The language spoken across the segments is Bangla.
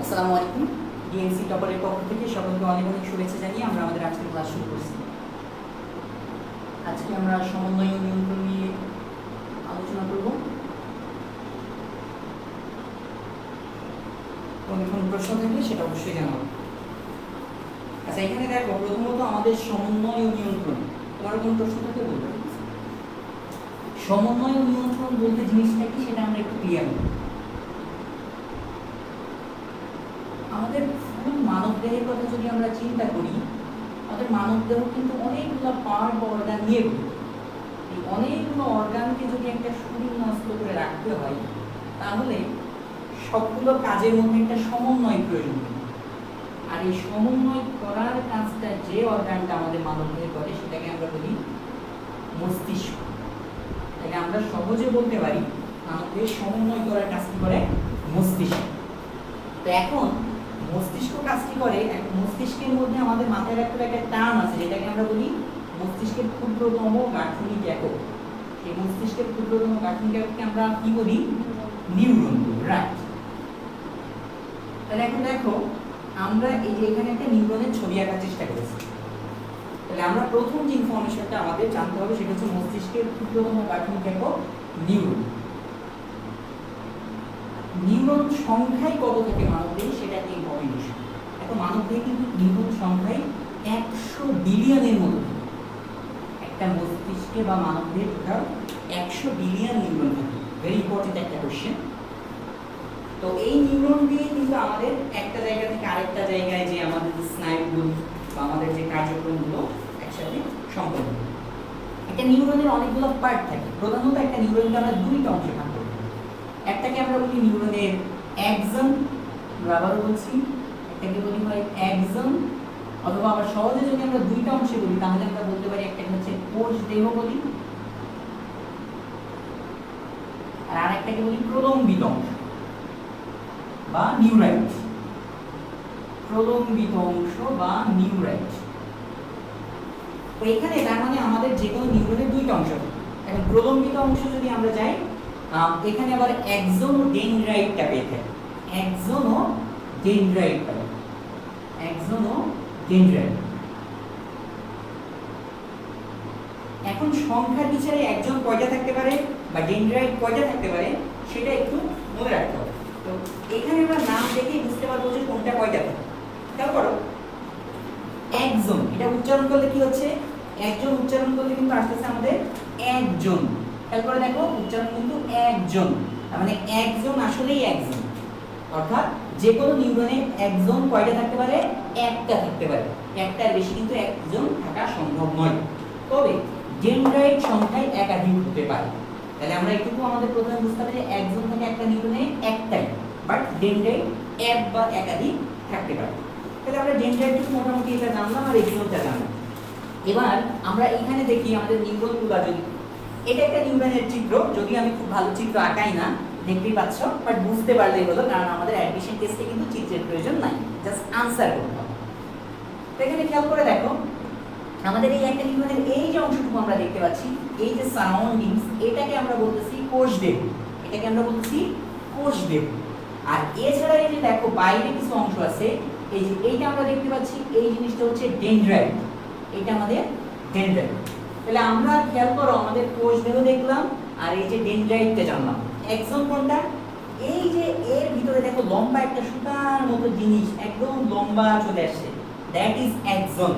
আসসালামু আলাইকুম। ডিএনসি টপারের পক্ষ থেকে সকলকে অনেক অনেক শুভেচ্ছা জানিয়ে আমরা আমাদের আজকের ক্লাস শুরু করছি। আজকে আমরা সমন্বয় ও নিয়ন্ত্রণ নিয়ে আলোচনা করব। কোনো প্রশ্ন থাকলে সেটা অবশ্যই জানাবো। আচ্ছা, এখানে দেখো, প্রথমত আমাদের সমন্বয় ও নিয়ন্ত্রণ, তোমার কোনো প্রশ্ন থাকলে বলবে। সমন্বয় ও নিয়ন্ত্রণ বলতে জিনিসটা কি সেটা আমরা একটু ক্লিয়ার করব। আমাদের ফুল মানবদেহের কথা যদি আমরা চিন্তা করি, আমাদের মানবদেহ কিন্তু অনেকগুলো পার্ট বা অর্গান নিয়ে গঠিত। এই অনেকগুলো অর্গানকে যদি একটা সুবিন্যস্ত করে রাখতে হয়, তাহলে সবগুলো কাজের মধ্যে একটা সমন্বয় প্রয়োজন। আর এই সমন্বয় করার কাজটা যে অর্গানটা আমাদের মানবদেহে করে সেটাকে আমরা বলি মস্তিষ্ক। তাহলে আমরা সহজে বলতে পারি আমাদের সমন্বয় করার কাজটি করে মস্তিষ্ক। তো এখন মস্তিষ্ক কাজটি করে, মস্তিষ্কের মধ্যে আমাদের মাথায় রাখতে একটা টার্ম আছে যেটাকে আমরা বলি মস্তিষ্কের ক্ষুদ্রতম গাঠনিক একক। এই মস্তিষ্কের ক্ষুদ্রতম গাঠনিক একককে আমরা কি বলি? Neuron, right? তাহলে এখন দেখো, আমরা এই যে এখানে একটা নিউরনের ছবি আঁকার চেষ্টা করেছি। তাহলে আমরা প্রথম যে ইনফরমেশনটা আমাদের জানতে হবে সেটা হচ্ছে মস্তিষ্কের ক্ষুদ্রতম গাঠনিক একক নিউরন। নিউরন সংখ্যায় কত থাকে মানবদেহে সেটা একটা ইম্পর্টেন্ট বিষয়। এখন মানবদেহে কিন্তু নিউরন সংখ্যায় 100 বিলিয়নের মতো থাকে। একটা মস্তিষ্কে বা মানবদেহে টোটাল 100 বিলিয়ন নিউরন থাকে। ভেরি ইম্পর্টেন্ট একটা কোশ্চেন। তো এই নিউরন দিয়ে কিন্তু আমাদের একটা জায়গা থেকে আরেকটা জায়গায় যে আমাদের স্নায়ুগুলো বা আমাদের যে কার্যক্রমগুলো একসাথে সম্পন্ন। একটা নিউরনের অনেকগুলো পার্ট থাকে। প্রধানত একটা নিউরনকে আমরা দুইটা অংশে ভাগ করি। একটাকে আমরা বলি নিউরনের অ্যাক্সন, আমরা আবারও বলছি একটাকে বলি হয় অ্যাক্সন, অথবা আবার সহজে যদি আমরা দুইটা অংশে বলি তাহলে আমরা বলতে পারি একটাকে হচ্ছে কোষ দেহ বলি, আর আরেকটাকে বলি প্রলম্বিত অংশ বা নিউরাইট। প্রলম্বিত অংশ বা নিউরাইট। তো এখানে তার মানে আমাদের যে কোনো নিউরনের দুইটা অংশ থাকে। এখন প্রলম্বিত অংশ যদি আমরা যাই, এখানে আবার অ্যাক্সন ও ডেনড্রাইটটা পেয়ে থাকি। অ্যাক্সন ও ডেনড্রাইট পাই। অ্যাক্সন ও ডেনড্রাইট। এখন সংখ্যার বিচারে একজন কয়টা থাকতে পারে বা ডেনড্রাইট কয়টা থাকতে পারে সেটা একটু মনে রাখতে হবে। তো এখানে আমরা নাম দেখেই বুঝতে পারবো যে কোনটা কয়টা থাকে। খেয়াল করো, একজন এটা উচ্চারণ করলে কি হচ্ছে? একজন উচ্চারণ করলে কিন্তু আসতেছে আমাদের একজন। খেয়াল করে দেখো, উচ্চারণ কিন্তু একজন, তার মানে একজন আসলেই একজন। অর্থাৎ যে কোনো নিউরনে একজন কয়টা থাকতে পারে? একটা থাকতে পারে। একটার বেশি কিন্তু একজন থাকা সম্ভব নয়। তবে ডেনড্রাইট সংখ্যায় একাধিক হতে পারে। তাহলে আমরা একটু আমাদের প্রথমে বুঝতে হবে যে একজন থেকে একটা নিউরনে একটাই, বাট ডেনড্রাইট এক বা একাধিক থাকতে পারে। তাহলে আমরা ডেনড্রাইট মোটামুটি এটা জানলাম আর এক্সনটা জানলাম। এবার আমরা এখানে দেখি আমাদের নিউরনগুলো, যদি এটা একটা নিউরনের চিত্র, যদি আমি খুব ভালো চিত্র আঁকাই না, দেখতেই পাচ্ছ, বাট বুঝতে পারলেই হলো, কারণ আমাদের অ্যাডমিশন টেস্টে কিন্তু চিত্রের প্রয়োজন নাই, জাস্ট আনসার করতে হবে। তো এখানে খেয়াল করে দেখো, আমাদের এই একটা নিউরনের এই যে অংশটুকু আমরা দেখতে পাচ্ছি, এই যে সারাউন্ডিংস, এটাকে আমরা বলতেছি কোষদেহ। এটাকে আমরা বলতেছি কোষদেহ। আর এছাড়া এই যে দেখো বাইরে কিছু অংশ আছে, এই যে এইটা আমরা দেখতে পাচ্ছি, এই জিনিসটা হচ্ছে ডেনড্রাইট। এটা আমাদের ডেনড্রাইট। তাহলে আমরা খেয়াল করো, আমাদের কোষদেহ দেখলাম আর এই যে ডেনড্রাইটটা জানলাম। এক্সন কোনটা? এই যে এর ভিতরে দেখো লম্বা একটা সুতার মতো জিনিস একদম লম্বা চলে আসছে, দ্যাট ইজ এক্সন।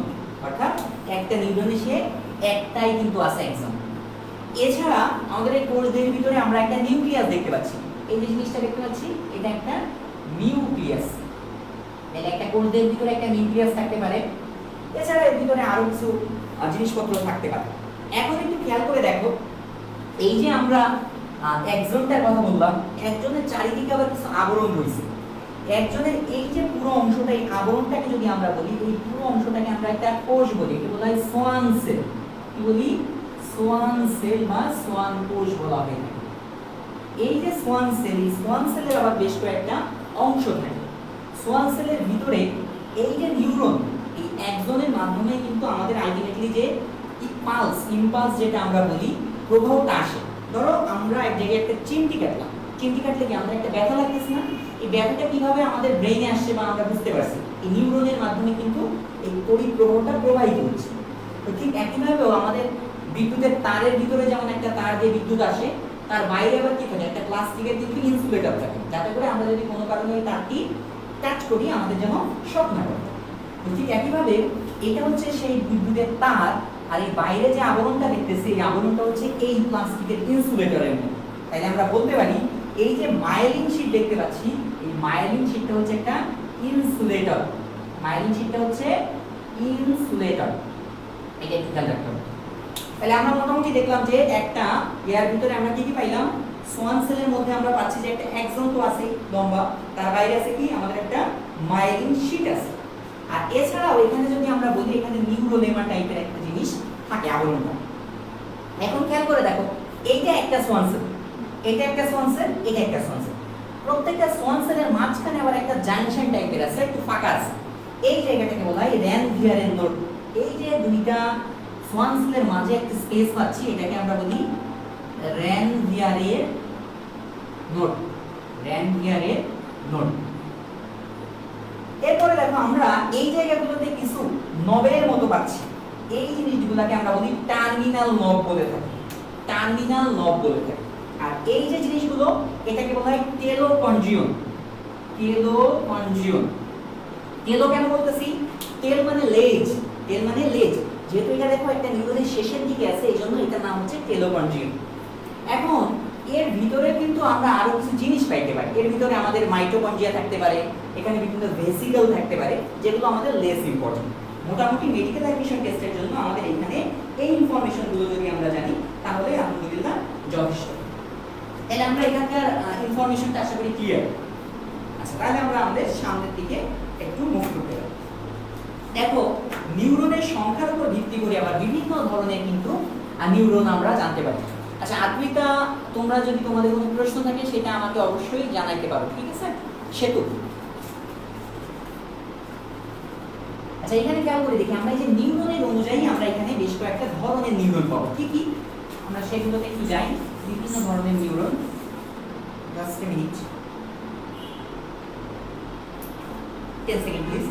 অর্থাৎ একটা নিউরনে সে একটাই কিন্তু আছে এক্সন। এছাড়া আমাদের এই কোষদেহের ভিতরে আমরা একটা নিউক্লিয়াস দেখতে পাচ্ছি। এই যে জিনিসটা দেখতে পাচ্ছি, এটা একটা নিউক্লিয়াস। তাহলে একটা কোষদেহের ভিতরে একটা নিউক্লিয়াস থাকতে পারে। এছাড়া এর ভিতরে আরো কিছু জিনিসপত্র থাকতে পারে। এখন একটু খেয়াল করে দেখো, এই যে আমরা একজনটার কথা বললাম, একজনের চারিদিকে আবার কিছু আবরণ রয়েছে। একজনের এই যে পুরো অংশটা, এই আবরণটাকে যদি আমরা বলি, এই পুরো অংশটাকে আমরা একটা কোষ বলি, একে বলা হয় সোয়ান সেল। কি বলি? সোয়ান সেল বা সোয়ান কোষ বলা হয়। এই যে সোয়ান সেল, এই সোয়ান সেলের আবার বেশ কয়েকটা অংশ থাকে। সোয়ান সেলের ভিতরে এই যে নিউরন, এই একজনের মাধ্যমে কিন্তু আমাদের আলটিমেটলি যে ইম্পালস যেটা আমরা বলি, প্রবাহটা আসে। ধরো আমরা এক জায়গায় একটা চিমটি কাটলাম, স্কিনটি কাটলে কি আমাদের একটা ব্যথা লাগতেছে না? এই ব্যথাটা কিভাবে আমাদের ব্রেইনে আসছে বা আমরা বুঝতে পারছি, এই নিউরনের মাধ্যমে কিন্তু এই তড়িৎ প্রবাহটা প্রবাহিত হচ্ছে। তো ঠিক একইভাবেও আমাদের বিদ্যুতের তারের ভিতরে যেমন একটা তার দিয়ে বিদ্যুৎ আসে, তার বাইরে আবার কি থাকে, একটা প্লাস্টিকের কিন্তু ইনসুলেটর থাকে, যাতে করে আমরা যদি কোনো কারণে এই তারটি টাচ করি আমাদের যেন শক না করে। ঠিক একইভাবে এটা হচ্ছে সেই বিদ্যুতের তার, আর এই বাইরে যে আবরণটা দেখতেছি এই আবরণটা হচ্ছে এই প্লাস্টিকের ইনসুলেটরের মতো। তাইলে আমরা বলতে পারি এই যে মাইলিন শীট দেখতে পাচ্ছি, এই মাইলিন শীটটা হচ্ছে একটা ইনসুলেটর। মাইলিন শীটটা হচ্ছে ইনসুলেটর, এটা একটু খেয়াল রাখতে হবে। তাহলে আমরা মোটামুটি দেখলাম যে একটা এর ভিতরে আমরা কি কি পাইলাম, সোয়ান সেলের মধ্যে আমরা পাচ্ছি যে একটা এক্সন তো আছে লম্বা, তার বাইরে আছে কি আমাদের একটা মাইলিন শীট আছে। আর এছাড়াও এখানে যদি আমরা বলি এখানে নিউরোলেমা টাইপের একটা জিনিস থাকে আবরণটা। এখন খেয়াল করে দেখো, এইটা একটা সোয়ান সেল, এটা একটা সোয়ান সেল, এটা একটা সোয়ান সেল। প্রত্যেকটা সোয়ান সেলের মাঝখানে আবার একটা জাংশন টাইপের আছে, একটু ফাঁকা আছে। এই জায়গাটাকে বলা হয় রেনভিয়ারের নোড। এই যে দুইটা সোয়ান সেলের মাঝে একটা স্পেস পাচ্ছি, এটাকে আমরা বলি রেনভিয়ারের নোড। রেনভিয়ারের নোড। এরপরে দেখো আমরা এই জায়গাগুলোতে কিছু নবের মতো পাচ্ছি, এই জিনিসগুলোকে আমরা বলি টার্মিনাল নব বলে থাকি। টার্মিনাল নব বলে থাকি। আর এই যে জিনিসগুলো এটাকে বলা হয় টেলোকনজিয়ন। টেলোকনজিয়ন। টেলো কেন বলতেছি? টেল মানে লেজ, টেল মানে লেজ। যেহেতু এটা দেখো একটা নিউরনের শেষের দিকে আছে, এই জন্য এটার নাম হচ্ছে টেলোকনজিয়ন। এখন এর ভিতরে কিন্তু আমরা আরো কিছু জিনিস পাইতে পারি। এর ভিতরে আমাদের মাইটোকন্ড্রিয়া থাকতে পারে, এখানে বিভিন্ন ভেসিকল থাকতে পারে, যেগুলো আমাদের লেস ইম্পর্টেন্ট। মোটামুটি মেডিকেল অ্যাডমিশন টেস্টের জন্য আমাদের এখানে এই ইনফরমেশনগুলো যদি আমরা জানি তাহলে আলহামদুলিল্লাহ যথেষ্ট। তাহলে আমরা এখানকার ইনফরমেশনটা আশা করি ক্লিয়ার। আচ্ছা, তাহলে আমরা আমাদের সামনের দিকে একটু মুভ করতে পারি। দেখো, নিউরনের সংখ্যার উপর ভিত্তি করে আবার বিভিন্ন ধরনের কিন্তু নিউরন আমরা জানতে পারি। আচ্ছা আদ্রিতা, তোমরা যদি তোমাদের কোনো প্রশ্ন থাকে সেটা আমাকে অবশ্যই জানাইতে পারো, ঠিক আছে? সেতু। আচ্ছা এখানে খেয়াল করে দেখি আমরা এই যে নিউরনের অনুযায়ী আমরা এখানে বেশ কয়েকটা ধরনের নিউরন পাবো। কি কি আমরা সেগুলোতে একটু যাই। বিভিন্ন ধরনের neuron, just a minute, 10 second please.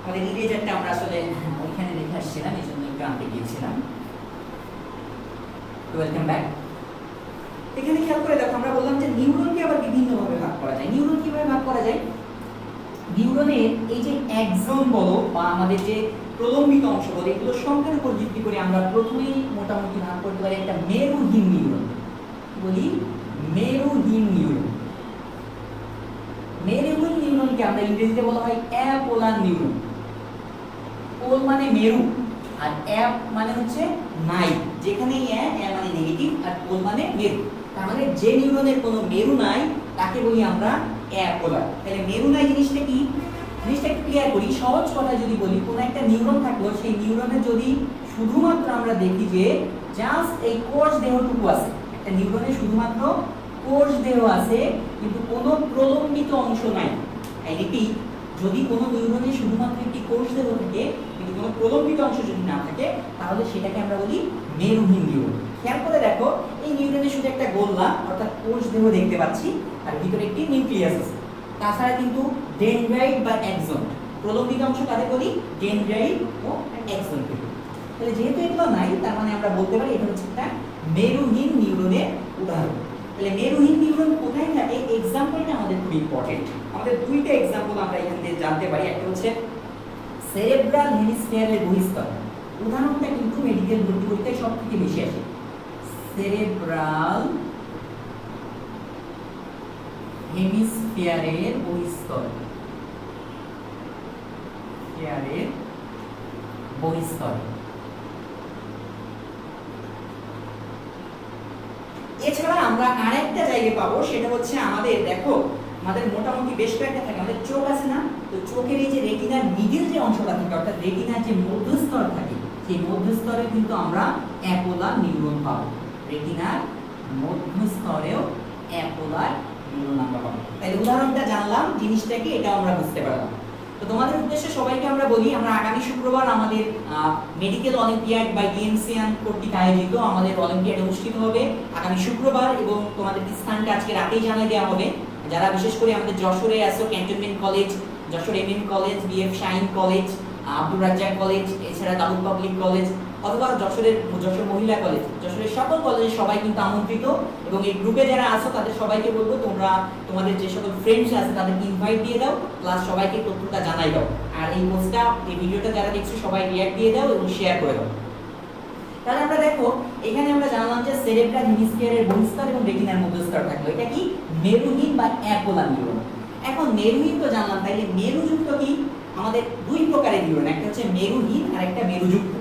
আমাদের ইরেজারটা আমরা আসলে ওইখানে রেখে আসছিলাম, এই জন্য একটু আনতে গিয়েছিলাম। Welcome back. এখানে খেয়াল করে দেখো, আমরা বললাম যে নিউরনকে আবার বিভিন্নভাবে ভাগ করা যায়। নিউরন কিভাবে ভাগ করা যায়? নিউরনের এই যে এক্সন বলো বা আমাদের যে প্রলম্বিত অংশ বলো, এগুলো সংখ্যার উপর ভিত্তি করে আমরা প্রথমেই মোটামুটি ভাগ করতে পারি একটা মেরুহীন নিউরন। বলি মেরুহীন নিউরন। মেরুহীন নিউরনকে আমরা ইংরেজিতে বলা হয় অ্যাপোলার নিউরন। পোল মানে মেরু, আর অ্যাপ মানে হচ্ছে নাই, যেখানে অ্যা মানে নেগেটিভ আর পোল মানে মেরু। তার মানে যে নিউরনের কোনো মেরু নাই তাকে বলি আমরা অ্যাপোলার। তাহলে মেরু নাই জিনিসটা কি? জিনিসটা একটু ক্লিয়ার করি। সহজ কথায় যদি বলি, কোনো একটা নিউরন থাকলো, সেই নিউরনের যদি শুধুমাত্র আমরা দেখি যে জাস্ট এই কোষ দেহটুকু আছে, একটা নিউরনের শুধুমাত্র কোষ দেহ আছে কিন্তু কোনো প্রলম্বিত অংশ নাই। আই রিপিট, যদি কোনো নিউরনের শুধুমাত্র একটি কোষ দেহ থাকে কিন্তু কোনো প্রলম্বিত অংশ যদি না থাকে, তাহলে সেটাকে আমরা বলি মেরুহীন নিউরন। খেয়াল করে দেখো, এই নিউরনে শুধু একটা গোল্লা অর্থাৎ কোষ দেহ দেখতে পাচ্ছি, আর ভিতরে একটি নিউক্লিয়াস আছে। তাছাড়া কিন্তু ডেনড্রাইট বা এক্সন, প্রলম্বিত অংশ কাদের বলি? ডেনড্রাইট ও এক্সন। তাহলে যেহেতু এগুলো নাই, তার মানে আমরা বলতে পারি এটা হচ্ছে একটা মেরুহীন নিউরনের উদাহরণ। তাহলে মেরুহীন নিউরন কোথায় থাকে? এক্সাম্পলটা আমাদের খুব ইম্পর্টেন্ট। আমাদের দুইটা এক্সাম্পল আমরা এখান থেকে জানতে পারি। একটা হচ্ছে সেরেব্রাল হেমিস্ফিয়ারের বহিঃস্তর। উদাহরণটা কিন্তু মেডিকেল ভর্তি পরীক্ষায় সবথেকে বেশি আসে। সেরেব্রাল হেমিস্ফিয়ারের বহিঃস্তর। বহিঃস্তর। এছাড়া আমরা আরেকটা জায়গায় পাবো, সেটা হচ্ছে আমাদের দেখো, আমাদের মোটামুটি বেশ কয়েকটা থাকে। আমাদের চোখ আছে না, তো চোখের এই যে রেটিনার মিডল যে অংশটা থাকে, অর্থাৎ রেটিনার যে মধ্যস্তর থাকে, সেই মধ্যস্তরে কিন্তু আমরা অ্যাপোলার নিউরন পাবো। রেটিনার মধ্যস্তরেও অ্যাপোলার নিউরন আমরা পাবো। তাই উদাহরণটা জানলাম, জিনিসটা কি এটা আমরা বুঝতে পারলাম। তো তোমাদের উদ্দেশ্যে সবাইকে আমরা বলি, আমরা আগামী শুক্রবার আমাদের মেডিকেল অলিম্পিয়াড বাই ডিএমসিএন কর্তৃক আয়োজিত আমাদের অলিম্পিয়াড অনুষ্ঠিত হবে আগামী শুক্রবার, এবং তোমাদের স্থানটা আজকে রাতেই জানিয়ে দেওয়া হবে। যারা বিশেষ করে আমাদের যশোরে আসো, cantonment college, Jessore MN college, BF Shaheen college, Abdur Razzak college, এছাড়া দাউদ পাবলিক কলেজ, অথবা যশোর মহিলা কলেজ, যশোরের সকল কলেজের সবাই কিন্তু আমন্ত্রিত। এবং এই গ্রুপে যারা আছো তাদের সবাইকে বলবো তোমরা তোমাদের যে সকল ফ্রেন্ডস আছে তাদেরকে ইনভাইট দিয়ে দাও, প্লাস সবাইকে তথ্যটা জানাই দাও। আর এই পোস্টটা, এই ভিডিওটা যারা দেখছো সবাই রিঅ্যাক্ট দিয়ে দাও এবং শেয়ার করে দাও। তাহলে আমরা দেখো এখানে আমরা জানলাম যে সেরেব্রাল হেমিস্ফিয়ারের বহিঃস্তর এবং রেটিনার মধ্যস্তর থাকলো। এটা কি মেরুহীন বা অ্যাপোলার নিউরন। এখন মেরুহীন তো জানলাম, তাইলে মেরুযুক্ত কি? আমাদের দুই প্রকারের নিউরন, একটা হচ্ছে মেরুহীন আর একটা মেরুযুক্ত।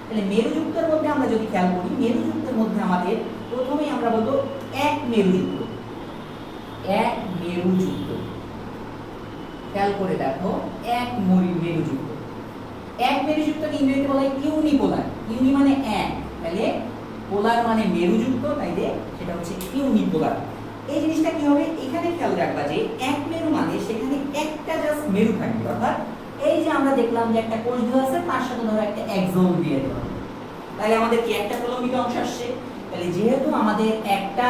তাহলে মেরুযুক্তের মধ্যে আমরা যদি খেয়াল করি, মেরুযুক্তের মধ্যে আমাদের প্রথমেই আমরা বলবো এক মেরুযুক্ত। এক মেরুযুক্ত, খেয়াল করে দেখো, এক মেরুযুক্ত। এক মেরুযুক্তকে ইংরেজিতে বলা হয় ইউনিপোলার। ইউনি মানে এক, তাহলে পোলার মানে মেরুযুক্ত, তাইলে সেটা হচ্ছে ইউনিপোলার। এই জিনিসটা কি হবে, এখানে খেয়াল রাখবা যে এক মেরু মানে সেখানে একটা জাস্ট মেরু থাকবে। অর্থাৎ এই যে আমরা দেখলাম যে একটা কোষদেহ আছে, তার সাথে ধরো একটা এক্সন দিয়ে দেওয়া, তাহলে আমাদের কি একটা প্রলম্বিত অংশ আসছে। তাহলে যেহেতু আমাদের একটা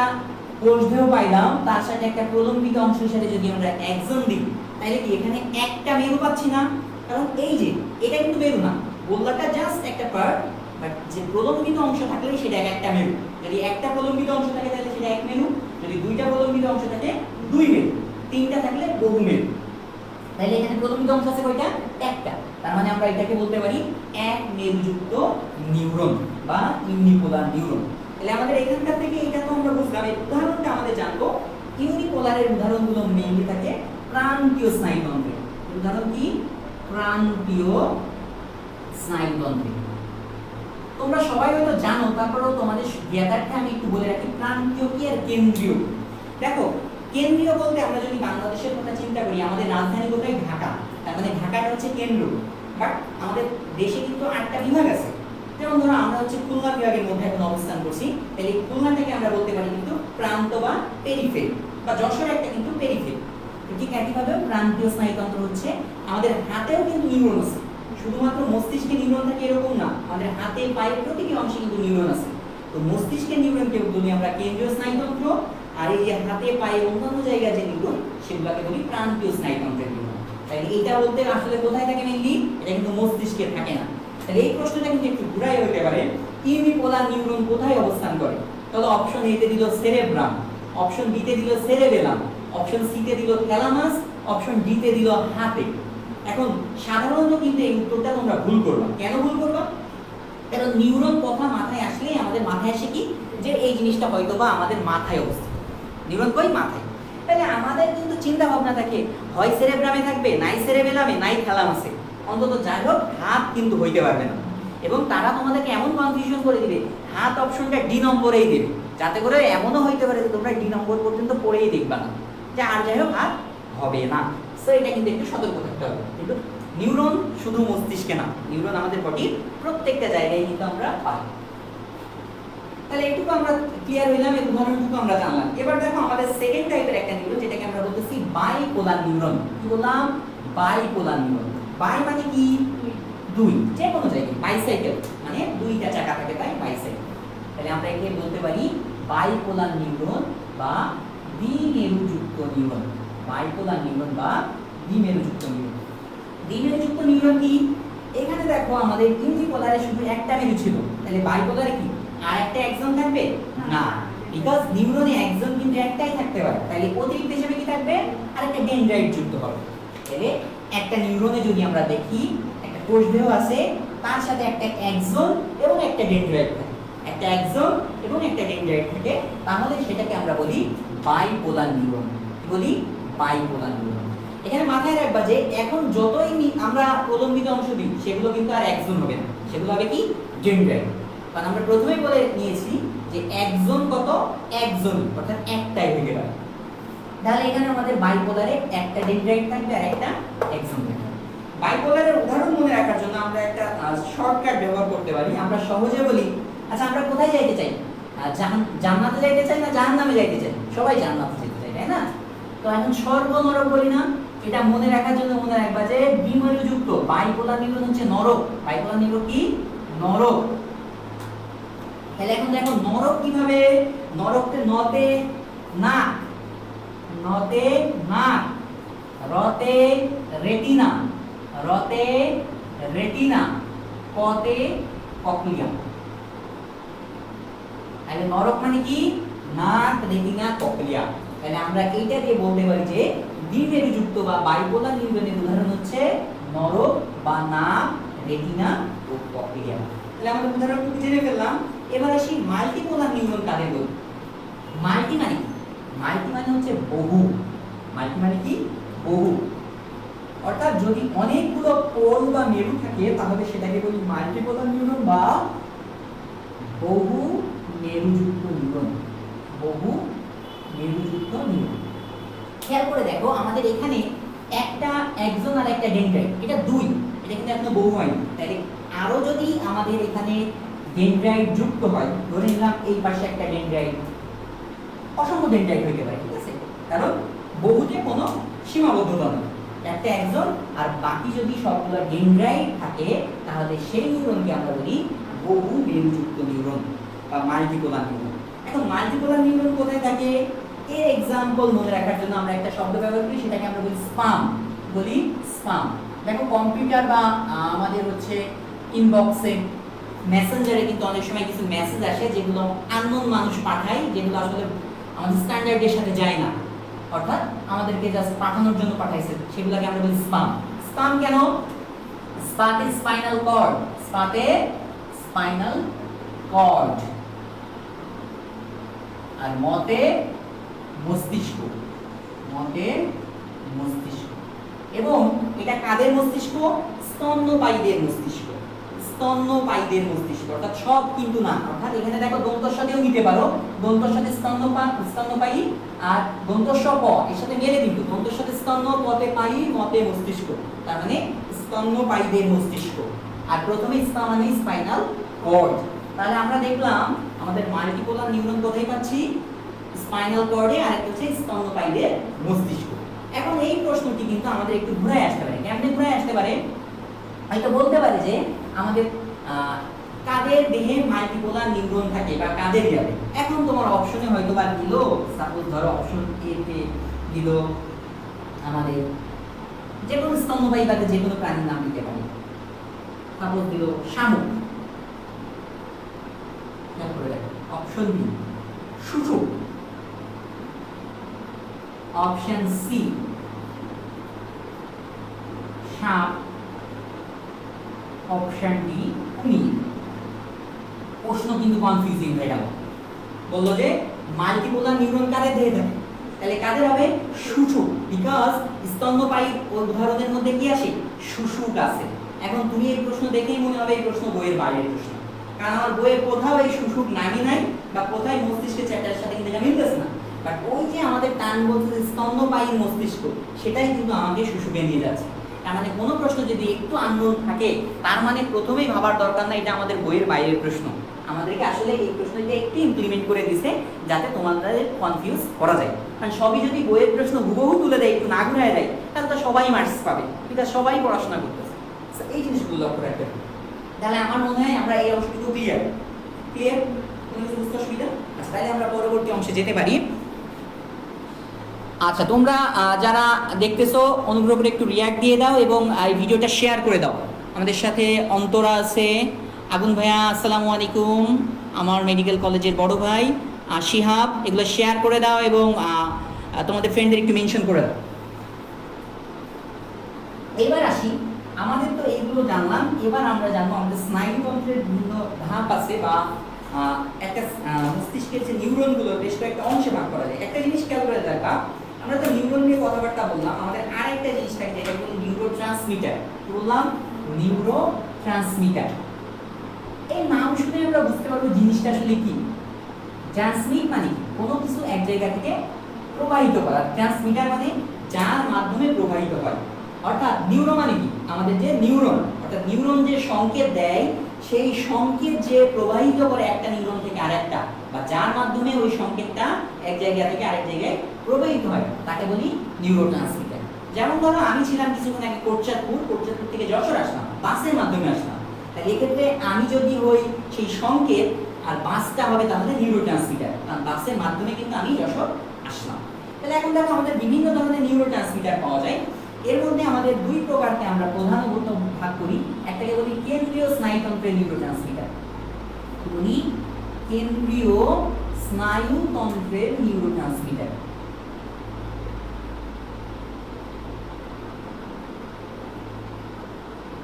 কোষদেহ পাইলাম, তার সাথে একটা প্রলম্বিত অংশ হিসেবে যদি আমরা এক্সন দিই, তাহলে কি এখানে একটা মেরু পাচ্ছি না? কারণ এই যে এটা কিন্তু মেরু না, গোল্লাটা জাস্ট একটা পার্ট, বাট যে প্রলম্বিত অংশ থাকলে সেটা একটা মেরু। যদি একটা প্রলম্বিত অংশ থাকে তাহলে সেটা এক মেরু, যদি দুইটা প্রলম্বিত অংশ থাকে দুই মেরু, তিনটা থাকলে বহু মেরু। তাহলে এখানে প্রলম্বিত অংশ আছে কয়টা? একটা। তার মানে আমরা এটাকে বলতে পারি এক মেরুযুক্ত নিউরন বা ইউনিপোলার নিউরন। তাহলে আমাদের এখানকার থেকে এটা তো আমরা বুঝলাম, এই উদাহরণটা আমাদের জানবো। ইউনিপোলারের উদাহরণগুলো মেইনলি থাকে প্রান্তীয় স্নায়ুতন্ত্রে। উদাহরণ কি? প্রান্তীয় স্নায়ুতন্ত্রে। তোমরা সবাই হয়তো জানো, তারপরেও তোমাদের জ্ঞাতার্থে আমি একটু বলে রাখি, প্রান্তীয় কি আর কেন্দ্রীয়। দেখো কেন্দ্রীয় বলতে আমরা যদি বাংলাদেশের কথা চিন্তা করি, আমাদের রাজধানী কোথায়? ঢাকা। তার মানে ঢাকাটা হচ্ছে কেন্দ্র। বাট আমাদের দেশে কিন্তু 8টা বিভাগ আছে। যেমন ধরো আমরা হচ্ছে খুলনা বিভাগের মধ্যে এখন অবস্থান করছি, তাহলে খুলনা থেকে আমরা বলতে পারি কিন্তু প্রান্ত বা পেরিফেরি, বা যশোর একটা কিন্তু পেরিফেরি। ঠিক একইভাবে প্রান্তীয় স্নায়ুতন্ত্র হচ্ছে আমাদের হাতেও কিন্তু নিউরন আছে। শুধুমাত্র মস্তিষ্কে নিউরন থাকে এরকম না, আমাদের হাতে পায়ের প্রতিটি অংশে কিন্তু নিউরন আছে। তো মস্তিষ্কের নিউরনকে বলি আমরা কেন্দ্রীয় স্নায়ুতন্ত্র, আর এই যে হাতে পায়ে অন্যান্য জায়গায় যে নিউরন সেগুলোকে বলি প্রান্তীয় স্নায়ুতন্ত্রের নিউরন। তাই এইটা বলতে আসলে কোথায় থাকে মেইনলি? এটা কিন্তু মস্তিষ্কে থাকে না। তাহলে এই প্রশ্নটা কিন্তু একটু ঘুরাই হতে পারে, ইউনিপোলার নিউরন কোথায় অবস্থান করে? তাহলে অপশন এ তে দিল সেরেব্রাম, অপশন বি তে দিল সেরেবেলাম, অপশন সি তে দিল থ্যালামাস, অপশন ডি তে দিল হাতে। এখন সাধারণত কিন্তু এই উত্তরটা তোমরা ভুল করবা। কেন ভুল করবা? কারণ নিউরন কথা মাথায় আসলেই আমাদের মাথায় আসে কি, যে এই জিনিসটা হয়তোবা আমাদের মাথায় অবস্থিত। নিউরন কই? মাথায়। তাহলে আমাদের কিন্তু চিন্তা ভাবনা থাকে হয় সেরেব্রামে থাকবে, নাই সেরেবেলামে, নাই থ্যালামাসে। অন্তত যাই হোক হাত কিন্তু হইতে পারবে না। এবং তারা তোমাদেরকে এমন কনফিউশন করে দিবে, হাত অপশনটা ডি নম্বরেই দেবে, যাতে করে এমনও হইতে পারে যে তোমরা ডি নম্বর পর্যন্ত পড়েই দেখবা না, যে আর যাই হোক হাত হবে না। সো এটা কিন্তু একটু সতর্ক থাকতে হবে। কিন্তু নিউরন শুধু মস্তিষ্কে না, নিউরন আমাদের বডির প্রত্যেকটা জায়গায় কিন্তু আমরা পাই। তাহলে এটুকু আমরা ক্লিয়ার হইলাম, এই উদাহরণটুকু আমরা জানলাম। এবার দেখো আমাদের সেকেন্ড টাইপের একটা নিউরন, যেটাকে আমরা বলতেছি বাইপোলার নিউরন। কি বললাম? Bipolar neuron. বাই মানে কি? দুই, যে কোনো জায়গায়। বাইসাইকেল মানে দুইটা চাকা থাকে, তাই বাইসাইকেল। তাহলে আমরা একে বলতে পারি বাইপোলার নিউরন বা দ্বিমেরুযুক্ত নিউরন। বাইপোলার নিউরন বা দ্বিমেরুযুক্ত নিউরন। দ্বিমেরুযুক্ত নিউরন কি? এখানে দেখো আমাদের ইউনিপোলারে শুধু একটা মেরু ছিল, তাহলে বাইপোলারে কি আর একটা এক্সন থাকবে না? বিকজ নিউরনে এক্সন কিন্তু একটাই থাকতে পারে, তাহলে অতিরিক্ত হিসেবে কি থাকবে? আরেকটা ডেনড্রাইট যুক্ত হবে। তাহলে একটা নিউরনে যদি আমরা দেখি একটা কোষদেহ আছে, তার সাথে একটা এক্সন এবং একটা ডেনড্রাইট থাকে, একটা এক্সন এবং একটা ডেনড্রাইট থাকে, তাহলে সেটাকে আমরা বলি বাইপোলার নিউরন। কি বলি? Bipolar neuron. এখানে মাথায় রাখবা যে এখন যতই আমরা প্রলম্বিত অংশ দিই সেগুলো কিন্তু আর এক্সন হবে না, সেগুলো হবে কি? ডেনড্রাইট। কারণ আমরা প্রথমেই বলে নিয়েছি যে এক্সন কত? একজন, অর্থাৎ একটাই হয়ে গেল। তাহলে এখানে আমাদের বাইপোলারে একটা ডেনড্রাইট থাকবে আর একটা এক্সন থাকবে। বাইপোলারের উদাহরণ মনে রাখার জন্য আমরা একটা শর্টকাট ব্যবহার করতে পারি। আমরা সহজে বলি, আচ্ছা আমরা কোথায় যাইতে চাই? জান্নাতে যাইতে চাই না জাহান্নামে যাইতে চাই? সবাই জান্নাতে যেতে চাই, তাই না? তো এখন স্বর্গ নরক বলি না, এটা মনে রাখার জন্য মনে রাখবা যে বাইপোলার নিউরন হচ্ছে নরক। বাইপোলার নিউরন কি? নরক। তাহলে এখন দেখো নরক কিভাবে? নরকতে নতে নাক, নতে নাক, রতে রেটিনা, রতে রেটিনা, কতে কক্লিয়া। তাহলে নরক মানে কি? নাক, রেটিনা, কক্লিয়া। তাহলে আমরা এইটা দিয়ে বলতে পারি যে দ্বিমেরুযুক্ত বা বাইপোলার নিউরনের উদাহরণ হচ্ছে নরক বা নাক, রেটিনা ও কক্লিয়া। তাহলে আমরা উদাহরণটুকু জেনে ফেললাম। এবার আসি মাল্টিপোলার নিউরন কাদের বলি? মাল্টি মানে কি? মাল্টি মানে হচ্ছে বহু। মাল্টি মানে কি? বহু। অর্থাৎ যদি অনেকগুলো পোল বা মেরু থাকে তাহলে সেটাকে বলি মাল্টিপোলার নিউরন বা বহু মেরুযুক্ত নিউরন। বহু মেরুযুক্ত নিউরন। খেয়াল করে দেখো আমাদের এখানে একটা একজন আর একটা ডেনড্রাইট, এটা দুই, এটা কিন্তু এখনো বহু হয়নি। তাহলে আরো যদি আমাদের এখানে ডেনড্রাইট যুক্ত হয়, ধরে নিলাম এই পাশে একটা ডেনড্রাইট, অসংখ্য ডেনড্রাইট হইতে পারে, ঠিক আছে? কারণ বহুতে কোনো সীমাবদ্ধতা নেই। একটা একজন আর বাকি যদি সবগুলো ডেনড্রাইট থাকে তাহলে সেই নিউরনকে আমরা বলি বহু মেরুযুক্ত নিউরন বা মাল্টিপোলার নিউরন। এখন মাল্টিপোলার নিউরন কোথায় থাকে? এর एग्जांपल মনে রাখার জন্য আমরা একটা শব্দ ব্যবহার করি, সেটাকে আমরা বলি স্পাম। বলি স্পাম। দেখো কম্পিউটার বা আমাদের হচ্ছে ইনবক্সে, মেসেঞ্জারে কিন্তু অনেক সময় কিছু মেসেজ আসে যেগুলো আননোন মানুষ পাঠায়, যেগুলো আসলে আমাদের স্ট্যান্ডার্ডের সাথে যায় না, অর্থাৎ আমাদেরকে জাস্ট পাঠানোর জন্য পাঠাইছে, সেগুলোকে আমরা বলি স্পাম। স্পাম কেন? স্পাতে স্পাইনাল কর্ড, স্পাতে স্পাইনাল কর্ড, আর মতে মস্তিষ্ক, মতে মস্তিষ্ক। এবং এটা কাদের মস্তিষ্ক? স্তন্যপায়ীদের মস্তিষ্ক। স্তন্যপায়ীদের মস্তিষ্ক, অর্থাৎ সব কিন্তু না। অর্থাৎ এখানে দেখো দন্তর সাথেও নিতে পারো, দন্তর সাথে স্তন্যপায়ী আর দন্তস্ব প এর সাথে মেলে কিন্তু দন্তর সাথে স্তন্য, পতে পায়ী, মতে মস্তিষ্ক, তার মানে স্তন্যপায়ীদের মস্তিষ্ক। আর প্রথমে স্পা মানে স্পাইনাল কর্ড। তাহলে আমরা দেখলাম আমাদের মাল্টিপোলার নিউরন কোথায় পাচ্ছি? স্পাইনাল কর্ডে, আর একটা হচ্ছে স্তন্যপায়ীদের মস্তিষ্ক। এখন এই প্রশ্নটি কিন্তু আমাদের একটু ঘুরায় আসতে পারে। কেমনে ঘুরায় আসতে পারে? হয়তো বলতে পারে যে আমাদের কাদের দেহে মাল্টিপোলার নিউরন থাকে বা কাদের যাবে। এখন তোমার অপশনে হয়তো বা দিল, সাপোজ ধরো অপশন এ তে দিল আমাদের যে কোনো স্তন্যপায়ী বা যে কোনো প্রাণীর নাম দিতে পারে। সাপোজ দিল শামুক। তারপরে দেখো অপশন বি শুশুক, অপশন সি সাপ, অপশন ডি কুমির। প্রশ্ন কিন্তু কনফিউজিং হয়ে গেল। বললো যে মাল্টিপোলার নিউরন কাদের দেহে থাকে, তাহলে কাদের হবে? শুশুক, বিকজ স্তন্যপায়ীর উদাহরণের মধ্যে কি আসে? শুশুক আছে। এখন তুমি এই প্রশ্ন দেখেই মনে হবে এই প্রশ্ন বইয়ের বাইরের প্রশ্ন, কারণ আমার বইয়ে কোথাও এই শুশুক নামই নাই বা কোথায় মস্তিষ্কের চ্যাপ্টারের সাথে কিন্তু মিলতেছে না। বাট ওই যে আমাদের টান বলতে স্তন্যপায়ীর মস্তিষ্ক, সেটাই কিন্তু আমাকে শুশুকে নিয়ে যাচ্ছে। তার মানে কোনো প্রশ্ন যদি একটু আননোন থাকে তার মানে প্রথমেই ভাবার দরকার না এটা আমাদের বইয়ের বাইরের প্রশ্ন। আমাদেরকে আসলে এই প্রশ্নটা একটু ইমপ্লিমেন্ট করে দিছে যাতে তোমাদের কনফিউজ করা যায়। কারণ সবই যদি বইয়ের প্রশ্ন হুবহু তুলে দেয়, একটু না ঘুরায় দেয়, তাহলে তো সবাই মার্কস পাবে, এটা সবাই পড়াশোনা করতেছে। এই জিনিসগুলো লক্ষ্য রাখতে হবে। তাহলে আমার মনে হয় আমরা এই অংশটুকু ক্লিয়ার। ক্লিয়ার? কোনো কিছু বুঝতে অসুবিধা? আচ্ছা, তাহলে আমরা পরবর্তী অংশে যেতে পারি। আচ্ছা, তোমরা যারা দেখতেছো অনুগ্রহ করে একটু রিয়াক্ট দিয়ে দাও এবং এই ভিডিওটা শেয়ার করে দাও। আমাদের সাথে অন্তরা আছে, আগুন ভাইয়া আসসালামু আলাইকুম, আমার মেডিকেল কলেজের বড় ভাই শিহাব, এগুলো শেয়ার করে দাও এবং তোমাদের ফ্রেন্ডদের একটু মেনশন করে দাও। এবার আসি, আমাদের তো এইগুলো জানলাম, এবার আমরা জানবো আমাদের স্নায়ুতন্ত্রের বিভিন্ন ধাপ আছে বা একটা মস্তিষ্কের যে নিউরনগুলো বেশ কয়েকটা অংশে ভাগ করা যায়। একটা জিনিস খেয়াল করে দেখা, আমরা তো নিউরন নিয়ে কথাবার্তা বললাম, আমাদের আরেকটা জিনিস থাকে যেটা বলি নিউরো ট্রান্সমিটার। বললাম নিউরো ট্রান্সমিটার। এই নাম শুনে আমরা বুঝতে পারবো জিনিসটা আসলে কি। ট্রান্সমিট মানে কোনো কিছু এক জায়গা থেকে প্রবাহিত করা, ট্রান্সমিটার মানে যার মাধ্যমে প্রবাহিত হয়। অর্থাৎ নিউরো মানে কি? আমাদের যে নিউরন, অর্থাৎ নিউরন যে সংকেত দেয় সেই সংকেত যে প্রবাহিত করে একটা নিউরন থেকে আরেকটা, বা যার মাধ্যমে ওই সংকেতটা এক জায়গা থেকে আরেক জায়গায় প্রবাহিত হয় তাকে বলি নিউরোট্রান্সমিটার। যেমন ধরো আমি ছিলাম কিছুক্ষণ আগে কোটচাঁদপুর থেকে যশোর আসলাম, বাসের মাধ্যমে আসলাম, তাহলে এক্ষেত্রে আমি যদি হই সেই সংকেত আর বাসটা হবে তাহলে নিউরোট্রান্সমিটার, কারণ বাসের মাধ্যমে কিন্তু আমি যশোর আসলাম। তাহলে এখন দেখো আমাদের বিভিন্ন ধরনের নিউরোট্রান্সমিটার পাওয়া যায়। এর মধ্যে আমাদের দুই প্রকারকে আমরা প্রধানত ভাগ করি, একটাকে বলি কেন্দ্রীয় স্নায়ুতন্ত্রের নিউরোট্রান্সমিটার, বলি কেন্দ্রীয় স্নায়ুতন্ত্রের নিউরোট্রান্সমিটার।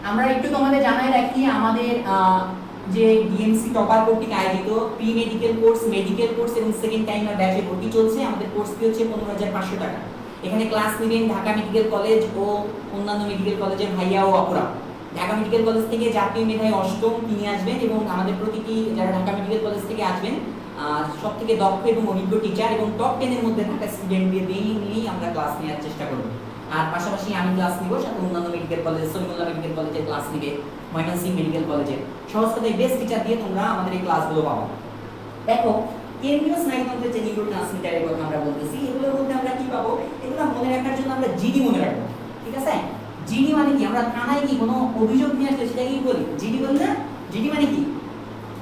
আমরা একটু তোমাদের জানাই রাখি, আমাদের যে ডিএমসি টপার কর্তৃক আয়োজিত pre medical course, medical course এবং সেকেন্ড টাইমার ব্যাচে ভর্তি চলছে। আমাদের কোর্স ফি হচ্ছে 15,500 টাকা। এখানে ক্লাস নেবেন ঢাকা মেডিকেল কলেজ ও অন্যান্য মেডিকেল কলেজের ভাইয়া ও অপরা। ঢাকা মেডিকেল কলেজ থেকে জাতীয় মেধায় অষ্টম তিনি আসবেন, এবং আমাদের প্রতিটি যারা ঢাকা মেডিকেল কলেজ থেকে আসবেন সব থেকে দক্ষ এবং অভিজ্ঞ টিচার এবং টপ 10 এর মধ্যে থাকা স্টুডেন্টদের নিয়েই আমরা ক্লাস নেওয়ার চেষ্টা করব। আর পাশাপাশি আমি ক্লাস নিব, সাথে অন্যান্য মেডিকেল কলেজ, সলিমুল্লাহ মেডিকেল কলেজের ক্লাস নিবে, ময়মনসিংহ মেডিকেল কলেজের সহজ কথায় বেস্ট টিচার দিয়ে তোমরা আমাদের এই ক্লাসগুলো পাবো। দেখো কেন্দ্রীয় স্নায়ুতন্ত্রের যে নিউরোট্রান্সমিটারের কথা আমরা বলতেছি, এগুলোর মধ্যে আমরা কি পাবো, এগুলো মনে রাখার জন্য আমরা জিডি মনে রাখবো, ঠিক আছে? জিডি মানে কি, আমরা থানায় কি কোনো অভিযোগ নিয়ে আসলে সেটাকে কি বলি, জিডি বলি না? জিডি মানে কি,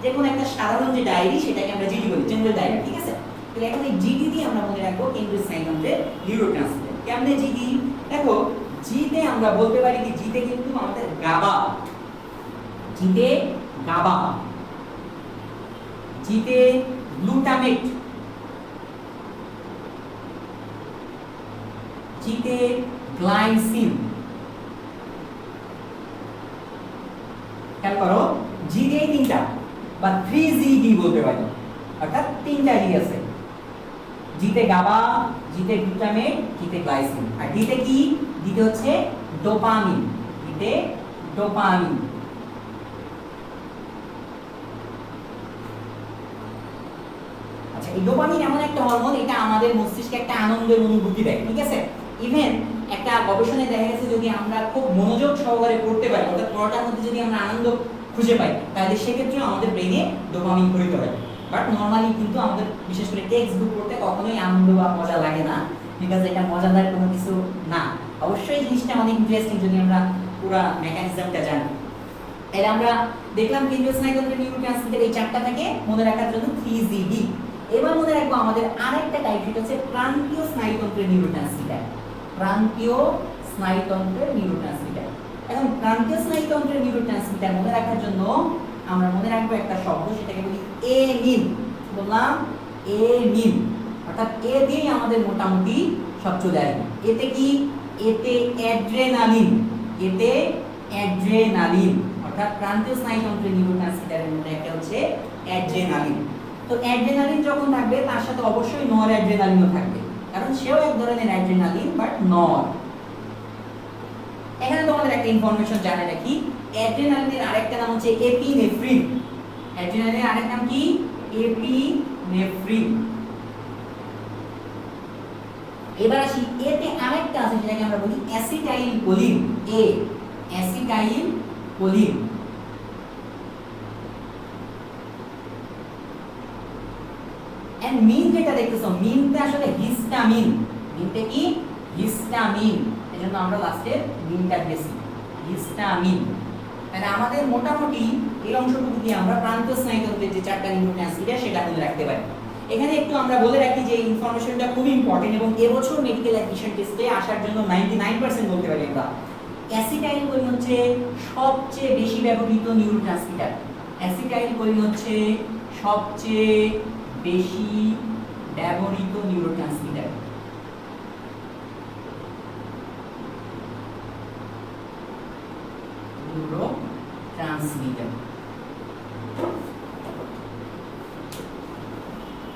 যে কোনো একটা সাধারণ যে ডায়েরি সেটাকে আমরা জিডি বলি, জেনারেল ডায়েরি, ঠিক আছে? তাহলে এখন এই জিডি দিয়ে আমরা মনে রাখবো কেন্দ্রীয় স্নায়ুতন্ত্রের নিউরোট্রান্সমিটার। কেমনে জিডি? দেখো জিতে আমরা বলতে পারি কি, জিতে কিন্তু আমাদের গাবা, জিতে গাবা, জিতে গ্লুটামেট, জিতে গ্লাইসিন। খেয়াল করো, জিতে তিনটা বা 3GD বলতে পারি, অর্থাৎ তিনটা জি আছে, জিতে গাবা, জিতে গ্লুটামেট, জিতে গ্লাইসিন। আর ডিতে কি, ডিতে হচ্ছে ডোপামিন, ডিতে ডোপামিন। আচ্ছা, এই ডোপামিন এমন একটা হরমোন, এটা আমাদের মস্তিষ্কে একটা আনন্দের অনুভূতি দেয়, ঠিক আছে? ইভেন একটা গবেষণায় দেখা গেছে যদি আমরা খুব মনোযোগ সহকারে পড়তে পারি, অর্থাৎ পড়াটার মধ্যে যদি আমরা আনন্দ খুঁজে পাই, তাহলে সেক্ষেত্রে আমাদের ব্রেনে ডোপামিন ঘটিত হয়। বাট নর্মালি কিন্তু আমাদের বিশেষ করে টেক্সট বুক পড়তে কখনোই আনন্দ বা মজা লাগে না, বিকজ এটা মজাদার কোনো কিছু না। অবশ্যই জিনিসটা অনেক ইন্টারেস্টিং যদি আমরা পুরো মেকানিজমটা জানি। এর আমরা দেখলাম কেন্দ্রীয় স্নায়ুতন্ত্রের নিউরোট্রান্সমিটার এই চারটা থেকে মনে রাখার জন্য 3GD। এবার মনে রাখবো আমাদের আরেকটা টাইপ, সেটা হচ্ছে প্রান্তীয় স্নায়ুতন্ত্রের নিউরোট্রান্সমিটার, প্রান্তীয় স্নায়ুতন্ত্রের নিউরোট্রান্সমিটার। এখন প্রান্তীয় স্নায়ুতন্ত্রের নিউরোট্রান্সমিটার মনে রাখার জন্য আমরা মনে রাখবো একটা শব্দ, সেটাকে বলি এনিন। বললাম এনিন, অর্থাৎ এ দিয়েই আমাদের মোটামুটি সব চলে আসবে। এতে কি, এতে অ্যাড্রেনালিন, এতে অ্যাড্রেনালিন, অর্থাৎ প্রান্তীয় স্নায়ুতন্ত্রের নিউরোট্রান্সমিটারের মধ্যে একটা হচ্ছে অ্যাড্রেনালিন। তো অ্যাড্রেনালিন যখন থাকবে তার সাথে অবশ্যই নর অ্যাড্রেনালিনও থাকবে, কারণ সেও এক ধরনের অ্যাড্রেনালিন বাট নর। এখানে তোমাদের একটা ইনফরমেশন জানা রাখি, অ্যাড্রেনালিনের আরেকটা নাম হচ্ছে এপিনেফ্রিন। অ্যাড্রেনালিনের আরেক নাম কি, এপিনেফ্রিন। এবার আসি এতে আরেকটা আছে, যেটাকে আমরা বলি অ্যাসিটাইল কোলিন, এ অ্যাসিটাইল কোলিন। এন্ড মিন যেটা দেখতেছো, মিনটা আসলে হিস্টামিন, মিনটা কি, হিস্টামিন, এজন্য আমরা লাস্টে মিনটা দিয়েছি, হিস্টামিন। মানে আমাদের মোটামুটি এই অংশটুকু দিয়ে আমরা প্রান্তীয় স্নায়ুতন্ত্রের যে চারটা নিউরোট্রান্সমিটার সেটা মনে রাখতে পারি। এখানে একটু আমরা বলে রাখি যে ইনফরমেশনটা খুব ইম্পর্টেন্ট, এবং এবছর মেডিকেল অ্যাডমিশন টেস্টে আসার জন্য 99% বলতে পারি আমরা। অ্যাসিটাইল কোলিন হচ্ছে সবচেয়ে বেশি ব্যবহৃত নিউরোট্রান্সমিটার, অ্যাসিটাইল কোলিন হচ্ছে সবচেয়ে বেশি ব্যবহৃত নিউরোট্রান্সমিটার। নিউরোট্রান্সমিটার।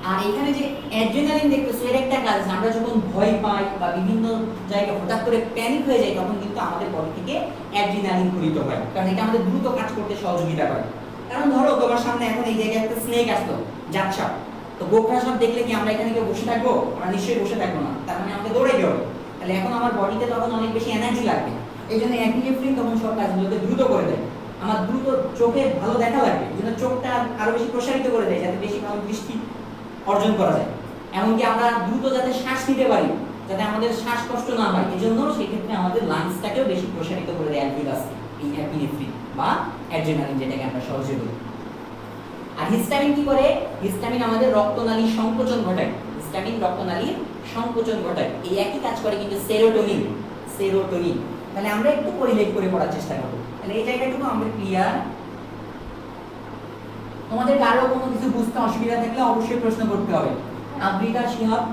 আর এখানে যে অ্যাড্রেনালিন দেখতেছো, এর একটা কাজ, আমরা যখন ভয় পাই বা বিভিন্ন জায়গায় হঠাৎ করে প্যানিক হয়ে যায়, তখন কিন্তু আমাদের বডি থেকে অ্যাড্রেনালিন ঘটিত হয়, কারণ এটা আমাদের দ্রুত কাজ করতে সহযোগিতা করে। কারণ ধরো তোমার সামনে এখন এই জায়গায় একটা স্নেক আসলো, জাতসাপ, তো গোখরা সাপ দেখলে কি আমরা এখানে কেউ বসে থাকবো? আমরা নিশ্চয়ই বসে থাকবো না, তার মানে আমাকে দৌড়াইতে হবে। তাহলে এখন আমার বডিতে তখন অনেক বেশি এনার্জি লাগবে, এই জন্য অ্যাড্রেনালিন তখন সব কাজগুলোকে দ্রুত করে দেয়। আমার দ্রুত চোখে ভালো দেখা লাগবে, এই জন্য চোখটা আরো বেশি প্রসারিত করে দেয়, যাতে বেশি ভালো দৃষ্টি অর্জন করা যায়। এমনকি আমরা দ্রুত যাতে শ্বাস নিতে পারি, যাতে আমাদের শ্বাসকষ্ট না হয়, এজন্য সেই ক্ষেত্রে আমাদের লাংসটাকেও বেশি প্রসারিত করে দেয় অ্যালভিল অ্যাসিড, এই অ্যাপিনেফ্রিন বা অ্যাড্রেনালিন যেটাকে আমরা সহজে বলি। আর হিস্টামিন কি করে? হিস্টামিন আমাদের রক্তনালীর সংকোচন ঘটায়, হিস্টামিন রক্তনালীর সংকোচন ঘটায়। এই একই কাজ করে কিন্তু সেরোটোনিন, সেরোটোনিন। তাহলে আমরা একটু পরিলেখ করে পড়ার চেষ্টা করব। তাহলে এই জায়গাটুকু আমরা ক্লিয়ার। তোমাদের কারো কোনো কিছু বুঝতে অসুবিধা থাকলে অবশ্যই প্রশ্ন করতে হবে। আবৃতা শিহাব,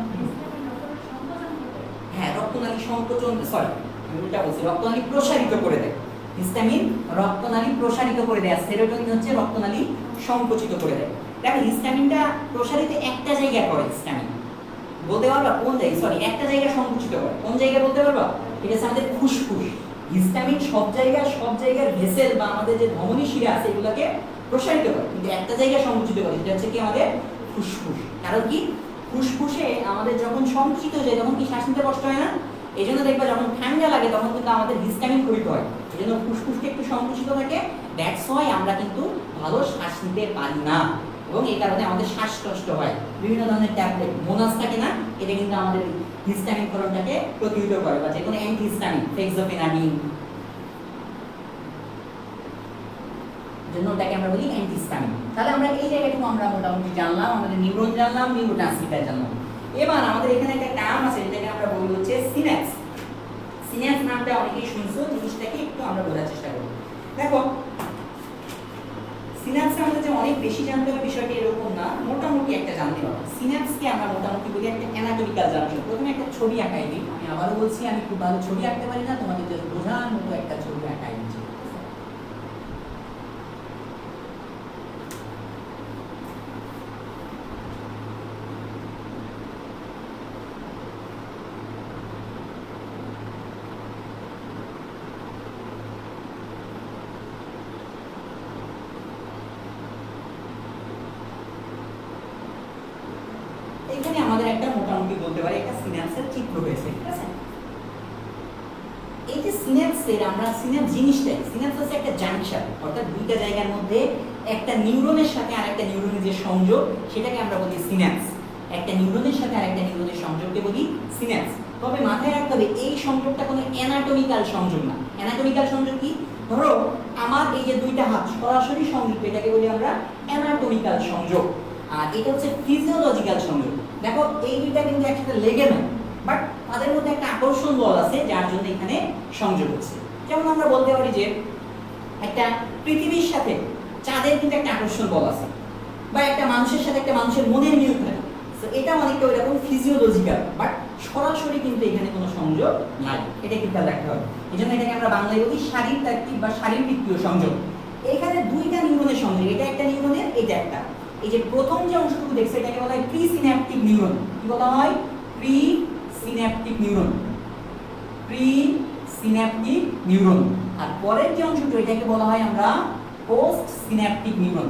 হ্যাঁ রক্তনালী সংকোচন, সরি আমি উল্টা বলছি, রক্তনালী প্রসারিত করে দেয়। হিস্টামিন রক্তনালী প্রসারিত করে দেয়, আর সেরোটোনিন হচ্ছে রক্তনালী সংকুচিত করে দেয়। দেখো হিস্টামিনটা প্রসারিত একটা জায়গায় করে, হিস্টামিন বলতে পারবা কোন জায়গায়? সরি, একটা জায়গা সংকুচিত করে, কোন জায়গায় বলতে পারবা? এটা হচ্ছে আমাদের ফুসফুস। হিস্টামিন সব জায়গার ভেসেল বা আমাদের যে ধমনী শিরা আছে এগুলোকে প্রসারিত করে, কিন্তু একটা জায়গায় সংকুচিত করে, সেটা হচ্ছে কি আমাদের ফুসফুস। কারণ কি ফুসফুসে আমাদের যখন সংকুচিত হয়ে যায় তখন কি শ্বাস নিতে কষ্ট হয় না? এই জন্য দেখবা যখন ঠান্ডা লাগে তখন কিন্তু আমাদের হিস্টামিন ক্ষরিত হয়, এই জন্য ফুসফুসটা একটু সংকুচিত থাকে। দ্যাটস ওয়াই আমরা কিন্তু ভালো শ্বাস নিতে পারি না, এবং এই কারণে আমাদের শ্বাসকষ্ট হয়। বিভিন্ন ধরনের ট্যাবলেট মোনাস থাকে না, এটা কিন্তু আমাদের হিস্টামিন ক্ষরণটাকে প্রতিহত করে, বা যে কোনো অ্যান্টিহিস্টামিন, ফেক্সোফেনাডিন, জন্য ওটাকে আমরা বলি অ্যান্টিহিস্টামিন। তাহলে আমরা এই জায়গাটুকু আমরা মোটামুটি জানলাম, আমাদের নিউরন জানলাম, নিউরোট্রান্সমিটার জানলাম। এবার আমাদের এখানে একটা টার্ম আছে যেটাকে আমরা বলি হচ্ছে সিন্যাপস। সিন্যাপস নামটা অনেকেই শুনছো, জিনিসটাকে একটু আমরা বোঝার চেষ্টা করব। দেখো সিন্যাপসের আমাদের যে অনেক বেশি জানতে হবে বিষয়টি এরকম না, মোটামুটি একটা জানতে হবে। সিন্যাপসকে আমরা মোটামুটি বলি একটা অ্যানাটমিক্যাল জাংশন। প্রথমে একটা ছবি আঁকাই দিই, আমি আবারও বলছি আমি খুব ভালো ছবি আঁকতে পারি না, তোমাদের জাস্ট বোঝার মতো একটা ছবি আঁকাই দিচ্ছি। এখানে আমাদের একটা মোটামুটি বলতে পারি একটা সিন্যাপসের চিত্র হয়েছে, ঠিক আছে? এই যে সিন্যাপসের আমরা সিন্যাপস জিনিসটাই, সিন্যাপস হচ্ছে একটা জাংশন, অর্থাৎ দুইটা জায়গার মধ্যে একটা নিউরনের সাথে আরেকটা নিউরনের যে সংযোগ সেটাকে আমরা বলি সিন্যাপস। একটা নিউরনের সাথে আরেকটা নিউরনের সংযোগকে বলি সিন্যাপস। তবে মাথায় রাখতে হবে এই সংযোগটা কোনো অ্যানাটমিক্যাল সংযোগ না। অ্যানাটমিক্যাল সংযোগ কি? ধরো আমার এই যে দুইটা হাত সরাসরি সংযুক্ত, এটাকে বলি আমরা অ্যানাটমিক্যাল সংযোগ। আর এটা হচ্ছে ফিজিওলজিক্যাল সংযোগ। দেখো এই দুইটা কিন্তু একসাথে লেগে না, বাট তাদের মধ্যে একটা আকর্ষণ বল আছে যার জন্য এখানে সংযোগ হচ্ছে। যেমন আমরা বলতে পারি যে একটা পৃথিবীর সাথে চাঁদের কিন্তু একটা আকর্ষণ বল আছে, বা একটা মানুষের সাথে একটা মানুষের মনের মিল থাকে। তো এটা অনেকটা ওইরকম ফিজিওলজিক্যাল, বাট সরাসরি কিন্তু এখানে কোনো সংযোগ নাই, এটা কিন্তু রাখতে হবে। এই জন্য এটাকে আমরা বাংলায় বলি শারীরতাত্ত্বিক বা শারীরবৃত্তীয় সংযোগ। এখানে দুইটা নিউরনের সংযোগ, এটা একটা নিউরনের, এটা একটা। এই যে প্রথম যে অংশটুকু দেখছে এটাকে বলা হয় প্রি সিন্যাপটিক নিউরন। কি বলা হয়? Presynaptic neuron, presynaptic neuron. আর পরের যে অংশটুকু এটাকে বলা হয় আমরা পোস্ট সিন্যাপটিক নিউরন।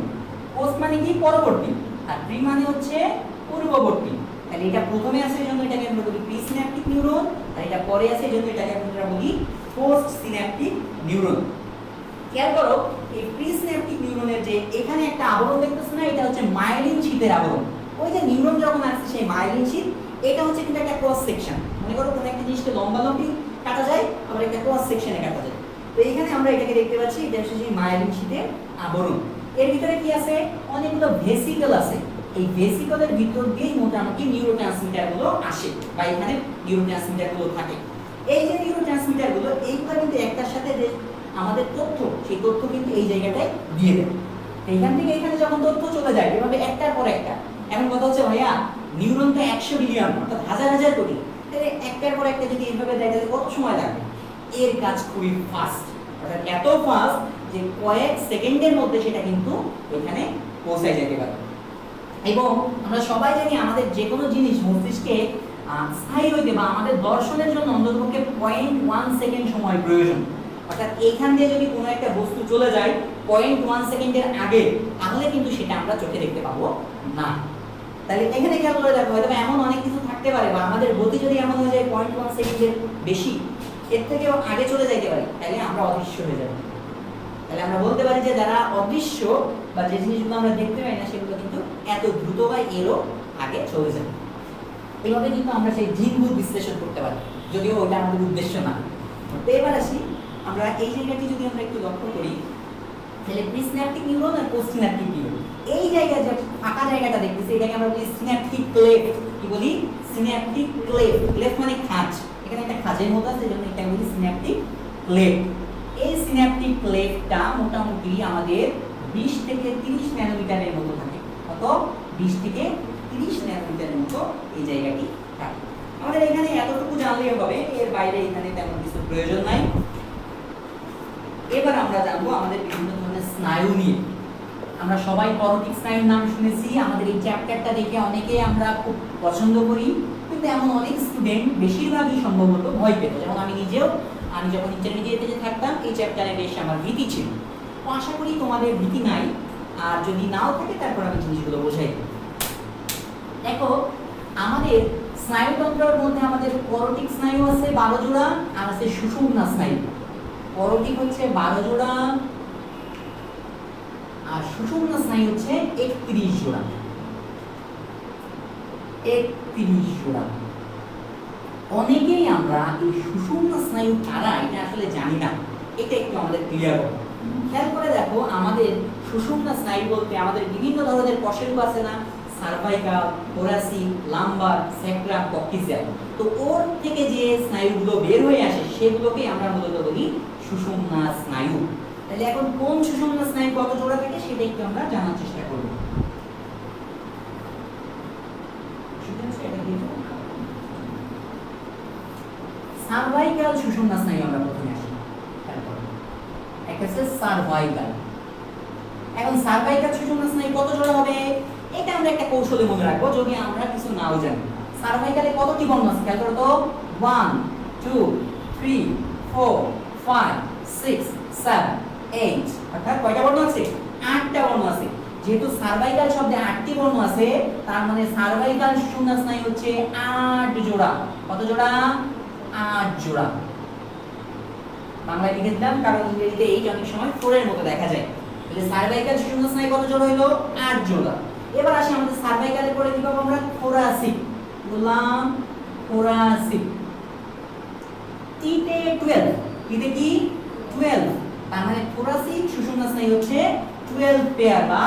পোস্ট মানে কি? পরবর্তী, আর প্রি মানে হচ্ছে পূর্ববর্তী। তাহলে এটা প্রথমে আছে এজন্য এটাকে আমরা বলি প্রি সিন্যাপটিক নিউরন, আর এটা পরে আছে এজন্য এটাকে আমরা বলি পোস্ট সিন্যাপটিক নিউরন। খেয়াল করো এই প্রিসিন্যাপটিক নিউরনের যে এখানে একটা আবরণ দেখতেছ না, এটা হচ্ছে মায়োলিন শীটের আবরণ। ওই যে নিউরন যখন আসছে সেই মায়োলিন শীট, এটা হচ্ছে কিন্তু একটা ক্রস সেকশন। মনে করো কোনো একটা জিনিসকে লম্বালম্বি কাটা যায়, আবার একটা ক্রস সেকশনে কাটা যায়। তো এখানে আমরা এটাকে দেখতে পাচ্ছি, এটা হচ্ছে সেই মায়োলিন শীটের আবরণ। এর ভিতরে কি আছে? অনেকগুলো ভেসিকল আছে। এই ভেসিকলের ভিতর দিয়েই মোটামুটি নিউরোট্রান্সমিটারগুলো আসে, বা এখানে নিউরোট্রান্সমিটারগুলো থাকে। এই যে নিউরোট্রান্সমিটারগুলো এইগুলো কিন্তু একটার সাথে যে আমাদের তথ্য, সেই তথ্য কিন্তু এই জায়গাটায় দিয়ে দেয়। এইখান থেকে এখানে যখন তথ্য চলে যায় এভাবে একটার পর একটা, এখন কথা হচ্ছে ভাইয়া নিউরন তো 100 বিলিয়ন, অর্থাৎ হাজার হাজার কোটি, তাহলে একটার পর একটা যদি এইভাবে দেয় তাহলে কত সময় লাগবে? এর কাজ খুবই ফাস্ট, অর্থাৎ এত ফাস্ট যে কয়েক সেকেন্ডের মধ্যে সেটা কিন্তু ওইখানে পৌঁছায় যেতে পারে। এবং আমরা সবাই জানি আমাদের যে কোনো জিনিস মস্তিষ্কে স্থায়ী হইতে বা আমাদের দর্শনের জন্য অন্ততপক্ষে 0.1 সেকেন্ড সময় প্রয়োজন। অর্থাৎ এইখান দিয়ে যদি কোনো একটা বস্তু চলে যায় 0.1 সেকেন্ডের আগে, তাহলে কিন্তু সেটা আমরা চোখে দেখতে পাবো না। তাহলে এখানে খেয়াল করে দেখো, হয়তো এমন অনেক কিছু থাকতে পারে, বা আমাদের গতি যদি এমন হয়ে যায় 0.1 সেকেন্ডের বেশি, এর থেকেও আগে চলে যাইতে পারে, তাহলে আমরা অদৃশ্য হয়ে যাব। তাহলে আমরা বলতে পারি যে যারা অদৃশ্য বা যে জিনিসগুলো আমরা দেখতে পাই না সেগুলো কিন্তু এত দ্রুত বা এরও আগে চলে যায়। এইভাবে কিন্তু আমরা সেই জিনগুলো বিশ্লেষণ করতে পারি, যদিও ওটা আমাদের উদ্দেশ্য না। তো এবার আসি আমরা এই জায়গাটি যদি আমরা একটু লক্ষ্য করি, তাহলে প্রিসিন্যাপটিক নিউরন আর পোস্টসিন্যাপটিক নিউরন, এই জায়গায় যে ফাঁকা জায়গাটা দেখতেছি এটাকে আমরা বলি সিন্যাপটিক ক্লেফট। কি বলি? Synaptic cleft. ক্লেফট মানে খাঁজ, এখানে একটা খাঁজের মতো আছে, এজন্য এটাকে বলি সিন্যাপটিক ক্লেফট। এই সিন্যাপটিক ক্লেফটটা মোটামুটি আমাদের 20 থেকে 30 ন্যানোমিটারের মতো থাকে। কত? 20 থেকে 30 ন্যানোমিটারের মতো এই জায়গাটি থাকে। আমাদের এখানে এতটুকু জানলেই হবে, এর বাইরে এখানে তেমন কিছু প্রয়োজন নাই। এবার আমরা জানবো আমাদের বিভিন্ন ধরনের স্নায়ু নিয়ে। আমরা সবাই করোটিক স্নায়ুর নাম শুনেছি, আমাদের এই চ্যাপ্টারটা দেখে অনেকে আমরা খুব পছন্দ করি, কিন্তু এমন অনেক স্টুডেন্ট বেশিরভাগই সম্ভবত ভয় পেত। যেমন আমি নিজেও, আমি যখন ইন্টারমিডিয়েটে থাকতাম এই চ্যাপ্টারে বেশ আমার ভীতি ছিল। তো আশা করি তোমাদের ভীতি নাই, আর যদি নাও থাকে তারপর আমি জিনিসগুলো বোঝাই। দেখো আমাদের স্নায়ুতন্ত্রের মধ্যে আমাদের করোটিক স্নায়ু আছে 12 জোড়া, আর আছে সুষুম্না স্নায়ু। করোটিক হচ্ছে 12 জোড়া আর সুষুম্না স্নায়ু হচ্ছে 31 জোড়া। 31 জোড়া। অনেকেই আমরা এই সুষুম্না স্নায়ু কারা এটা আসলে জানি না, এটা একটু আমাদের ক্লিয়ার করব। খেয়াল করে দেখো, আমাদের সুষুম্না স্নায়ু বলতে আমাদের বিভিন্ন ধরনের কোষের আছে না, cervical, thoracic, lumber, sacrum, coaxial. তো ওর থেকে যে স্নায়ুগুলো বের হয়ে আসে সেগুলোকে আমরা মূলত বলি সুষুম্না স্নায়ু। তাহলে এখন কোন সুষুম্না স্নায়ু কত জোড়া থাকে সেটা একটু আমরা জানার চেষ্টা করব। সার্ভাইকাল সুষুম্না স্নায়ু আমরা প্রথমে আসি। একটা হচ্ছে সার্ভাইকাল। এখন সার্ভাইকাল সুষুম্না স্নায়ু কত জোড়া হবে এটা আমরা একটা কৌশলে মনে রাখবো, যদি আমরা কিছু নাও জানি। সার্ভাইকালে কতটি বর্ণ আছে খেয়াল করো তো, 1 2 3 4 5 6 7 8, অর্থাৎ কয়টা বর্ণ আছে? 8টা বর্ণ আছে। যেহেতু সার্ভাইকাল শব্দে 8টি বর্ণ আছে, তার মানে সার্ভাইকাল সুষুম্না স্নায়ু হচ্ছে 8 জোড়া। কত জোড়া? 8 জোড়া। বাংলায় লিখে দিলাম কারণ ইংরেজিতে এই অনেক সময় 4 এর মতো দেখা যায়। তাহলে সার্ভাইকাল সুষুম্না স্নায়ু কত জোড়া হলো? 8 জোড়া। এবার আসি আমাদের সার্ভাইকালের পরে কি পাবো আমরা? থোরাসিক। বললাম থোরাসিক। টিতে 12, টিতে কি 12, তার মানে থোরাসিক সুষুম্না স্নায়ু হচ্ছে 12 পেয়ার বা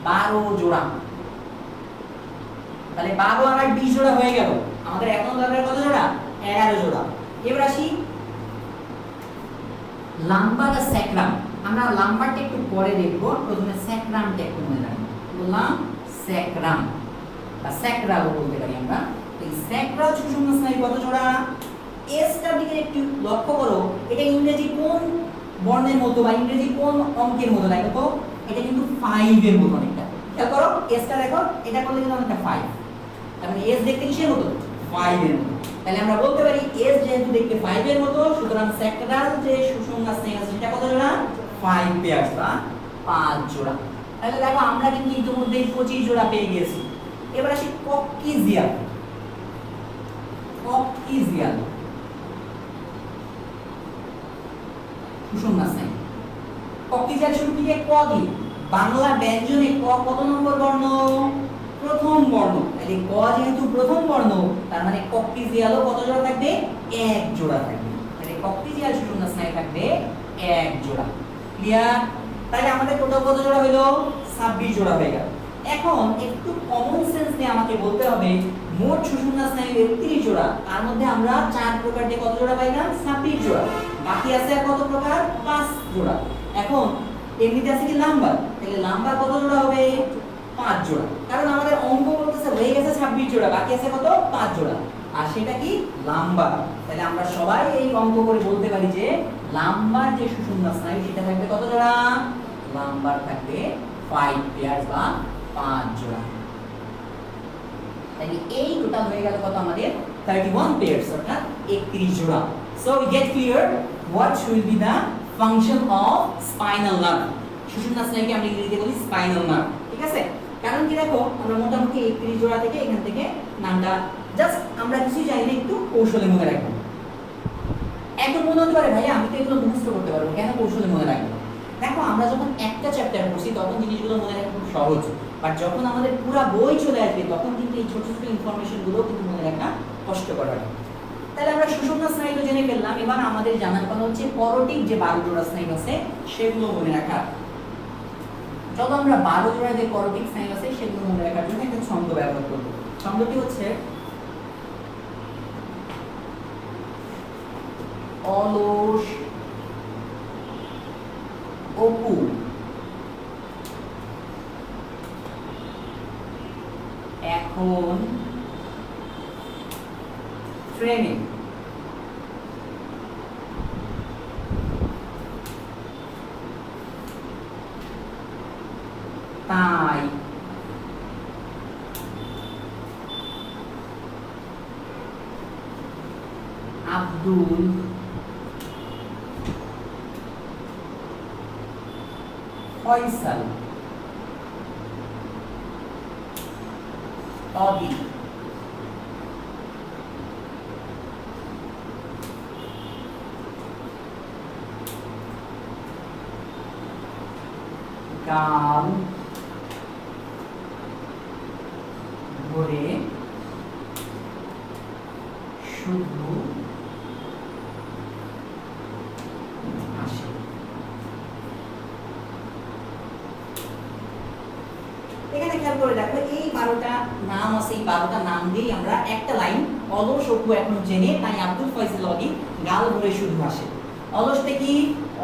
12 জোড়া। তাহলে 12 আর 8 20 জোড়া হয়ে গেল। আমাদের এখন দরকার কত জোড়া? 11 জোড়া। এবার আসি লাম্বার আর স্যাক্রাম। আমরা লাম্বারটা একটু পরে দেখব, প্রথমে স্যাক্রামটা একটু মনে রাখবো। বললাম স্যাক্রাম বা স্যাক্রালও বলতে পারি আমরা। এই স্যাক্রাল সুষুম্না স্নায়ু কত জোড়া? এসটার দিকে একটু লক্ষ্য করো, এটা ইংরেজি কোন বর্ণের মতো বা ইংরেজি কোন অঙ্কের মতো? দেখো তো, এটা কিন্তু 5 এর মতো অনেকটা। খেয়াল করো এসটা দেখো, এটা করলে কিন্তু অনেকটা 5। তার মানে এস দেখতে কিসের মতো? 5 এর মতো। তাহলে আমরা বলতে পারি এস যেহেতু দেখতে 5 এর মতো, সুতরাং স্যাক্রাল যে সুষুম্না স্নায়ু আছে সেটা কত জোড়া? 5 পেয়ারস বা 5 জোড়া। তাহলে দেখো আমরা কিন্তু ইতিমধ্যে 25 জোড়া পেয়ে গেছি। এবার আসি কক্সিয়াল। কক্সিয়াল সুষুম্না স্নায়ু। কক্সিয়াল শুরু থেকে ক দিয়ে, বাংলা ব্যঞ্জনে ক কত নম্বর বর্ণ? প্রথম বর্ণ। তাহলে ক যেহেতু প্রথম বর্ণ, তার মানে কক্সিয়ালও কত জোড়া থাকবে? 1 জোড়া থাকবে। তাহলে কক্সিয়াল সুষুম্না স্নায়ু থাকবে 1 জোড়া। ক্লিয়ার? তাহলে আমাদের টোটাল কত জোড়া হলো? 26 জোড়া হয়ে গেল। এখন একটু কমন সেন্স দিয়ে আমাকে বলতে হবে মোট সুষুম্না স্নায়ু 31 জোড়া, তার মধ্যে আমরা 4 প্রকার দিয়ে কত জোড়া পাইলাম? 26 জোড়া। বাকি আছে আর কত প্রকার? 5 জোড়া। এখন এমনিতে আছে কি লাম্বার, তাহলে লাম্বার কত জোড়া হবে? 5 জোড়া। কারণ আমাদের অঙ্ক বলতেছে হয়ে গেছে 26 জোড়া, বাকি আছে কত? 5 জোড়া। আর সেটা কি? লাম্বার। তাহলে আমরা সবাই এই অঙ্ক করে বলতে পারি যে লাম্বার যে সুষুম্না স্নায়ু সেটা থাকবে কত জোড়া? লাম্বার থাকবে 5 পেয়ার বা 5 জোড়া। তাহলে এই টোটাল হয়ে গেল কত আমাদের? 31 পেয়ারস, অর্থাৎ 31 জোড়া। So we get clear what should be the function of spinal nerve. সুষুম্না স্নায়ুকে আমরা ইংরেজিতে বলি স্পাইনাল নার্ভ। ঠিক আছে? কারণ কি দেখো, আমরা মোটামুটি 31 জোড়া থেকে এখান থেকে নামটা জাস্ট আমরা কিছু জানি না, একটু কৌশলে মনে রাখবো। এখন মনে হতে পারে ভাই আমি তো এগুলো মুখস্থ করতে পারবো, কেন কৌশলে মনে রাখবো? দেখো আমরা যখন একটা চ্যাপ্টার পড়ছি তখন জিনিসগুলো মনে রাখা খুব সহজ, বাট যখন আমাদের পুরো বই চলে আসবে তখন কিন্তু এই ছোট ছোট ইনফরমেশনগুলো কিন্তু মনে রাখা কষ্টকর হয়। তাহলে আমরা সুষুম্না স্নায়ু জেনে ফেললাম, এবার আমাদের জানার কথা হচ্ছে পরোটিক যে 12 জোড়া স্নায়ু আছে সেগুলো মনে রাখা। চলো আমরা 12 জোড়া যে পরোটিক স্নায়ু আছে সেগুলো মনে রাখার জন্য একটা ছন্দ ব্যবহার করব। ছন্দটি হচ্ছে অলস অপু এখন ট্রেনে তাই আব্দুল ফয়সাল অদি গাল ভরে শুধু আসে। এখানে খেয়াল করে দেখো এই 12টা নাম আছে, এই 12টা নাম দিয়ে আমরা একটা লাইন অলস অপু এখন জেনে তাই আব্দুল ফয়সাল অদি গাল ভরে শুধু আসে। অলসটা কি?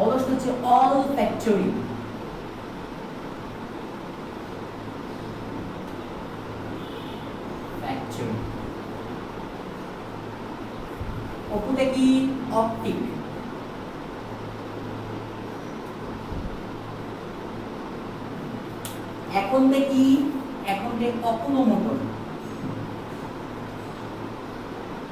অলসটা হচ্ছে অল ফ্যাক্টরি, অপুটা কি? অপটিক। এখন কি? এখন অপোলো মোটর।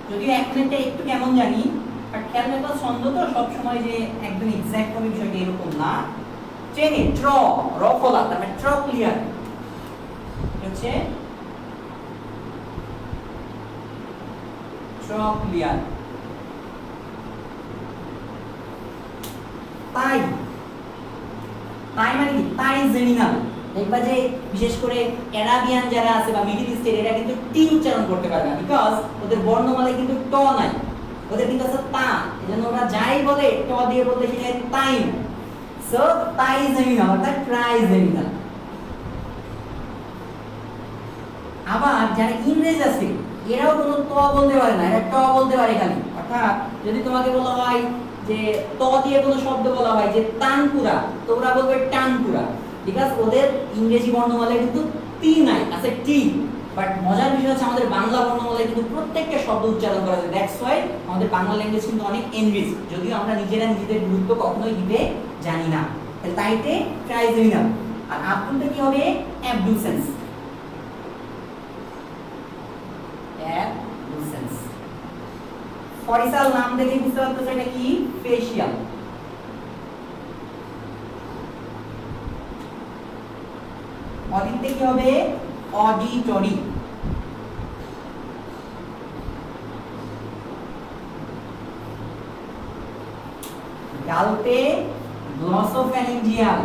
যদিও এখন এটা একটু কেমন জানি, বাট খেয়াল রাখো ছন্দ তো সবসময় যে একদম এক্সাক্ট হবে বিষয়টা এরকম না। ট্রেনে ট্র রফলা তার মানে ট্র ক্লিয়ার হচ্ছে ট্র ক্লিয়ার। তাই তাই মানে কি? তাই জেমিনাল। দেখবা যে বিশেষ করে অ্যারাবিয়ান যারা আছে বা মিডল ইস্টের এরা কিন্তু টি উচ্চারণ করতে পারে না, বিকজ ওদের বর্ণমালায় কিন্তু ট নাই, ওদের কিন্তু আছে তা। এজন্য ওরা যাই বলে ট দিয়ে বলতে সেটা তাই। সো তাই জেমিনাল অর্থাৎ ট্রাই জেমিনাল। আবার যারা ইংরেজ আছে এরাও কোনো ত বলতে পারে না, এরা ট বলতে পারে খালি। অর্থাৎ যদি তোমাকে বলা হয় যে ত দিয়ে কোনো শব্দ বলা হয় যে তানপুরা, তো ওরা বলবে টানপুরা, বিকজ ওদের ইংরেজি বর্ণমালায় কিন্তু টি নাই, আছে টি। বাট মজার বিষয় হচ্ছে আমাদের বাংলা বর্ণমালায় কিন্তু প্রত্যেকটা শব্দ উচ্চারণ করা যায়। দ্যাটস ওয়াই আমাদের বাংলা ল্যাঙ্গুয়েজ কিন্তু অনেক এনরিচ, যদিও আমরা নিজেরা নিজেদের গুরুত্ব কখনোই দিতে জানি না। তাইতে ট্রাইজেমিনাল। আর আব্দুলটা কি হবে? অ্যাবডুসেন্স। অ্যাবডুসেন্স। ফয়সাল নাম দেখে বুঝতে পারতেছো এটা কি? ফেশিয়াল। অদিতে কি হবে? অডিটরি। গালতে গ্লসোফ্যারিঞ্জিয়াল।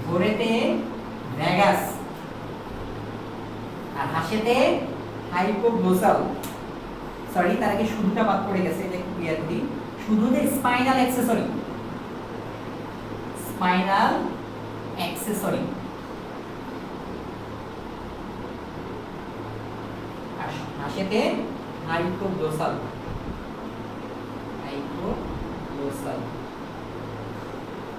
ভোরেতে ভ্যাগাস। আর হাসেতে হাইপোগ্লোসাল। সরি, তার আগে শুধুটা বাদ পড়ে গেছে, এটা একটু ক্লিয়ার করি। শুধুতে স্পাইনাল অ্যাক্সেসরি। Spinal accessory. আর হাসেতে হাইপোগ্লোসাল। হাইপোগ্লোসাল।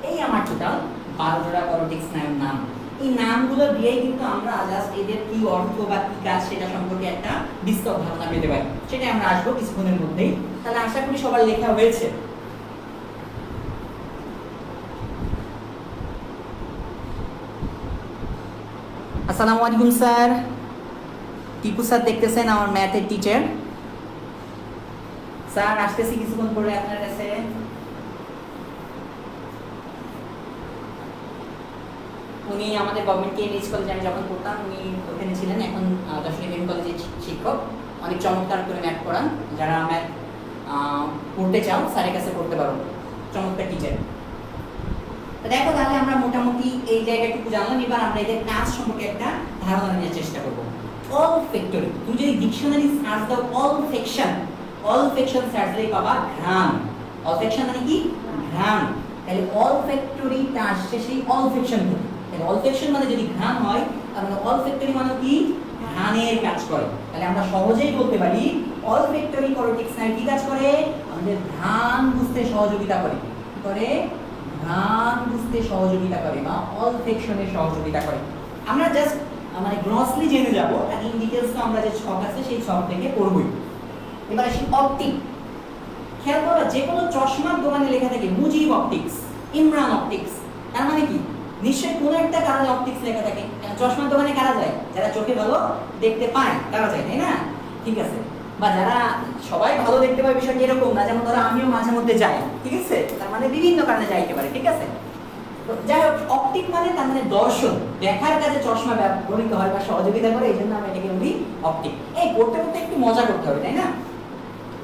এই আমার টোটাল 12 জোড়া পরোটিক স্নায়ুর নাম। এই নামগুলো দিয়েই কিন্তু আমরা জাস্ট এদের কি অর্থ বা কি কাজ সেটা সম্পর্কে একটা বিস্তর ধারণা পেতে পারি। সেটা আমরা আসবো কিছুক্ষণের মধ্যেই। তাহলে আশা করি সবার লেখা হয়েছে। আসসালামু আলাইকুম স্যার। টিপু স্যার দেখতেছেন, আমার ম্যাথের টিচার। স্যার আসতেছি কিছুক্ষণ পরে আপনার কাছে। উনি আমাদের গভর্নমেন্ট কেএমএইচ কলেজে আমি যখন পড়তাম উনি ওখানে ছিলেন, এখন যশোরী মেডিকেল কলেজের শিক্ষক, অনেক চমৎকার করে ম্যাথ পড়ান। যারা ম্যাথ পড়তে চাও স্যারের কাছে পড়তে পারো, চমৎকার টিচার। দেখো তাহলে আমরা মোটামুটি এই জায়গাটুকু জানলাম। এবার আমরা এদের কাজ সম্পর্কে একটা ধারণা নেওয়ার চেষ্টা করবো। অলফ্যাক্টরি, তুমি যদি ডিকশনারি সার্চ দাও অলফ্যাকশন সার্চ দিলে পাবা ঘ্রাণ। অলফ্যাকশন মানে কি? ঘ্রাণ। তাহলে অলফ্যাক্টরিটা আসছে সেই অলফ্যাকশন থেকে। তাহলে অলফ্যাকশন মানে যদি ঘ্রাণ হয়, তাহলে অলফ্যাক্টরি মানে কি? ঘ্রাণের কাজ করে। তাহলে আমরা সহজেই বলতে পারি অলফ্যাক্টরি কর্টেক্স স্নায়ু কি কাজ করে? আমাদের ঘ্রাণ বুঝতে সহযোগিতা করে। কি করে? ঘ্রাণ বুঝতে সহযোগিতা করে বা অলফ্যাকশনে সহযোগিতা করে। আমরা জাস্ট মানে গ্রসলি জেনে যাব, আর ইন ডিটেইলস তো আমরা যে ছক আছে সেই ছক থেকে পড়বই। এবার আসি অপটিক। খেয়াল করো, যে কোনো চশমার দোকানে লেখা থাকে মুজিব অপটিক্স, ইমরান অপটিক্স, তার মানে কি? নিশ্চয়ই কোনো একটা কারণে অপটিক্স লেখা থাকে। চশমার দোকানে কারা যায়? যারা চোখে ভালো দেখতে পায় তারা যায়, তাই না? ঠিক আছে। বা যারা সবাই ভালো দেখতে পায় বিষয়টা এরকম না, যেমন ধরো আমিও মাঝে মধ্যে যাই, ঠিক আছে? তার মানে বিভিন্ন কারণে যাইতে পারে, ঠিক আছে? যাই হোক, অপটিক মানে তার মানে দর্শন, দেখার কাজে চশমা ব্যবহৃত হয় বা সহযোগিতা করে, এই জন্য আমরা এটাকে বলি অপটিক। এই পড়তে পড়তে একটু মজা করতে হবে, তাই না?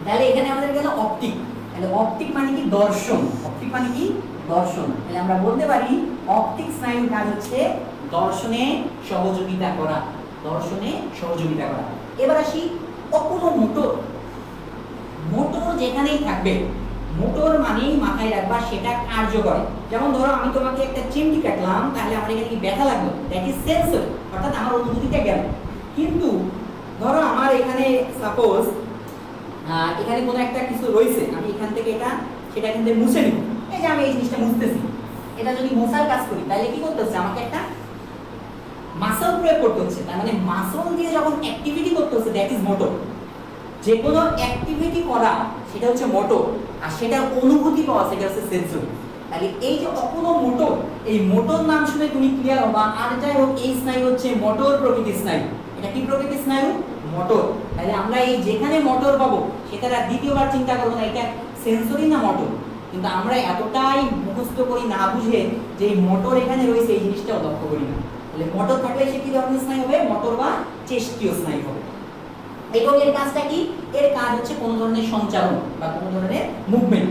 তাহলে এখানে আমাদের গেল অপটিক। তাহলে অপটিক মানে কি? দর্শন। অপটিক মানে কি? দর্শন। তাহলে আমরা বলতে পারি অপটিক স্নায়ুর কাজ হচ্ছে দর্শনে সহযোগিতা করা, দর্শনে সহযোগিতা করা। এবার আসি অকুলোমোটর। মোটর যেখানেই থাকবে, মোটর মানেই মাথায় রাখবা সেটা কার্যকর। যেমন ধরো আমি তোমাকে একটা চিমটি কাটলাম, তাহলে আমার এখানে কি ব্যথা লাগলো? দ্যাট ইজ সেন্সর, অর্থাৎ আমার অনুভূতিটা গেল। কিন্তু ধরো আমার এখানে সাপোজ এখানে কোনো একটা কিছু রয়েছে, আমি এখান থেকে সেটা কিন্তু মুছে নিব। এই যে আমি এই জিনিসটা মুছতেছি, এটা যদি মোছার কাজ করি তাহলে কি করতে হচ্ছে? আমাকে একটা মাসল প্রয়োগ করতে হচ্ছে। তার মানে মাসল দিয়ে যখন অ্যাক্টিভিটি করতে হচ্ছে, দ্যাট ইজ মোটর। যে কোনো অ্যাক্টিভিটি করা সেটা হচ্ছে মোটর, আর সেটার অনুভূতি পাওয়া সেটা হচ্ছে সেন্সরি। তাহলে এই যে অকুলোমোটর, এই মোটর নাম শুনে তুমি ক্লিয়ার হবা। আর যাই হোক, এই স্নায়ু হচ্ছে মোটর প্রকৃতির স্নায়ু। এটা কি প্রকৃতির স্নায়ু? মোটর। তাহলে আমরা এই যেখানে মোটর পাবো সেটা দ্বিতীয়বার চিন্তা করবো না এটা সেন্সরি না মোটর। কিন্তু আমরা এতটাই মুখস্থ করি না বুঝে যে এই মোটর এখানে রয়েছে এই জিনিসটাও লক্ষ্য করি না। তাহলে মোটর থাকলে সে কি ধরনের স্নায়ু হবে? মোটর বা চেষ্টীয় স্নায়ু হবে। এবং এর কাজটা কি? এর কাজ হচ্ছে কোনো ধরনের সঞ্চালন বা কোনো ধরনের মুভমেন্ট।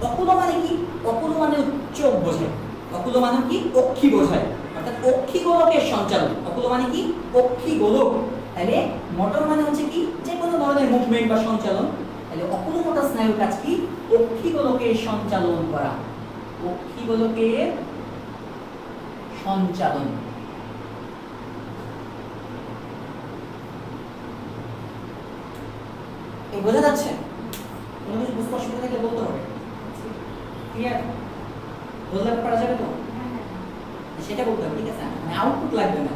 অকুলো মানে কি? অকুলো মানে চোখ বোঝায়। অকুলো মানে কি? অক্ষি বোঝায়, অর্থাৎ অক্ষি গোলকের সঞ্চালন। অকুলো মানে কি? অক্ষি গোলক। তাহলে মোটর মানে হচ্ছে কি? যে কোনো ধরনের মুভমেন্ট বা সঞ্চালন। তাহলে অকুলোমোটর স্নায়ুর কাজ কি? অক্ষি গোলকের সঞ্চালন করা, অক্ষি গোলকের সঞ্চালন। এই বোঝা যাচ্ছে? কোনো কিছু বুঝতে অসুবিধা থাকলে বলতে হবে। ক্লিয়ার? বললে পারা যাবে তো? সেটা বলতে হবে, ঠিক আছে? মানে আউটপুট লাগবে না।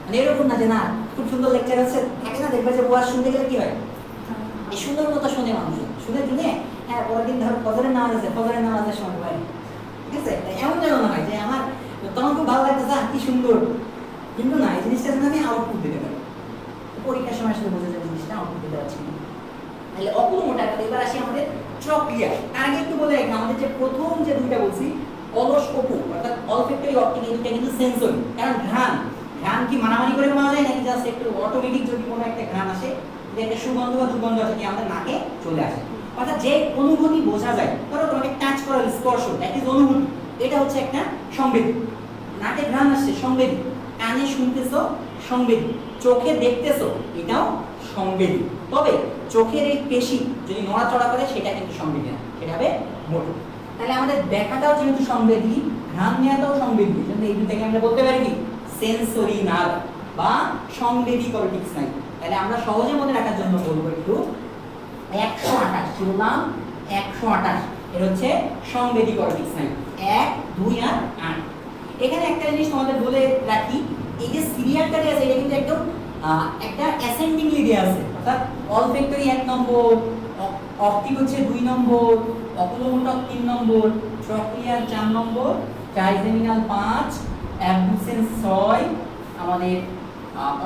মানে এরকম না যে না খুব সুন্দর লেকচার আছে, থাকে না দেখবে যে ওয়াজ শুনতে গেলে কি হয়, এই সুন্দর মতো শুনে মানুষ, শুনে হ্যাঁ পরের দিন ধরো ফজরের নামাজ আছে, ফজরের নামাজের সময় হয়, ঠিক আছে? এমন যেন না হয় যে আমার তখন খুব ভালো লাগতেছে কি সুন্দর, কিন্তু না, এই জিনিসটা যেন আমি আউটপুট দিতে পারি। পরীক্ষার সময় আসলে বোঝা যাবে জিনিসটা আউটপুট দিতে পারছি না। তাহলে অকুলোমোটর। এবার আসি আমাদের প্রক্রিয়া। তার আগে একটু বলে রাখি, আমাদের যে প্রথম যে দুইটা বলছি অলস অপু অর্থাৎ অলফ্যাক্টরি অপটিক, এই দুইটা কিন্তু সেন্সরি। কারণ ঘ্রাণ কি মানামানি করে পাওয়া যায় নাকি জাস্ট একটু অটোমেটিক যদি কোনো একটা ঘ্রাণ আসে, যে একটা সুগন্ধ বা দুর্গন্ধ আসে কি আমাদের নাকে চলে আসে, অর্থাৎ যে অনুভূতি বোঝা যায়। ধরো তোমাকে টাচ করার স্পর্শ, দ্যাট ইজ অনুভূতি, এটা হচ্ছে একটা সংবেদী। নাকে ঘ্রাণ আসছে সংবেদী, কানে শুনতেছো সংবেদী, চোখে দেখতেছো এটাও সংবেদী। তবে চোখের এই পেশি যদি নড়াচড়া করে সেটা কিন্তু সংবেদী না, সেটা হবে মোটর। তাহলে আমাদের দেখাটাও যেহেতু সংবেদী, ঘ্রাণ নেওয়াটাও সংবেদী, কিন্তু এই দুটাকে আমরা বলতে পারি কি? সেন্সরি নার্ভ বা সংবেদী কর্টেক্স স্নায়ু। তাহলে আমরা সহজে মনে রাখার জন্য বলবো একটু 128 কি বললাম? 128 এর হচ্ছে সংবেদী কর্টেক্স স্নায়ু, 1, 2 আর 8। এখানে একটা জিনিস তোমাদের বলে রাখি, এই যে সিরিয়ালটা দেয়া আছে এটা কিন্তু একদম একটা অ্যাসেন্ডিংলি দেয়া আছে, অর্থাৎ অলফ্যাক্টরি 1 নম্বর, অপটিক হচ্ছে 2 number, oculomotor 3 number, trochlear 4 number, trigeminal 5, abducens 6, আমাদের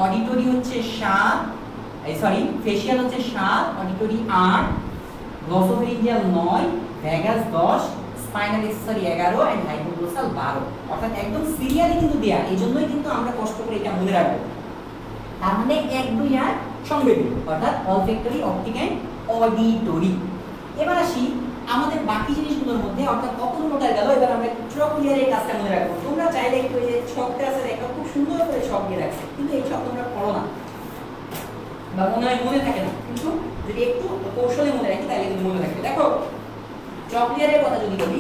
অডিটরি হচ্ছে 7, ফেশিয়াল হচ্ছে 7, auditory 8, glossopharyngeal 9, vagus 10, spinal accessory 11 and hypoglossal 12। অর্থাৎ একদম সিরিয়ালি কিন্তু দেয়া, এই জন্যই কিন্তু আমরা কষ্ট করে এটা মনে রাখবো। তার মানে 1 2 আর সংবেদী, অর্থাৎ অলফ্যাক্টরি, অপটিক এন্ড অডিটরি। এবার আসি আমাদের বাকি জিনিসগুলোর মধ্যে, অর্থাৎ অকুলোমোটর গেল। এবার আমরা ট্রক্লিয়ারের কাজটা মনে রাখবো। তোমরা চাইলে একটু এই যে ছকটা আছে একটা খুব সুন্দর করে ছক দিয়ে রাখছে, কিন্তু এই ছক তোমরা পড়ো না বা মনে থাকে না, কিন্তু যদি একটু কৌশলে মনে রাখি তাহলে কিন্তু মনে থাকবে। দেখো ট্রক্লিয়ারের কথা যদি বলি,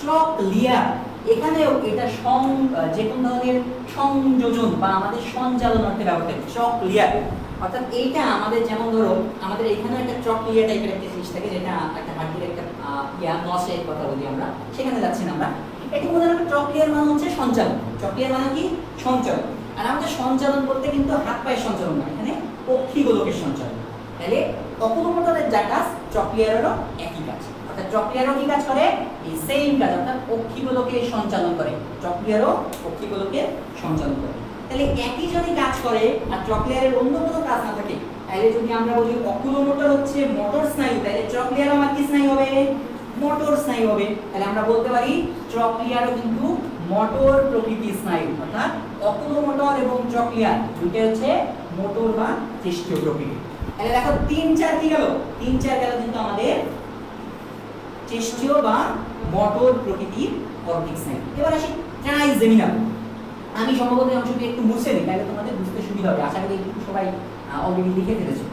ট্রক্লিয়ার এখানেও এটা যে কোন ধরনের সংযোজন বা আমাদের সঞ্চালন অর্থে ব্যবহার হয় ট্রক্লিয়ার। অর্থাৎ এইটা আমাদের যেমন ধরো আমাদের এখানে একটা ট্রক্লিয়ার টাইপের একটা জিনিস থাকে, যেটা একটা হার্টের একটা নসের কথা বলি আমরা, সেখানে যাচ্ছি না আমরা। এটা মনে রাখো ট্রক্লিয়ার মানে হচ্ছে সঞ্চালন। ট্রক্লিয়ার মানে কি? সঞ্চালন। আর আমাদের সঞ্চালন বলতে কিন্তু হাত পায়ের সঞ্চালন না, এখানে পক্ষীগোলকের সঞ্চালন। তাহলে অকুলোমোটরের যা কাজ ট্রক্লিয়ারেরও একই কাজ। অর্থাৎ ট্রক্লিয়ারও কি কাজ করে? এই সেম কাজ, অর্থাৎ পক্ষীগোলকের সঞ্চালন করে। ট্রক্লিয়ারও পক্ষীগোলকের সঞ্চালন করে। তাহলে একই যদি কাজ করে আর ট্রক্লিয়ারের অন্য কোনো কাজ না থাকে, তাহলে যদি আমরা বলি অকুলোমোটর হচ্ছে মোটর স্নায়ু, তাহলে ট্রক্লিয়ার আমার কি স্নায়ু হবে? মোটর স্নায়ু হবে। তাহলে আমরা বলতে পারি ট্রক্লিয়ারও কিন্তু মোটর প্রকৃতির স্নায়ু। অর্থাৎ অকুলোমোটর এবং ট্রক্লিয়ার দুটো হচ্ছে মোটর বা চেষ্টীয় প্রকৃতি। তাহলে দেখো 3 4 কি গেল? 3 4 গেল কিন্তু আমাদের চেষ্টীয় বা মোটর প্রকৃতির কর্টিক স্নায়ু। এবার আসি ট্রাইজেমিনাল। আমি সম্ভবত এই অংশটি একটু মুছে নিই, তাহলে তোমাদের বুঝতে সুবিধা হবে। আশা করি একটু সবাই অলরেডি লিখে ফেলেছো।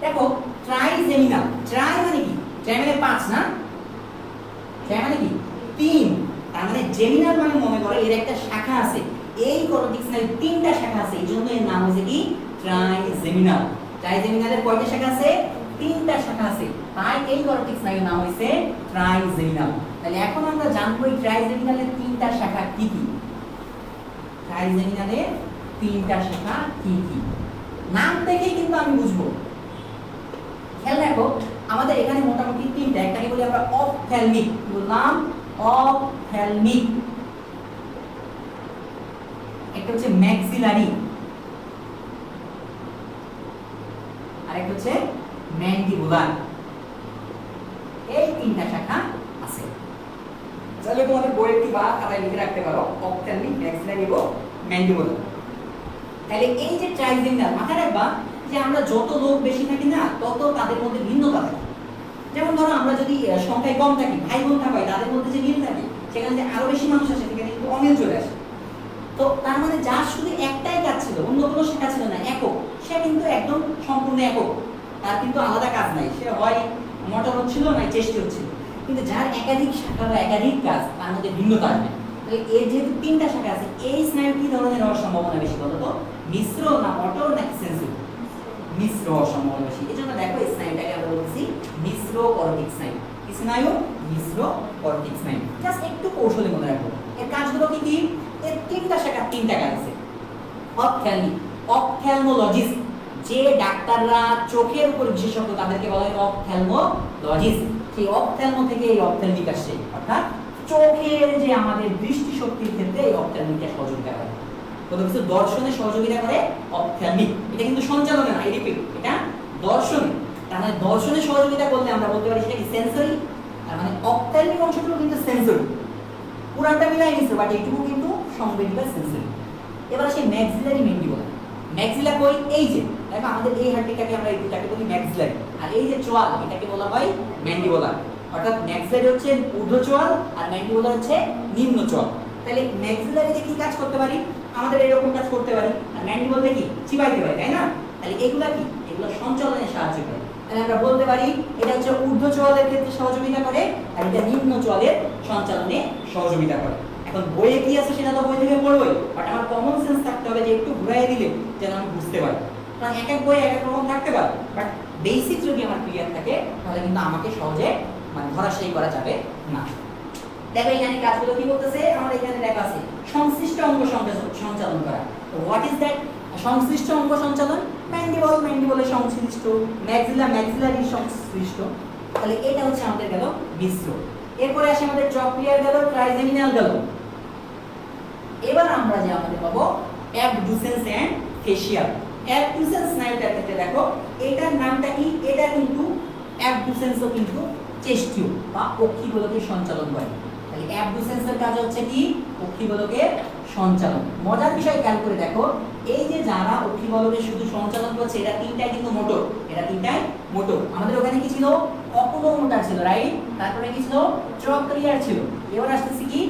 দেখো ট্রাইজেমিনাল, ট্রাই মানে কি? ট্রাই মানে 5 না? ট্রাই মানে কি? 3। তার মানে জেমিনাল মানে মনে করো এর একটা শাখা আছে। এই কর্টিক স্নায়ু 3টা শাখা আছে, এইজন্য এর নাম হচ্ছে কি? ট্রাইজেমিনাল। ট্রাইজেমিনালের কয়টা শাখা আছে? 3টা শাখা আছে, তাই এই কর্টিক স্নায়ুর নাম হইছে ট্রাইজেমিনাল। তাহলে এখন আমরা জানবো এই ট্রাইজেমিনালের 3টা শাখা কি কি। ট্রাইজেমিনালের 3টা শাখা কি কি? নাম দেখেই কিন্তু আমি বুঝবো। খেয়াল রাখো আমাদের এখানে মোটামুটি 3টা। একটাকে বলি আমরা অপথ্যালমিক, বললাম অপথ্যালমিক। একটা হচ্ছে ম্যাক্সিলারি, আর একটা হচ্ছে ম্যান্ডিবুলার। এই 3টা শাখা আছে। তাহলে তোমাদের বইয়ে কি বা খাতায় লিখে রাখতে পারো অপথ্যালমিক, ম্যাক্সিলারি এবং ম্যান্ডিবুলার। তাহলে এই যে ট্রাইজেমিনাল, মাথায় রাখবা যে আমরা যত লোক বেশি থাকি না তত তাদের মধ্যে ভিন্নতা থাকে। যেমন ধরো আমরা যদি সংখ্যায় কম থাকি, ভাই বোন থাকায় তাদের মধ্যে যে মিল থাকে, সেখানে যে আরো বেশি মানুষ আসে সেখানে কিন্তু অমিল চলে আসে। তো তার মানে যার শুধু একটাই কাজ ছিল, অন্য কোনো শাখা ছিল না, একক, সে কিন্তু একদম সম্পূর্ণ একক, তার কিন্তু আলাদা কাজ নাই। সে হয় মোটর হচ্ছিল না চেষ্টি হচ্ছিল। কিন্তু যার একাধিক শাখা বা একাধিক কাজ, তার মধ্যে ভিন্নতা আসবে। তাহলে এর যেহেতু 3টা শাখা আছে, এই স্নায়ু কি ধরনের হওয়ার সম্ভাবনা বেশি বলো তো? মিশ্র না মোটর নাকি সেন্সরি? মিশ্র হওয়ার সম্ভাবনা বেশি। এই জন্য দেখো এই স্নায়ুটাকে আমরা বলছি মিশ্র কর্টিক স্নায়ু। কি স্নায়ু? মিশ্র কর্টিক স্নায়ু। জাস্ট একটু কৌশলে মনে রাখো এর কাজগুলো কি কি। এর 3টা শাখা, 3টা কাজ আছে। অপথ্যালমিক, অপথ্যালমোলজিস্ট, যে ডাক্তাররা চোখের উপর বিশেষজ্ঞ তাদেরকে বলা হয় অপথ্যালমোলজিস্ট। সেই অপথ্যালমো থেকে এই অপথ্যালমিক আসছে, অর্থাৎ চোখের যে আমাদের দৃষ্টি শক্তির ক্ষেত্রে এই অপথ্যালমিকটা সহযোগিতা করে। কোনো কিছু দর্শনে সহযোগিতা করে অপথ্যালমিক। এটা কিন্তু সঞ্চালনে না, এই রিপিট, এটা দর্শনে। তার মানে দর্শনে সহযোগিতা করলে আমরা বলতে পারি সেটা কি সেন্সরি। তার মানে অপথ্যালমিক অংশটুকু কিন্তু সেন্সরি, পুরাটা মিলাই নিচ্ছে, বাট এইটুকু কিন্তু সংবেদী বা সেন্সরি। এবার সেই ম্যাক্সিলারি ম্যান্ডিবুলার। ম্যাক্সিলা কই? এই যে দেখো আমাদের এই হাড়টিটাকে আমরা এটাকে বলি ম্যাক্সিলারি, আর এই যে চোয়াল এটাকে বলা হয় ম্যান্ডিবুলার। অর্থাৎ ম্যাক্সিলারি হচ্ছে ঊর্ধ্ব চোয়াল আর ম্যান্ডিবুলার হচ্ছে নিম্ন চোয়াল। তাহলে ম্যাক্সিলারিতে কি কাজ করতে পারি? আমাদের এরকম কাজ করতে পারি। আর ম্যান্ডিবুলাতে কি? চিবাইতে পারি, তাই না? তাহলে এগুলা কি? এগুলো সঞ্চালনে সাহায্য করে। তাহলে আমরা বলতে পারি এটা হচ্ছে ঊর্ধ্ব চোয়ালের ক্ষেত্রে সহযোগিতা করে, আর এটা নিম্ন চোয়ালের সঞ্চালনে সহযোগিতা করে। এখন বইয়ে কি আছে সেটা তো বই থেকে পড়বই, বাট আমার কমন সেন্স থাকতে হবে যে একটু ঘুরাই দিলে যেন আমি বুঝতে পারি। কারণ এক এক বই এক এক রকম থাকতে পারে, বাট বেসিক যদি আমার ক্লিয়ার থাকে তাহলে কিন্তু আমাকে সহজে মানে ধরাশায়ী করা যাবে না। দেখো এখানে কাজগুলো কি বলতেছে, আমার এখানে লেখা আছে সংশ্লিষ্ট অঙ্গ সঞ্চালন করা। তো হোয়াট ইজ দ্যাট? সংশ্লিষ্ট অঙ্গ সঞ্চালন, ম্যান্ডিবল, ম্যান্ডিবলের সংশ্লিষ্ট, ম্যাক্সিলা, ম্যাক্সিলারি সংশ্লিষ্ট। তাহলে এটা হচ্ছে আমাদের গেল মিশ্র। এরপরে আসে আমাদের ট্রক্লিয়ার গেল, ট্রাইজেমিনাল গেল। এবার আমরা যে আমাদের পাবো অ্যাবডুসেন্স এন্ড ফেসিয়াল। অ্যাবডুসেন্স স্নায়ুটার ক্ষেত্রে দেখো এটার নামটা কি? এটা কিন্তু অ্যাবডুসেন্সও কিন্তু চেষ্টীয় বা পক্ষীগোলকের সঞ্চালন করে। তাহলে অ্যাবডুসেন্সের কাজ হচ্ছে কি? পক্ষীগোলকের সঞ্চালন। মজার বিষয় খেয়াল করে দেখো, এই যে যারা অক্ষিবলকে শুধু সঞ্চালন করছে এটা তিনটাই কিন্তু মোটর, এটা তিনটাই মোটর। আমাদের ওখানে কি ছিল? অপোলো মোটর ছিল, রাইট? তারপরে কি ছিল? ট্রক্লিয়ার ছিল। এবার আসতেছে কি?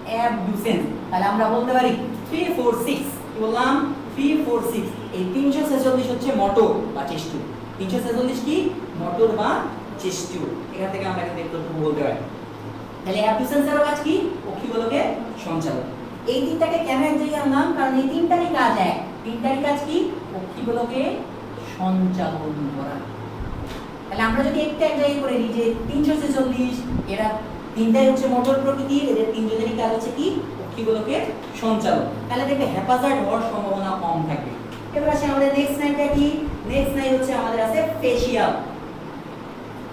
অ্যাবডুসেন্স। তাহলে আমরা বলতে পারি 3 4 6, কি বললাম? 3 4 6। এই 346 হচ্ছে মোটর বা চেষ্টু। 346 কি? মোটর বা চেষ্টু। এখান থেকে আমরা কিন্তু একটু বলতে পারি। তাহলে অ্যাবডুসেন্সের কাজ কি? অক্ষিবলকে সঞ্চালন। এই তিনটাকে কেন এক জায়গায় আনলাম? কারণ এই তিনটারই কাজ এক। তিনটারই কাজ কি? অক্ষিবলকে সঞ্চালন করা। তাহলে আমরা যদি একটা এক জায়গায় করে নিই যে 346, এরা তিনটাই হচ্ছে মোটর প্রকৃতির, এদের তিনজনেরই কাজ হচ্ছে কি? অক্ষিবলকে সঞ্চালন। তাহলে দেখবে হ্যাপাজার্ড হওয়ার সম্ভাবনা কম থাকবে। এবার আসে আমাদের নেক্সট স্নাইউটা কি? নেক্সট স্নায়ু হচ্ছে আমাদের আছে ফেসিয়াল।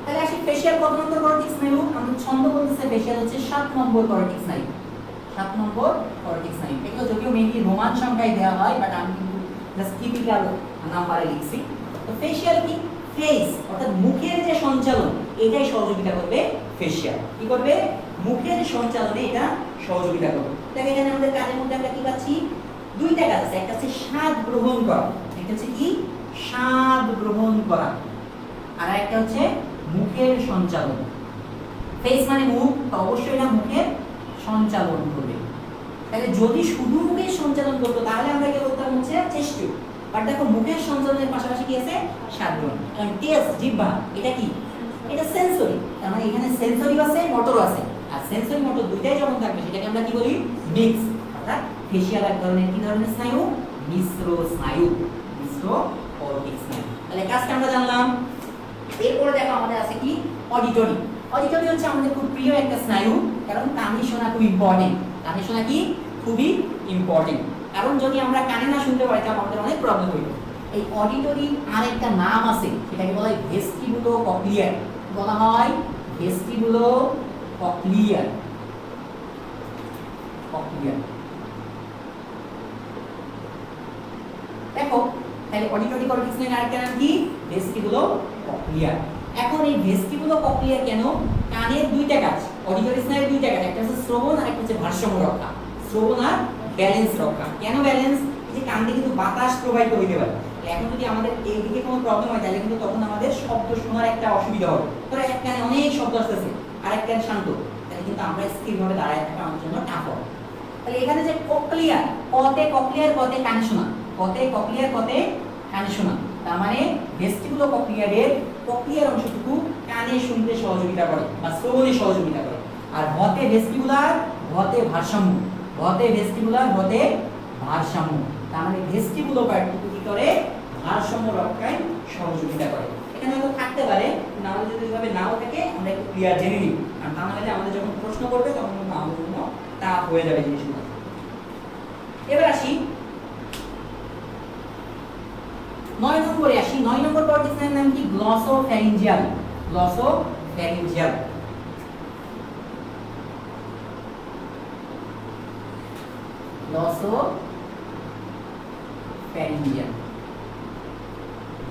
তাহলে আসি ফেসিয়াল কত নম্বর কর্টিক স্নায়ু? আমাদের ছন্দ বলতেছে ফেসিয়াল হচ্ছে 7 নম্বর কর্টিক স্নায়ু। 7 নম্বর কর্টিক স্নায়ু। এগুলো যদিও মেইনলি রোমান সংখ্যায় দেওয়া হয়, বাট আমি কিন্তু জাস্ট টিপিক্যাল নাম্বারে লিখছি। তো ফেসিয়াল কি? ফেস অর্থাৎ মুখের যে সঞ্চালন, এটাই সহযোগিতা করবে ফেসিয়াল। কি করবে? মুখের সঞ্চালনে এটা সহযোগিতা করবে। দেখেন এখানে আমাদের কাজের মধ্যে আমরা কি পাচ্ছি? দুইটা কাজ আছে। একটা হচ্ছে স্বাদ গ্রহণ করা, এটা হচ্ছে কি? স্বাদ গ্রহণ করা। আর একটা হচ্ছে মুখের সঞ্চালন। ফেস মানে মুখ, তো অবশ্যই না মুখের সঞ্চালন করবে। তাহলে যদি শুধু মুখের সঞ্চালন করতো তাহলে আমরা কি বলতাম? হচ্ছে চেষ্টু। বাট দেখো মুখের সঞ্চালনের পাশাপাশি কি আছে? স্বাদ গ্রহণ। কারণ টেস্ট, জিহ্বা, এটা কি? এটা সেন্সরি। তার মানে এখানে সেন্সরি আছে, মোটর আছে। আর সেন্সরি মোটর দুইটাই যখন থাকবে সেটাকে আমরা কি বলি? মিক্স। অর্থাৎ ফেসিয়াল এক ধরনের কি ধরনের স্নায়ু? মিশ্র স্নায়ু, মিশ্র কর্টিক স্নায়ু। তাহলে কাজটা আমরা জানলাম। এরপরে দেখো আমাদের আছে কি? অডিটরি। অডিটরি হচ্ছে আমাদের খুব প্রিয় একটা স্নায়ু, কারণ কানে শোনা খুব ইম্পর্টেন্ট। কানে শোনা কি? খুবই ইম্পর্টেন্ট। কারণ যদি আমরা কানে না শুনতে পারি তাহলে আমাদের অনেক প্রবলেম হইবে। এই অডিটরি আরেকটা নাম আছে, সেটাকে বলা হয় ভেস্টিবুলো কক্লিয়ার। বলা হয় ভেস্টিবুলো কক্লিয়ার। কক্লিয়ার। দেখো তাহলে অডিটরি কর্টিক স্নায়ুর আরেকটা নাম কি? ভেস্টিবুলো কক্লিয়ার। এখন এই ভেস্টিবুলো কক্লিয়ার কেন? কানের দুইটা কাজ, অডিটরি স্নায়ুর দুইটা কাজ, একটা হচ্ছে শ্রবণ আর একটা হচ্ছে ভারসাম্য রক্ষা। শ্রবণ আর ব্যালেন্স রক্ষা। কেন ব্যালেন্স? এই যে কান দিয়ে কিন্তু বাতাস প্রবাহিত হইতে পারে। এখন যদি আমাদের এই দিকে কোনো প্রবলেম হয় তাহলে কিন্তু তখন আমাদের শব্দ শোনার একটা অসুবিধা হবে। ধরো এক কানে অনেক শব্দ আসতেছে আর এক কান শান্ত, তাহলে কিন্তু আমরা স্থিরভাবে দাঁড়ায় থাকা আমাদের জন্য টাফ হবে। তাহলে এখানে যে কক্লিয়ার, কতে কক্লিয়ার, কতে কানে শোনা, কতে কক্লিয়ার, কতে কানে শোনা। তার মানে ভেস্টিবুলো কক্লিয়ারের কক্লিয়ার অংশটুকু কানে শুনতে সহযোগিতা করে বা শ্রবণে সহযোগিতা করে। আর ভতে ভেস্টিবুলার, ভতে ভারসাম্য। ভতে ভেস্টিবুলার, ভতে ভারসাম্য। তার মানে ভেস্টিবুলো পার্টটুকু কি করে? ভারসাম্য রক্ষায় সহযোগিতা করে। এখানে হয়তো থাকতে পারে, না হলে যদি এভাবে নাও থাকে আমরা একটু ক্লিয়ার জেনে নিই। আর তা না হলে আমাদের যখন প্রশ্ন করবে তখন কিন্তু আমাদের জন্য টাফ হয়ে যাবে জিনিসগুলো। এবার আসি 9 নম্বরে আসি। 9 নম্বর কর্টিক স্নায়ুর নাম কি? গ্লসোফ্যারিঞ্জিয়াল। গ্লসোফ্যারিঞ্জিয়াল। গ্লসোফ্যারিঞ্জিয়াল।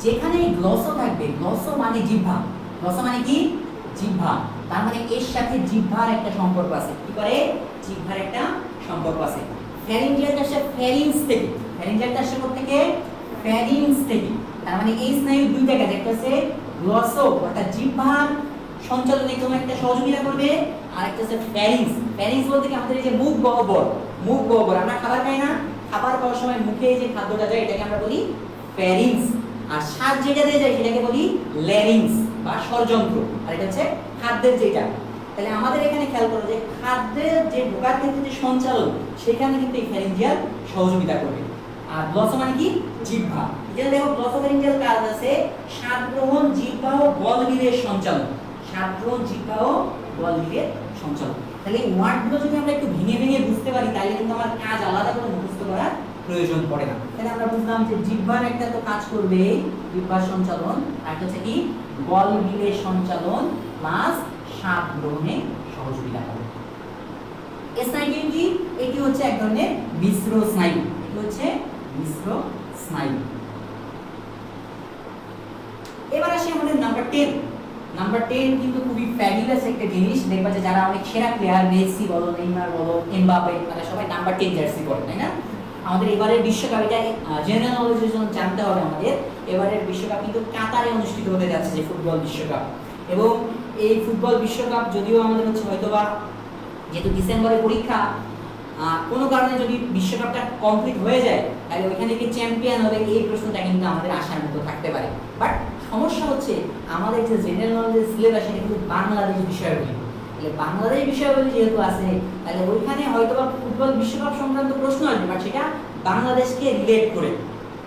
যেখানে গ্লসো থাকবে, গ্লসো মানে জিহ্বা। গ্লসো মানে কি? জিহ্বা। তার মানে এর সাথে জিহ্বার একটা সম্পর্ক আছে। কি করে? জিহ্বার একটা সম্পর্ক আছে। ফ্যারিঞ্জিয়াল আসে ফ্যারিংস থেকে। ফ্যারিঞ্জিয়াল আসে কোথা থেকে? ফ্যারিংস থেকে। তার মানে এই স্নায়ুর দুইটা কাজ, একটা হচ্ছে গ্লসো অর্থাৎ জিহ্বার সঞ্চালনে কোনো একটা সহযোগিতা করবে, আর একটা হচ্ছে ফ্যারিংস। ফ্যারিংস বলতে কি? আমাদের এই যে মুখ গহ্বর, মুখ গহ্বর। আমরা খাবার খাই না? খাবার খাওয়ার সময় মুখে যে খাদ্যটা যায় এটাকে আমরা বলি ফ্যারিংস। আর স্বাদ যেটা দিয়ে যায় সেটাকে বলি ল্যারিংস বা স্বরযন্ত্র। আর এটা হচ্ছে খাদ্যের যেটা। তাহলে আমাদের এখানে খেয়াল করো যে খাদ্যের যে ঢোকার ক্ষেত্রে যে সঞ্চালন, সেখানে কিন্তু এই ফ্যারিঞ্জিয়াল সহযোগিতা করবে। আর গ্লসো মানে কি? জিহ্বা। এটা দেখো গ্লসোফ্যারিঞ্জিয়াল কাজ আছে স্বাদ গ্রহণ, জিহ্বা ও গলগিরের সঞ্চালন। স্বাদ গ্রহণ, জিহ্বা ও গলগিরের সঞ্চালন। তাহলে এই ওয়ার্ডগুলো যদি আমরা একটু ভেঙে ভেঙে বুঝতে পারি তাহলে কিন্তু আমার কাজ আলাদা করে মুখস্থ করার প্রয়োজন পড়ে না। তাহলে আমরা বুঝলাম যে জিহ্বার একটা তো কাজ করবে জিহ্বার সঞ্চালন, আর একটা হচ্ছে কি? গলগিরের সঞ্চালন প্লাস স্বাদ গ্রহণে সহযোগিতা করে। এই স্নায়ুটি কি? এটি হচ্ছে এক ধরনের মিশ্র স্নায়ু। এটি হচ্ছে মিশ্র স্নায়ু। এবার আসি আমাদের নাম্বার 10। নাম্বার 10 কিন্তু খুবই ফ্যাবুলাস একটা জিনিস, দেখবা যে যারা অনেক সেরা প্লেয়ার, মেসি বলো, নেইমার বলো, এমবাপে, তারা সবাই নাম্বার 10 জার্সি পরে, তাই না? আমাদের এবারের বিশ্বকাপ, এটা জেনারেল নলেজের জন্য জানতে হবে আমাদের, এবারের বিশ্বকাপ কিন্তু কাতারে অনুষ্ঠিত হতে যাচ্ছে, যে ফুটবল বিশ্বকাপ। এবং এই ফুটবল বিশ্বকাপ যদিও আমাদের হচ্ছে হয়তোবা, যেহেতু ডিসেম্বরে পরীক্ষা, কোনো কারণে যদি বিশ্বকাপটা কমপ্লিট হয়ে যায় তাহলে ওইখানে কি চ্যাম্পিয়ন হবে, এই প্রশ্নটা কিন্তু আমাদের আশার মতো থাকতে পারে। বাট সমস্যা হচ্ছে আমাদের যে জেনারেল নলেজের সিলেবাস, সেটা কিন্তু বাংলাদেশ বিষয়গুলি, তাহলে বাংলাদেশ বিষয়গুলি যেহেতু আছে, তাহলে ওইখানে হয়তোবা ফুটবল বিশ্বকাপ সংক্রান্ত প্রশ্ন আসবে, বাট সেটা বাংলাদেশকে রিলেট করে।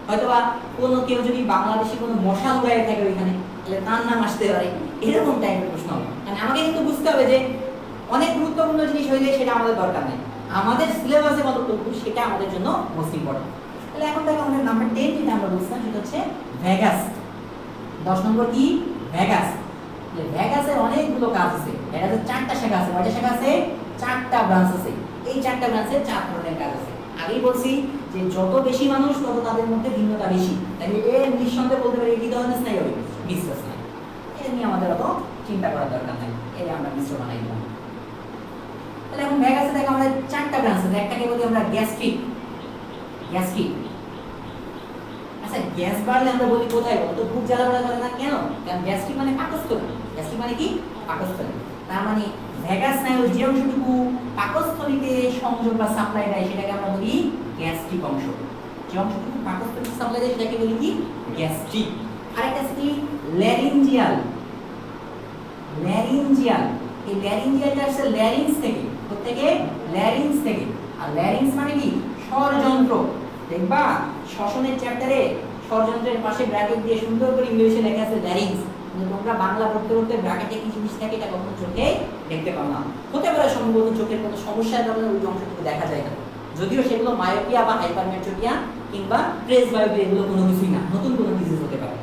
হয়তোবা কোনো কেউ যদি বাংলাদেশে কোনো মশা উড়ায় থাকে ওইখানে, তাহলে তার নাম আসতে পারে, এরকম টাইপের প্রশ্ন হবে। মানে আমাকে কিন্তু বুঝতে হবে যে অনেক গুরুত্বপূর্ণ জিনিস হইলে সেটা আমাদের দরকার নেই, আমাদের সিলেবাসে কতটুকু সেটা আমাদের জন্য মোস্ট ইম্পর্টেন্ট। তাহলে এখন দেখো আমাদের নাম্বার 10 যেটা আমরা বুঝলাম সেটা হচ্ছে ভেগাস। 10 নম্বর কি? ভেগাস। ভেগাসের অনেকগুলো কাজ আছে, ভেগাসের 4টা শাখা আছে। কয়টা শাখা আছে? 4টা ব্রাঞ্চ আছে। এই 4টা ব্রাঞ্চে 4 ধরনের কাজ আছে। আগেই বলছি যে যত বেশি মানুষ তত তাদের মধ্যে ভিন্নতা বেশি, তাই এর নিঃসন্দেহে বলতে পারি কি ধরনের স্নায়ু হবে, মিশ্র স্নায়ু। এটা নিয়ে আমাদের অত চিন্তা করার দরকার নাই, এটা আমরা মিশ্র বানাই দিলাম। তাহলে এখন ভেগাসে দেখো আমাদের 4টা ব্রাঞ্চ আছে। একটাকে বলি আমরা গ্যাস্ট্রিক। গ্যাস্ট্রিক, আচ্ছা গ্যাস বাড়লে আমরা বলি কোথায় বলতো, বুক জ্বালা পোড়া করে না কেন? কারণ গ্যাস্ট্রিক মানে পাকস্থলী। গ্যাস্ট্রিক মানে কি? পাকস্থলী। তার মানে ভেগাস স্নায়ুর যে অংশটুকু পাকস্থলীতে সংযোগ বা সাপ্লাই দেয় সেটাকে আমরা বলি গ্যাস্ট্রিক অংশ। যে অংশটুকু পাকস্থলীতে সাপ্লাই দেয় সেটাকে বলি কি? গ্যাস্ট্রিক। আরেকটা আছে কি? ল্যারিঞ্জিয়াল। ল্যারিঞ্জিয়াল, এই ল্যারিঞ্জিয়ালটা আসছে ল্যারিংস থেকে। কোত্থেকে? ল্যারিংস থেকে। আর ল্যারিংস মানে কি? স্বরযন্ত্র। দেখবা শ্বসনের চ্যাপ্টারে স্বরযন্ত্রের পাশে ব্র্যাকেট দিয়ে সুন্দর করে ইংলিশে লেখা আছে ল্যারিংস। কিন্তু তোমরা বাংলা পড়তে পড়তে ব্র্যাকেটে কি জিনিস থাকে এটা কখনো চোখে দেখতে পাও না। হতে পারে সম্ভবত চোখের কোনো সমস্যার কারণে ওই অংশটুকু দেখা যায় না, যদিও সেগুলো মায়োপিয়া বা হাইপারমেট্রোপিয়া কিংবা প্রেসবায়োপিয়া, এগুলো কোনো কিছুই না, নতুন কোনো ডিজিজ হতে পারে।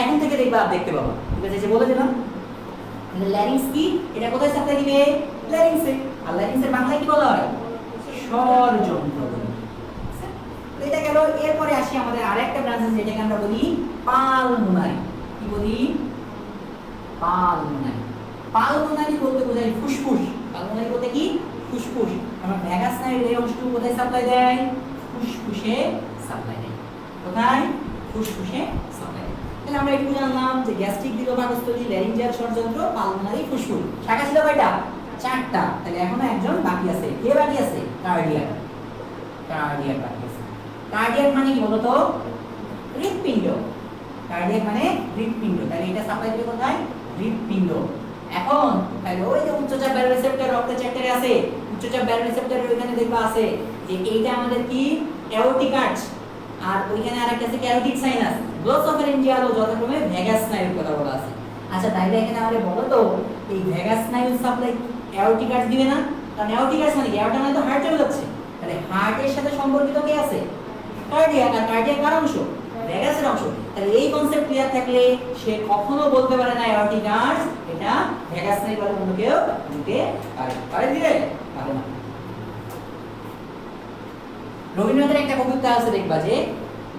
এখন থেকে দেখবা দেখতে পাবো, ঠিক আছে? যে বলে দিলাম ল্যারিংস কি, এটা কোথায় সাপ্লাই দিবে? ল্যারিংসে। আর ল্যারিংসের বাংলায় কি বলা হয়? স্বরযন্ত্র। এটা গেল। এরপরে আসি আমাদের আরেকটা ব্রাঞ্চ আছে যেটাকে আমরা বলি পালমোনারি। কি বলি? পালমোনারি। পালমোনারি বলতে বোঝায় ফুসফুস। পালমোনারি বলতে কি? ফুসফুস। আমরা ভেগাস স্নায়ুর এই অংশটুকু কোথায় সাপ্লাই দেয়? ফুসফুসে সাপ্লাই দেয়। কোথায়? ফুসফুসে সাপ্লাই দেয়। তাহলে আমরা একটু জানলাম যে গ্যাস্ট্রিক দিল পাকস্থলী, ল্যারিঞ্জিয়াল স্বরযন্ত্র, পালমোনারি, ফুসফুস। শাখা ছিল কয়টা? 4টা। তাহলে এখনো একজন বাকি আছে। কে বাকি আছে? কার্ডিয়াক। কার্ডিয়াক বাকি আছে। কার্ডিয়াক মানে কি বলতো? হৃৎপিণ্ড। কার্ডিয়াক মানে হৃৎপিণ্ড। তাহলে এটা সাপ্লাই দিবে কোথায়? হৃৎপিণ্ড। এখন তাহলে ওই যে উচ্চচাপ ব্যারো রিসেপ্টর রক্তের চ্যাপ্টারে আছে, উচ্চচাপ ব্যারো রিসেপ্টরের ওইখানে দেখবা আছে যে এইটা আমাদের কি? Aortic arch. আর ওইখানে আরেকটা আছে ক্যারোটিড সাইনাস। গ্লোসোফারিঞ্জিয়াল ও যথাক্রমে ভেগাস স্নায়ুর কথা বলা আছে। আচ্ছা তাইলে এখানে আমাদের বলো তো এই ভেগাস স্নায়ুর সাপ্লাই অ্যাওর্টিক আর্চ দিবে না? কারণ অ্যাওর্টিক আর্চ মানে কি? অ্যাওর্টা মানে তো হার্টে বোঝাচ্ছে। তাহলে হার্টের সাথে সম্পর্কিত কে আছে? কার্ডিয়াক। আর কার্ডিয়াক কার অংশ? ভেগাসের অংশ। তাহলে এই কনসেপ্ট ক্লিয়ার থাকলে সে কখনো বলতে পারে না অ্যাওর্টিক আর্চ এটা ভেগাস স্নায়ু বলে অন্য কেউ দিতে পারে। পারে দিলে? পারে না। রবীন্দ্রনাথের একটা কবিতা আছে দেখবা যে,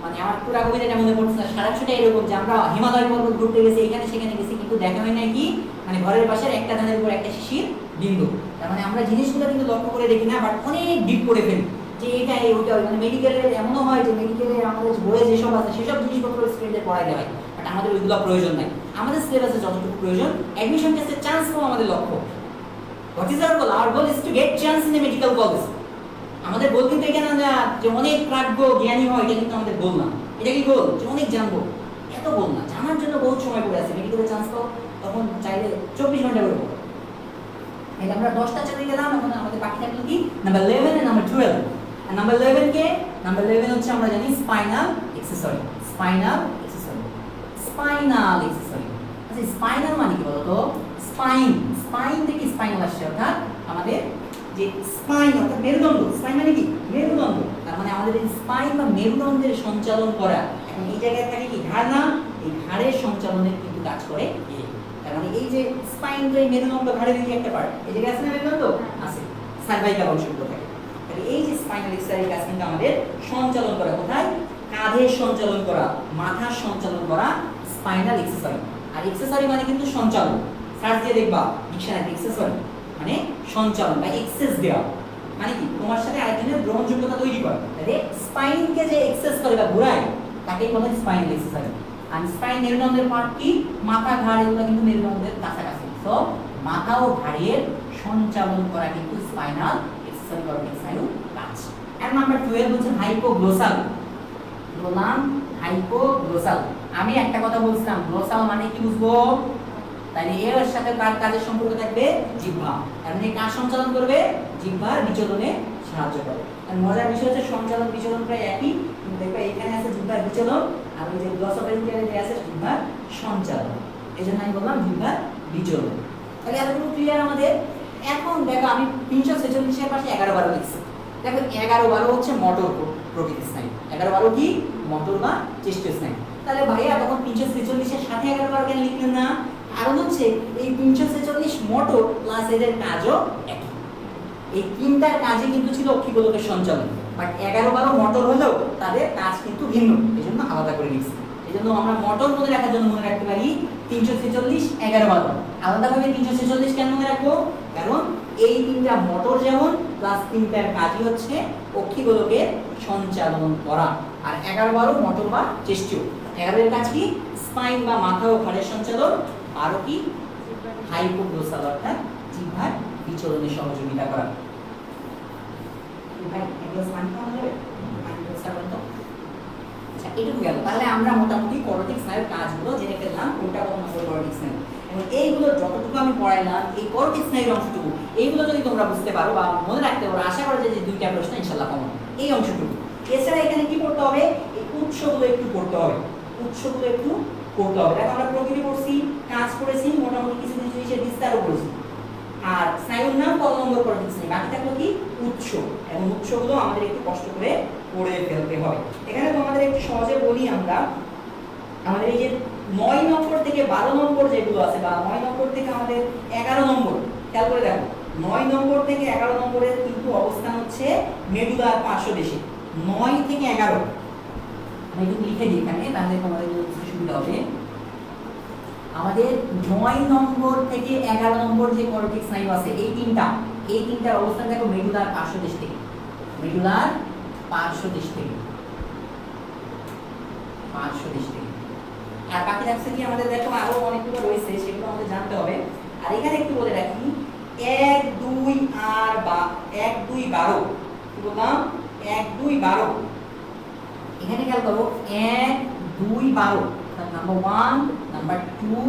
মানে আমার পুরা কবিতাটা মনে পড়ছে না, সারাংশটা এরকম যে আমরা হিমালয় পর্বত ঘুরতে গেছি, এখানে সেখানে গেছি, কিন্তু দেখা হয় না কি? মানে ঘরের পাশের একটা ধানের উপর একটা শিশির বিন্দু। তার মানে আমরা জিনিসগুলো কিন্তু লক্ষ্য করে দেখি না, বাট অনেক ডিপ করে ফেলি যে এটা এই ওটা। মানে মেডিকেলের এমনও হয় যে মেডিকেলের আমাদের বইয়ে যেসব আছে সেসব জিনিসপত্র স্টুডেন্টদের পড়াই দেওয়া হয়, বাট আমাদের ওইগুলো প্রয়োজন নাই। আমাদের সিলেবাসে যতটুকু প্রয়োজন, অ্যাডমিশন টেস্টে চান্স পাওয়া আমাদের লক্ষ্য। What is our goal? Hour goal is to get chance in a medical college. আমাদের গোল কিন্তু এখানে না যে অনেক প্রাজ্ঞ জ্ঞানী হয়, এটা কিন্তু আমাদের গোল না। এটা কি গোল? যে অনেক জানবো, এত গোল না। জানার জন্য বহুত সময় পড়ে আছে। মেডিকেলে চান্স পাও তখন চাইলে 24 ঘন্টা করে পড়ো। তাহলে আমরা 10টা চাকরি গেলাম, এখন আমাদের বাকি থাকলো কি? নাম্বার 11 আর নাম্বার 12। আর নাম্বার 11 কে? নাম্বার 11 হচ্ছে আমরা জানি spinal accessory. Spinal accessory. Spinal accessory. আচ্ছা স্পাইনাল মানে কি বলতো? স্পাইন। স্পাইন থেকে স্পাইনাল আসছে, অর্থাৎ আমাদের যে স্পাইন অর্থাৎ মেরুদণ্ড। স্পাইন মানে কি? মেরুদণ্ড। তার মানে আমাদের এই স্পাইন বা মেরুদণ্ডের সঞ্চালন করা। এখন এই জায়গায় থাকে কি? ঘাড় না? এই ঘাড়ের সঞ্চালনের কিন্তু কাজ করে এই। তার মানে এই যে স্পাইন তো এই মেরুদণ্ড ঘাড়ের দিকে একটা পার্ট, এই জায়গায় আছে না মেরুদণ্ড? আছে। সার্ভাইকাল অংশগুলো থাকে। তাহলে এই যে স্পাইনাল এক্সেসরির কাজ কিন্তু আমাদের সঞ্চালন করা। কোথায়? কাঁধের সঞ্চালন করা, মাথার সঞ্চালন করা স্পাইনাল এক্সেসরি। আর এক্সেসরি মানে কিন্তু সঞ্চালন। সার্চ দিয়ে দেখবা ডিকশনারি এক্সেসরি মানে সঞ্চালন বা এক্সেস দেওয়া, মানে কি তোমার সাথে আরেকজনের গ্রহণযোগ্যতা তৈরি করে। তাহলে স্পাইনকে যে এক্সেস করে বা ঘোরায় তাকেই বলে স্পাইনাল এক্সেসরি। আর স্পাইন মেরুদণ্ডের পার্ট কি, মাথা ঘাড় এগুলো কিন্তু মেরুদণ্ডের কাছাকাছি। তো মাথা ও ঘাড়ের সঞ্চালন করা কিন্তু স্পাইনাল এক্সেসরি কর্টেক্স স্নায়ু কাজ। আর নাম্বার 12 হচ্ছে হাইপোগ্লোসাল। বললাম হাইপোগ্লোসাল। আমি একটা কথা বলছিলাম, গ্লোসাল মানে কি বুঝবো? তাহলে এর সাথে কার কাজের সম্পর্ক থাকবে? জিহ্বা। এমনি কাজ সঞ্চালন করবে? জিহ্বার বিচলনে সাহায্য করে। আর মজার বিষয় হচ্ছে সঞ্চালন বিচলন প্রায় একই, কিন্তু দেখবে এখানে আছে জিহ্বার বিচলন আর ওই যে গ্লোসোফেরিঞ্জিয়ালে আছে জিহ্বার সঞ্চালন। এজন্য আমি বললাম জিহ্বার বিচলন। তাহলে এতটুকু ক্লিয়ার আমাদের। এখন দেখো আমি 346 এর পাশে 11 12 লিখছি। দেখো 11 12 হচ্ছে মোটর প্রকৃতির স্নায়ু। 11 12 কি? মোটর বা চেষ্টীয় স্নায়ু। তাহলে ভাইয়া তখন 346 এর সাথে 11 12 কেন লিখলেন না? কারণ হচ্ছে এই 346 মোটর প্লাস এদের কাজও একই। এই তিনটার কাজে কিন্তু ছিল অক্ষিগোলকের সঞ্চালন, বাট 11 12 মোটর হলেও তাদের কাজ কিন্তু ভিন্ন, এজন্য আলাদা করে লিখছি। এজন্য আমরা মোটর মনে রাখার জন্য মনে রাখতে পারি 346 11 12। আলাদাভাবে 346 কেন মনে রাখবো? কারণ এই তিনটা মোটর যেমন প্লাস তিনটার কাজই হচ্ছে অক্ষিগোলকের সঞ্চালন করা। আর 11 12 মোটর বা চেষ্টীয়। 11 এর কাজ কি? স্পাইন বা মাথা ও ঘাড়ের সঞ্চালন। আর কি? হাইপোগ্লোসাল অর্থাৎ জিহ্বার বিচলনে সহযোগিতা করা। ভাই এগুলো স্নান করা যাবে? আচ্ছা এটুকু গেল। তাহলে আমরা মোটামুটি করোটিক স্নায়ুর কাজগুলো জেনে ফেললাম, কোনটা কোন নম্বর করোটিক স্নায়ু। এবং এইগুলো যতটুকু আমি পড়াইলাম এই করোটিক স্নায়ুর অংশটুকু, এইগুলো যদি তোমরা বুঝতে পারো বা মনে রাখতে পারো, আশা করা যায় যে দুইটা প্রশ্ন ইনশাআল্লাহ কমন এই অংশটুকু। এছাড়া এখানে কি পড়তে হবে? এই উৎসগুলো একটু পড়তে হবে, উৎসগুলো একটু পড়তে হবে। দেখো আমরা প্রকৃতি পড়ছি, কাজ করেছি, মোটামুটি কিছু কিছু জিনিসের বিস্তারও করেছি। আর স্নায়ুর নাম কত নম্বর করোটিক স্নায়ু, বাকি থাকলো কি? উৎস। এবং উৎসগুলো আমাদের একটু কষ্ট করে পড়ে ফেলতে হবে। এখানে তোমাদের একটু সহজে বলি আমরা, আমাদের এই যে 9 নম্বর থেকে 12 নম্বর যেগুলো আছে, বা 9 নম্বর থেকে আমাদের 11 নম্বর, খেয়াল করে দেখো 9 নম্বর থেকে 11 নম্বরের কিন্তু অবস্থান হচ্ছে মেডুলার পার্শ্বদেশে। 9 থেকে 11 আমি একটু লিখে দিই এখানে, তাহলে তোমাদের বুঝতে সুবিধা হবে। আমাদের 9 নম্বর থেকে 11 নম্বর যে করোটিক স্নায়ু আছে এই তিনটার অবস্থান দেখো মেডুলার পার্শ্বদেশ থেকে, মেডুলার পার্শ্বদেশ থেকে। আর বাকি থাকছে কি আমাদের, দেখো আরো অনেকগুলো রয়েছে, সেগুলো আমাদের জানতে হবে। আর এখানে একটু বলে রাখি 1 2 আর 1 2 12 কি বললাম? 1 2 12 এখানে খেয়াল করো 1 2 12 নাম্বার 1 নাম্বার 2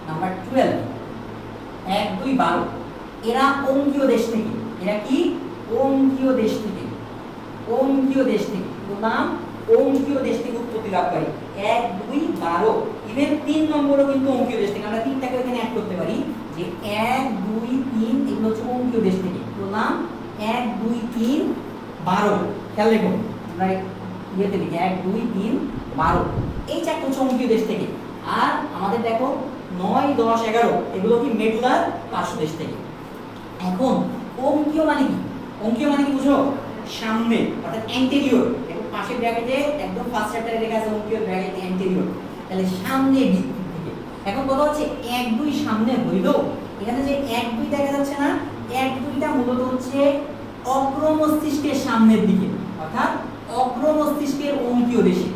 নাম্বার 12 1 2 12 এরা অঙ্কীয় দেশ থেকে। এরা কি? অঙ্কীয় দেশ থেকে। বললাম অঙ্কীয় দেশ থেকে উৎপত্তি লাভ করে। 1 2 12 ইভেন 3 নম্বরও কিন্তু অঙ্কীয় দেশ থেকে। আমরা তিনটাকে এখানে অ্যাড করতে পারি যে 1 2 3 এগুলো হচ্ছে অঙ্কীয় দেশ থেকে। বললাম 1 2 3 12। খেয়াল রেখো আমরা ইয়েতে লিখি 1 2 3 12 এই চারটা হচ্ছে অঙ্কীয় দেশ থেকে। আর আমাদের দেখো 9 10 11 এগুলো কি মেডুলার পার্শ্বদেশ থেকে। এখন অঙ্কীয় মানে কি? অঙ্কীয় মানে কি বুঝো? সামনে অর্থাৎ অ্যান্টেরিয়র। দেখো পাশে ব্র্যাকেটে একদম ফার্স্ট চ্যাপ্টারে লেখা আছে অঙ্কীয় ব্র্যাকেট অ্যান্টেরিয়র, তাহলে সামনে দিক থেকে। এখন কথা হচ্ছে 1 2 সামনে হইলো, এখানে যে 1 2 দেখা যাচ্ছে না, 1 2টা মূলত হচ্ছে অগ্র মস্তিষ্কের সামনের দিকে, অর্থাৎ অগ্র মস্তিষ্কের অঙ্কীয় দেশে।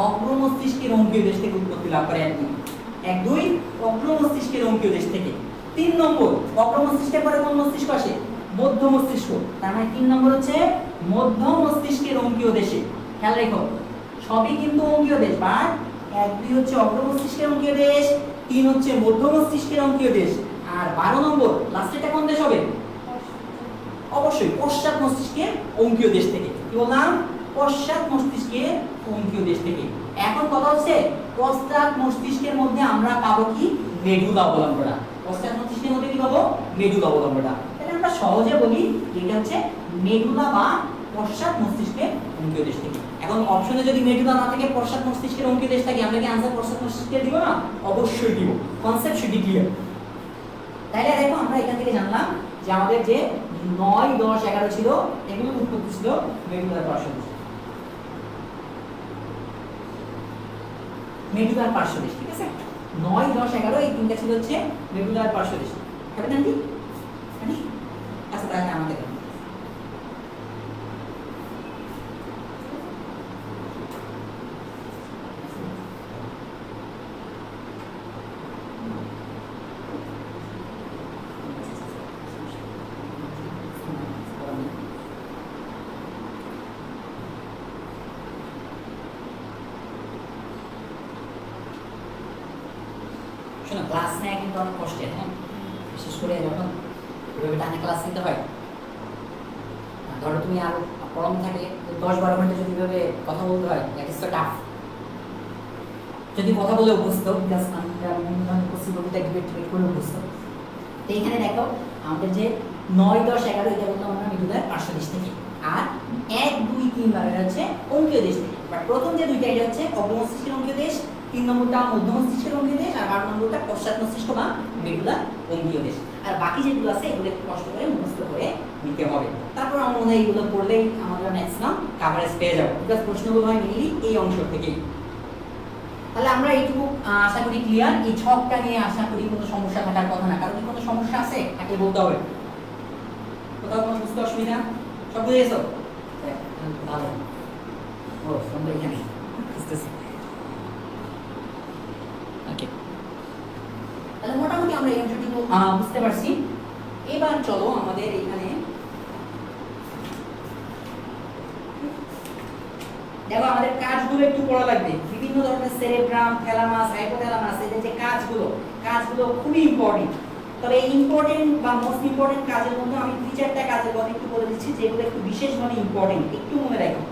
অগ্র মস্তিষ্কের অঙ্কীয় দেশ থেকে উৎপত্তি লাভ করে 1 2 অগ্র মস্তিষ্কের অঙ্কীয় দেশ থেকে। 3 নম্বর অগ্র মস্তিষ্কের পরে কোন মস্তিষ্ক আসে? মধ্য মস্তিষ্ক। তার মানে 3 নম্বর হচ্ছে মধ্য মস্তিষ্কের অঙ্কীয় দেশে। খেয়াল রেখো সবই কিন্তু অঙ্কীয় দেশ, বাট 1 2 হচ্ছে অগ্র মস্তিষ্কের অঙ্কীয় দেশ, 3 হচ্ছে মধ্য মস্তিষ্কের অঙ্কীয় দেশ, আর 12 নম্বর লাস্টেরটা কোন দেশ হবে? অবশ্যই পশ্চাৎ মস্তিষ্কের অঙ্কীয় দেশ থেকে। কি বললাম? পশ্চাৎ মস্তিষ্কের অঙ্কীয় দেশ থেকে। এখন কথা হচ্ছে পশ্চাৎ মস্তিষ্কের মধ্যে আমরা পাবো কি? মেডুলা অবলম্বনা। পশ্চাৎ মস্তিষ্কের মধ্যে কি পাবো? মেডুলা অবলম্বনা। তাহলে আমরা সহজে বলি এটা হচ্ছে মেডুলা বা পশ্চাৎ মস্তিষ্কের অঙ্কীয় দেশ থেকে। এখন অপশনে যদি মেডুলা না থাকে পশ্চাৎ মস্তিষ্কের অঙ্কীয় দেশ থাকে, আমরা কি আনসার পশ্চাৎ মস্তিষ্কের দিব না? অবশ্যই দিব। Concept should be clear. তাহলে দেখো আমরা এখান থেকে জানলাম যে আমাদের যে 9 10 11 ছিল এগুলো উৎপত্তি ছিল মেডুলার পার্শ্বদেশ। মেডুলার পার্শ্বদেশ, ঠিক আছে? 9, 10, 11 এই তিনটা ছিল হচ্ছে রেগুলার পার্শ্বদেশ। হবে না কি? আচ্ছা তাহলে আমাদের শোনো, ক্লাস নেওয়া কিন্তু অনেক কষ্টের, হ্যাঁ, বিশেষ করে যখন এভাবে টানা ক্লাস নিতে হয়। ধরো তুমি আরো পড়ানো থাকে 10-12 ঘন্টা যদি এভাবে কথা বলতে হয়, দ্যাট ইজ সো টাফ। যদি কথা বলে অভ্যস্ত, বিকজ আমরা বিভিন্ন ধরনের পসিবিলিটি ডিবেট করে অভ্যস্ত। তো এইখানে দেখো আমাদের যে 9, 10, 11 এটা বললাম আমরা মিডুলার পার্শ্বদেশ থেকে, আর 1, 2, 3 বারের হচ্ছে অঙ্কীয় দেশ থেকে। বাট প্রথম যে দুইটা এটা হচ্ছে অগ্র মস্তিষ্কের অঙ্কীয় দেশ, 3 নম্বরটা মধ্য মস্তিষ্কের অঙ্কীয় দেশ, আর 12 নম্বরটা পশ্চাৎ মস্তিষ্ক বা মেডুলার অঙ্কীয় দেশ। আর বাকি যেগুলো আছে এগুলো একটু কষ্ট করে মুখস্থ করে নিতে হবে। তারপর আমার মনে হয় এগুলো পড়লেই আমরা ম্যাক্সিমাম কাভারেজ পেয়ে যাবো, বিকজ প্রশ্নগুলো হয় মেইনলি এই অংশ থেকেই। তাহলে আমরা এইটুকু আশা করি ক্লিয়ার। এই ছকটা নিয়ে আশা করি কোনো সমস্যা থাকার কথা না। কারণ কোনো সমস্যা আছে তাকে বলতে হবে। কোথাও কোনো বুঝতে অসুবিধা? সব বুঝে গেছো? ভালো। ও আমরা এখানে বুঝতেছি। ওকে, তাহলে মোটামুটি আমরা এই অংশটুকু বুঝতে পারছি। এবার চলো আমাদের এখানে দেখো আমাদের কাজগুলো একটু পড়া লাগবে। বিভিন্ন ধরনের সেরেব্রাম, থ্যালামাস, হাইপোথ্যালামাস, এদের যে কাজগুলো খুবই ইম্পর্টেন্ট। তবে এই ইম্পর্টেন্ট বা মোস্ট ইম্পর্টেন্ট কাজের মধ্যে আমি 2-4টা কাজের কথা একটু বলে দিচ্ছি, যেগুলো একটু বিশেষভাবে ইম্পর্টেন্ট, একটু মনে রাখো।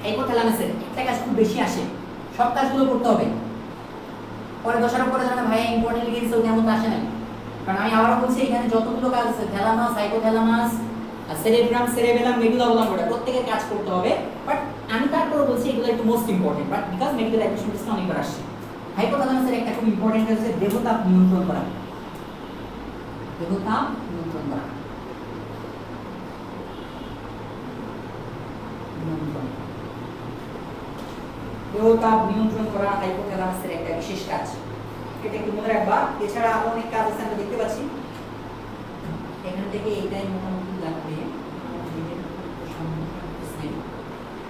হাইপোথ্যালামাসের একটা কাজ খুব বেশি আসে, সব কাজগুলো করতে হবে। পরে দশার পরে জানা ভাই ইম্পর্টেন্ট লিখে দিচ্ছে, তেমন আসে না। কারণ আমি আবারও বলছি এখানে যতগুলো কাজ আছে, থ্যালামাস, হাইপোথ্যালামাস, সেরেব্রাম, সেরেবেলাম, মেডুলা বললাম, ওটা প্রত্যেকের কাজ করতে হবে। বাট আমি তারপরে বলছি এগুলো একটু most important, but because medical admission টেস্টে অনেকবার আসছে। হাইপোথ্যালামাসের একটা খুব ইম্পর্টেন্ট হচ্ছে দেহতাপ নিয়ন্ত্রণ করা। দেহতাপ নিয়ন্ত্রণ করা, দেহতাপ নিয়ন্ত্রণ করা হাইপোথ্যালামাসের একটা বিশেষ কাজ। এটা একটু মনে রাখবা। এছাড়া আরো অনেক কাজ আছে আমরা দেখতে পাচ্ছি। এখান থেকে এইটাই মোটামুটি লাগবে।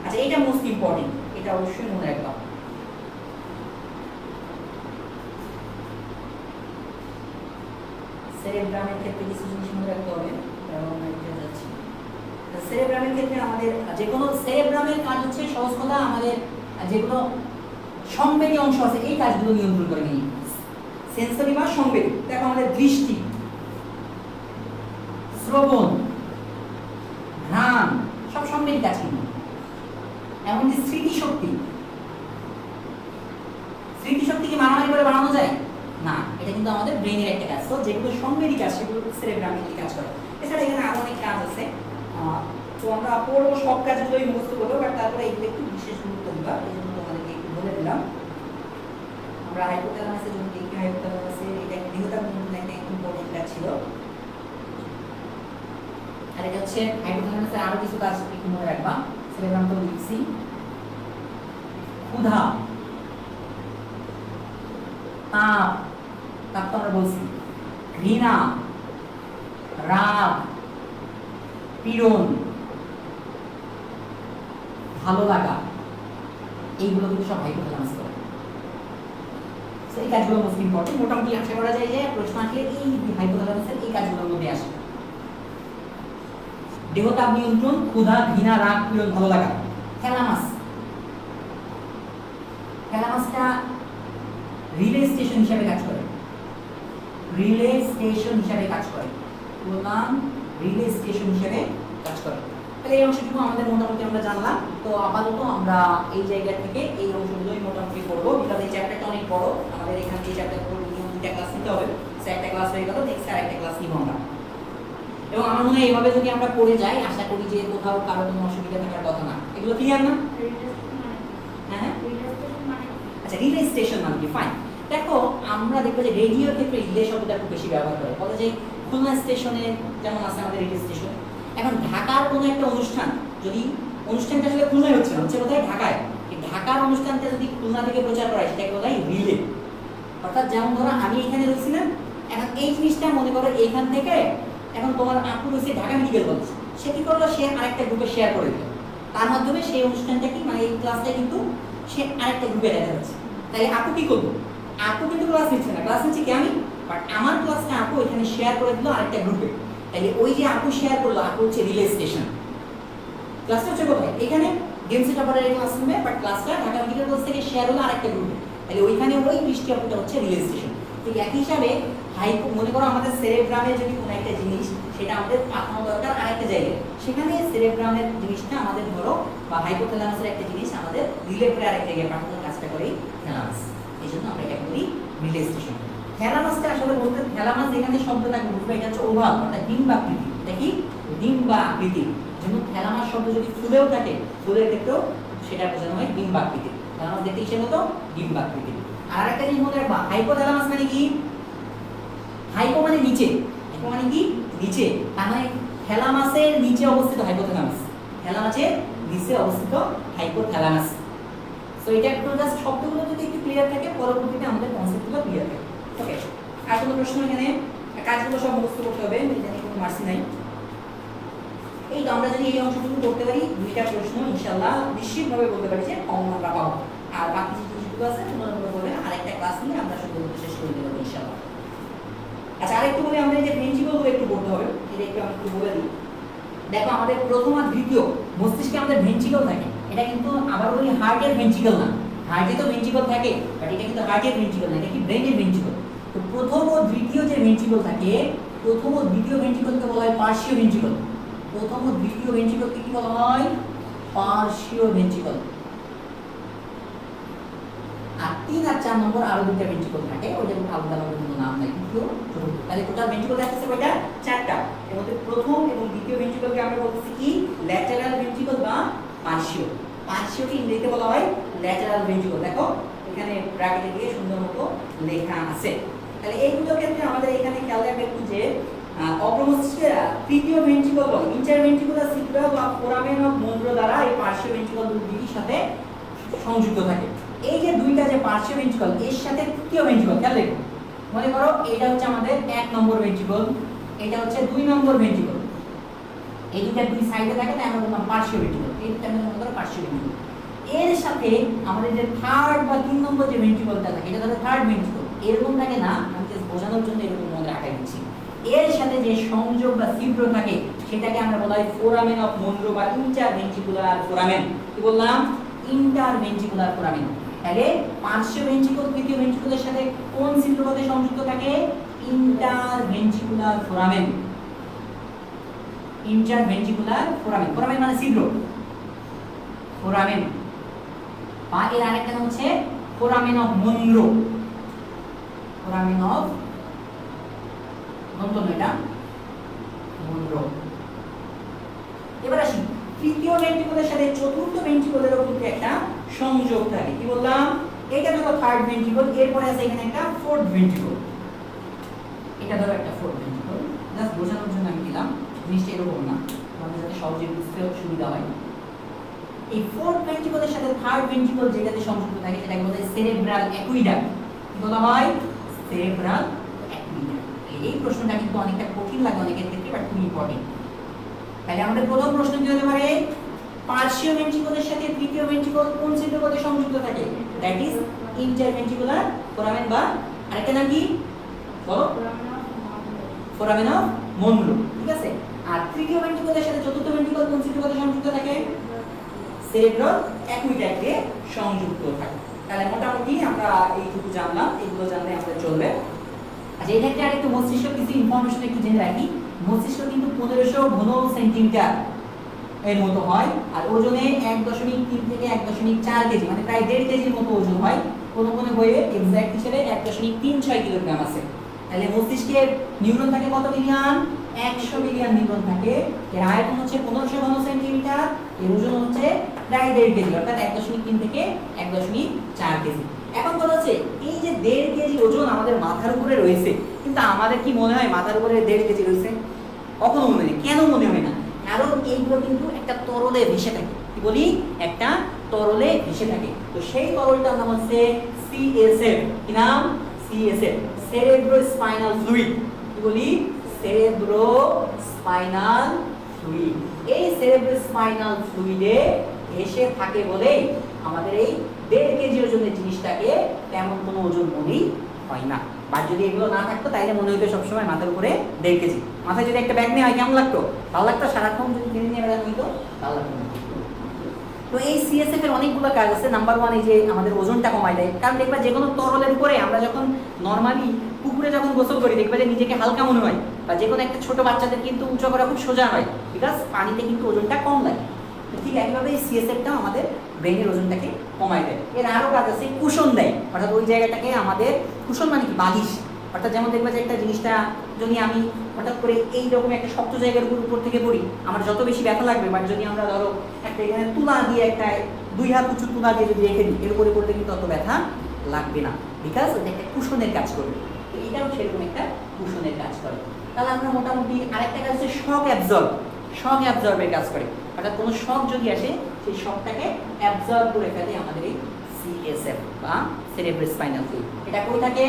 আচ্ছা, এটা মোস্ট ইম্পর্টেন্ট, এটা অবশ্যই মনে রাখবা। সেরেব্রামের ক্ষেত্রে কিছু জিনিস মনে রাখতে হবে, কারণ এটা যাচ্ছে সেরেব্রামের ক্ষেত্রে আমাদের যে কোনো সেরেব্রামের কাজ হচ্ছে সহজ কথা, আমাদের যেগুলো সংবেদী অংশ আছে এই কাজগুলো নিয়ন্ত্রণ করে নিই। সেন্সরি বা সংবেদী, দেখো আমাদের দৃষ্টি, শ্রবণ, ঘ্রাণ সব সংবেদী কাজ। কিন্তু এমনকি স্মৃতিশক্তি কি মারামারি করে বানানো যায় না, এটা কিন্তু আমাদের ব্রেনের একটা কাজ। তো যেগুলো সংবেদী কাজ সেগুলো সেরেব্রামে কাজ করে। এছাড়া এখানে আরো অনেক কাজ আছে, তো আমরা পড়বো সব কাজগুলোই মুখস্থ করবো, বাট তারপরে এগুলো একটু বিশেষ গুরুত্ব দিবা, এই জন্য তোমাদেরকে একটু বলে দিলাম। আমরা হাইপোথ্যালামাসের জন্য দেখি, হাইপোথ্যালামাসের এটা দেহতাপ নিয়ন্ত্রণ একটা ইম্পর্টেন্ট কাজ ছিল। আর এটা হচ্ছে হাইপোথ্যালামাসের আরো কিছু কাজ একটু মনে রাখবা। সেরেব্রাম তো লিখছি। ক্ষুধা, তাপ তো আমরা বলছি, ঘৃণা, রাগ, পীড়ন, ভালো লাগা, এইগুলো কিন্তু সব হাইপোথ্যালামাস করে। এই কাজগুলো মোস্ট ইম্পর্টেন্ট। মোটামুটি আশা করা যায় যে প্রশ্ন আসলে এই হাইপোথ্যালামাসের এই কাজগুলোর মধ্যে আসে। দেহতাপ নিয়ন্ত্রণ, ক্ষুধা, ঘৃণা, রাগ, পীড়ন, ভালো লাগা। থ্যালামাসটা রিলে স্টেশন হিসাবে কাজ করে। রিলে স্টেশন হিসাবে কাজ করে, বললাম রিলে স্টেশন হিসাবে কাজ করে। তাহলে এই অংশটুকু আমাদের মোটামুটি আমরা জানলাম। তো আপাতত আমরা এই জায়গা থেকে এই অংশগুলোই মোটামুটি করবো, বিকজ এই চ্যাপ্টারটা অনেক বড়। আমাদের এখান থেকে চ্যাপ্টার পড়লে দুইটা ক্লাস নিতে হবে। একটা ক্লাস হয়ে গেল, নেক্সট আরেকটা ক্লাস নিব আমরা। এবং আমার মনে হয় এইভাবে যদি আমরা পড়ে যাই, আশা করি যে কোথাও কারো কোনো অসুবিধা থাকার কথা না। এগুলো ক্লিয়ার না? হ্যাঁ, আচ্ছা, রিলে স্টেশন মানে কি? ফাইন। দেখো আমরা দেখবো যে রেডিওর ক্ষেত্রে রিলে শব্দটা খুব বেশি ব্যবহার করে। বলে যে খুলনা স্টেশনে যেমন আছে আমাদের রেডিও স্টেশন। এখন ঢাকার কোনো একটা অনুষ্ঠান, যদি অনুষ্ঠানটা আসলে খুলনায় হচ্ছে কোথায়? ঢাকায়। এই ঢাকার অনুষ্ঠানটা যদি খুলনা থেকে প্রচার করা হয় সেটাকে বলা হয় রিলে। অর্থাৎ যেমন ধরো আমি এখানে রয়েছি না, এখন এই জিনিসটা মনে করো এইখান থেকে, এখন তোমার আপু রয়েছে ঢাকা মেডিকেল কলেজ, সে কি করলো, সে আরেকটা গ্রুপে শেয়ার করে দিল, তার মাধ্যমে সেই অনুষ্ঠানটা কি মানে এই ক্লাসটা কিন্তু সে আরেকটা গ্রুপে দেখা যাচ্ছে। তাই আপু কি করবো, আপু কিন্তু ক্লাস নিচ্ছে না, ক্লাস নিচ্ছে কি আমি, বাট আমার ক্লাসটা আপু এখানে শেয়ার করে দিল আরেকটা গ্রুপে। তাহলে ওই যে আপু শেয়ার করলো, আপু হচ্ছে রিলে স্টেশন, ক্লাসটা হচ্ছে কোথায়, এখানে গেমস টাপারের ক্লাস রুমে, বাট ক্লাসটা ঢাকা মেডিকেল কলেজ থেকে শেয়ার হলো আরেকটা গ্রুপে। তাহলে ওইখানে ওই বৃষ্টি আপুটা হচ্ছে রিলে স্টেশন। ঠিক একই হিসাবে হাইপো, মনে করো আমাদের সেরেব্রামে যদি কোনো একটা জিনিস সেটা আমাদের পাঠানো দরকার আরেকটা জায়গায়, সেখানে সেরেব্রামের জিনিসটা আমাদের ধরো বা হাইপোথ্যালামাসের একটা জিনিস আমাদের রিলে করে আরেক জায়গায় পাঠানোর কাজটা করেই থ্যালামাস। এই জন্য আমরা এটা করি রিলে স্টেশন। থ্যালামাসটা আসলে বলতে, থ্যালামাস এখানে শব্দটা বুঝবে, এটা হচ্ছে ওভাল অর্থাৎ ডিম্বাকৃতি, এটা কি ডিম্বাকৃতি, যেমন থ্যালামাস শব্দ যদি ফুলেও থাকে, ফুলের ক্ষেত্রেও সেটা বোঝানো হয় ডিম্বাকৃতি। থ্যালামাস দেখতে হিসেবে মতো ডিম্বাকৃতি। আর একটা জিনিস মনে রাখবা, হাইপোথ্যালামাস মানে কি, হাইপো মানে নিচে, হাইপো মানে কি নিচে, তার মানে থ্যালামাসের নিচে অবস্থিত হাইপোথ্যালামাস, থ্যালামাসের নিচে অবস্থিত হাইপোথ্যালামাস। সো এটা একটু জাস্ট শব্দগুলো যদি একটু ক্লিয়ার থাকে, পরবর্তীতে আমাদের কনসেপ্টগুলো ক্লিয়ার থাকে। ওকে, আর কোনো প্রশ্ন এখানে, কাজগুলো সব মুখস্থ করতে হবে, এখানে কোনো মার্সি নাই। এই তো আমরা যদি এই অংশটুকু করতে পারি, দুইটা প্রশ্ন ইনশাআল্লাহ নিশ্চিতভাবে বলতে পারি যে কম আমরা পাবো। আর বাকি যে জিনিসগুলো আছে তোমরা বলবে, আরেকটা ক্লাস নিয়ে আমরা শুধু শেষ করে দেবো ইনশাআল্লাহ। আচ্ছা, আরেকটু বলে আমরা এই যে প্রিন্সিপালগুলো একটু পড়তে হবে, এটা একটু আমি একটু বলে দিই। দেখো আমাদের প্রথম আর দ্বিতীয় মস্তিষ্কে আমাদের ভেন্ট্রিকল থাকে, এটা কিন্তু আবার বলি হার্টের ভেন্ট্রিকল না, হার্টে তো ভেন্ট্রিকল থাকে বাট এটা কিন্তু হার্টের ভেন্ট্রিকল না, এটা কি ব্রেনের ভেন্ট্রিকল। তো প্রথম ও দ্বিতীয় যে ভেন্ট্রিকল থাকে, প্রথম ও দ্বিতীয় ভেন্ট্রিকলকে বলা হয় পার্শ্বীয় ভেন্ট্রিকল। প্রথম ও দ্বিতীয় ভেন্ট্রিকলকে কি বলা হয়, পার্শ্বীয় ভেন্ট্রিকল। আর 3 আর 4 নম্বর আরো দুটো ভেন্ট্রিকল থাকে, ওইটা আলাদা আলাদা কোনো নাম নাই কিন্তু। তাহলে টোটাল ভেন্ট্রিকল থাকছে কয়টা, 4টা। এর মধ্যে প্রথম এবং দ্বিতীয় ভেন্ট্রিকলকে আমরা বলতেছি কি ল্যাটেরাল ভেন্ট্রিকল বা পার্শ্বীয়। পার্শ্বীয়কে ইংরেজিতে বলা হয় ল্যাটেরাল ভেন্ট্রিকল। দেখো এখানে ব্র্যাকেটে দিয়ে সুন্দর মতো লেখা আছে। তাহলে এইগুলোর ক্ষেত্রে আমাদের এখানে খেয়াল রাখবে একটু যে অগ্রমস্তিষ্কের তৃতীয় ভেন্ট্রিকল বল ইন্টারভেন্ট্রিকুলার সিক্রা বা ফোরামেন অফ মন্দ্র দ্বারা এই পার্শ্বীয় ভেন্ট্রিকল দুটির সাথে সংযুক্ত থাকে। এই যে দুইটা যে পার্শ্বীয় ভেন্ট্রিকল, এর সাথে তৃতীয় ভেন্ট্রিকল, খেয়াল রেখো, মনে করো এটা হচ্ছে আমাদের 1 নম্বর ভেন্ট্রিকল, এটা হচ্ছে 2 নম্বর ভেন্ট্রিকল, এই দুইটা দুই সাইডে থাকে, তাই আমরা বললাম পার্শ্বীয় ভেন্ট্রিকল। এই দুইটা আমরা মনে করো পার্শ্বীয় ভেন্ট্রিকল। এর সাথে আমাদের যে থার্ড বা 3 নম্বর যে ভেন্ট্রিকলটা থাকে, এটা হলো থার্ড ভেন্ট্রিকল। এরকম থাকে না, আমি জাস্ট বোঝানোর জন্য এরকম মনে রাখাই দিচ্ছি। এর সাথে যে সংযোগ বা ছিদ্র থাকে সেটাকে আমরা বলা হয় ফোরামেন অফ মন্দ্রো বা ইন্টারভেন্ট্রিকুলার ফোরামেন। কি বললাম, ইন্টারভেন্ট্রিকুলার ফোরামেন। তাহলে পার্শ্বীয় ভেন্ট্রিকল তৃতীয় ভেন্ট্রিকলের সাথে কোন ছিদ্রপথে সংযুক্ত থাকে, interventricular foramen. Interventricular foramen, foramen মানে ছিদ্র, ফোরামেন। বা এর আরেকটা নাম হচ্ছে ফোরামেন অফ মন্দ্রো, ফোরামেন অফ মন্দ্রো, এটা মন্দ্রো। এবার আসি তৃতীয় ভেন্ট্রিকলের সাথে চতুর্থ ভেন্ট্রিকলের কিন্তু একটা সংযোগ থাকে। কি বললাম, এটা ধরো থার্ড ভেন্ট্রিকল, এরপরে আছে এখানে একটা ফোর্থ ভেন্ট্রিকল, এটা ধরো একটা ফোর্থ ভেন্ট্রিকল। জাস্ট বোঝানোর জন্য আমি দিলাম, জিনিসটা এরকম না, তোমাদের যাতে সহজে বুঝতে সুবিধা হয়। এই ফোর্থ ভেন্ট্রিকলের সাথে থার্ড ভেন্ট্রিকল যেটাতে সংযুক্ত থাকে সেটাকে বলা হয় সেরেব্রাল অ্যাকুইডাক্ট। কি বলা হয়, সেরেব্রাল অ্যাকুইডাক্ট। এই প্রশ্নটা কিন্তু অনেকটা কঠিন লাগে অনেকের ক্ষেত্রে, বাট খুব ইম্পর্টেন্ট। তাহলে আমাদের প্রথম প্রশ্ন কি হতে পারে, পার্শ্বীয় ভেন্ট্রিকলের সাথে তৃতীয় ভেন্ট্রিকল কোন ছিদ্রপথে সংযুক্ত থাকে, দ্যাট ইজ ইন্টারভেন্ট্রিকুলার ফোরামেন বা আরেকটা নাম কি বলো, ফোরামেন অফ মন্দ্রো। ঠিক আছে, আর তৃতীয় ভেন্ট্রিকলের সাথে চতুর্থ ভেন্ট্রিকল কোন ছিদ্রপথে সংযুক্ত থাকে, সেরেব্রাল অ্যাকুইডাক্টে সংযুক্ত থাকে। তাহলে মোটামুটি আমরা এইটুকু জানলাম, এগুলো জানলে আমাদের চলবে। আচ্ছা, এই ক্ষেত্রে আরেকটু মস্তিষ্ক কিছু ইনফরমেশন একটু জেনে রাখি। মস্তিষ্ক কিন্তু 1500 ঘন সেন্টিমিটার এর মতো হয়, আর ওজনে 1.3 থেকে 1.4 কেজি, মানে প্রায় 1.5 কেজির মতো ওজন হয়। কোন কোন বইয়ে এক্সাক্ট হিসেবে 1.36 কিলোগ্রাম আছে। তাহলে মস্তিষ্কের নিউরন থাকে কত মিলিয়ন, 100 মিলিয়ন নিউরন থাকে। এর আয়তন হচ্ছে 1500 ঘন সেন্টিমিটার, এর ওজন হচ্ছে প্রায় 1.5 কেজি, অর্থাৎ 1.3 থেকে 1.4 কেজি। এখন কথা হচ্ছে এই যে 1.5 কেজি ওজন আমাদের মাথার উপরে রয়েছে, কিন্তু আমাদের কি মনে হয় মাথার উপরে 1.5 কেজি রয়েছে? কখনো মনে হয়, কেন মনে হয় না? কারণ এইগুলো কিন্তু একটা তরলে ভেসে থাকে। কি বলি, একটা তরলে ভেসে থাকে। তো সেই তরলটার নাম হচ্ছে CSF। কি নাম, সিএসএফ, সেরেব্রোস্পাইনাল ফ্লুইড। কি বলি? Cerebrospinal fluid. এই সেরেব্রোস্পাইনাল ফ্লুইডে ঘেঁষে থাকে বলেই আমাদের এই 1.5 কেজি ওজনের জিনিসটাকে তেমন কোনো ওজন মনেই হয় না। বা যদি এগুলো না থাকতো তাইলে মনে হতো সবসময় মাথার উপরে 1.5 কেজি। মাথায় যদি একটা ব্যাগ নিয়ে হয় কেমন লাগতো? ভালো লাগতো। সারাক্ষণ যদি কিনে নিয়ে বেড়ানো হইতো ভালো লাগতো না। তো এই সিএসএফ এর অনেকগুলো কাজ আছে। নাম্বার 1 এই যে আমাদের ওজনটা কমায় দেয়। কারণ দেখবা যে কোনো তরলের উপরে আমরা যখন নর্মালি পুকুরে যখন গোসল করি দেখবা যে নিজেকে হালকা মনে হয়, বা যে কোনো একটা ছোট বাচ্চাদের কিন্তু উঁচু করা খুব সোজা হয়, বিকজ পানিতে কিন্তু ওজনটা কম লাগে। ঠিক একইভাবে এই সিএসএফটাও আমাদের ব্রেনের ওজনটাকে কমায় দেয়। এর আরও কাজ আছে, কুশন দেয়, অর্থাৎ ওই জায়গাটাকে আমাদের, কুশন মানে কি? বালিশ। অর্থাৎ যেমন দেখবা যে একটা জিনিসটা যদি আমি হঠাৎ করে এইরকম একটা শক্ত জায়গার উপর থেকে পড়ি, আমার যত বেশি ব্যথা লাগবে, বাট যদি আমরা ধরো একটা এখানে তুলা দিয়ে, একটা 2 হাত উঁচু তুলা দিয়ে যদি রেখে দিই, এর উপরে পড়লে কিন্তু অত ব্যথা লাগবে না, বিকজ ওটা একটা কুশনের কাজ করবে। তো এটাও সেরকম একটা কুশনের কাজ করে। তাহলে আমরা মোটামুটি আরেকটা কাজ হচ্ছে শক অ্যাবজর্ব। শক অ্যাবজর্বের কাজ করে, অর্থাৎ কোনো শক যদি আসে সেই শকটাকে অ্যাবজর্ব করে ফেলে আমাদের এই সিএসএফ বা সেরেব্রোস্পাইনাল ফ্লুইড। এটা কই থাকে?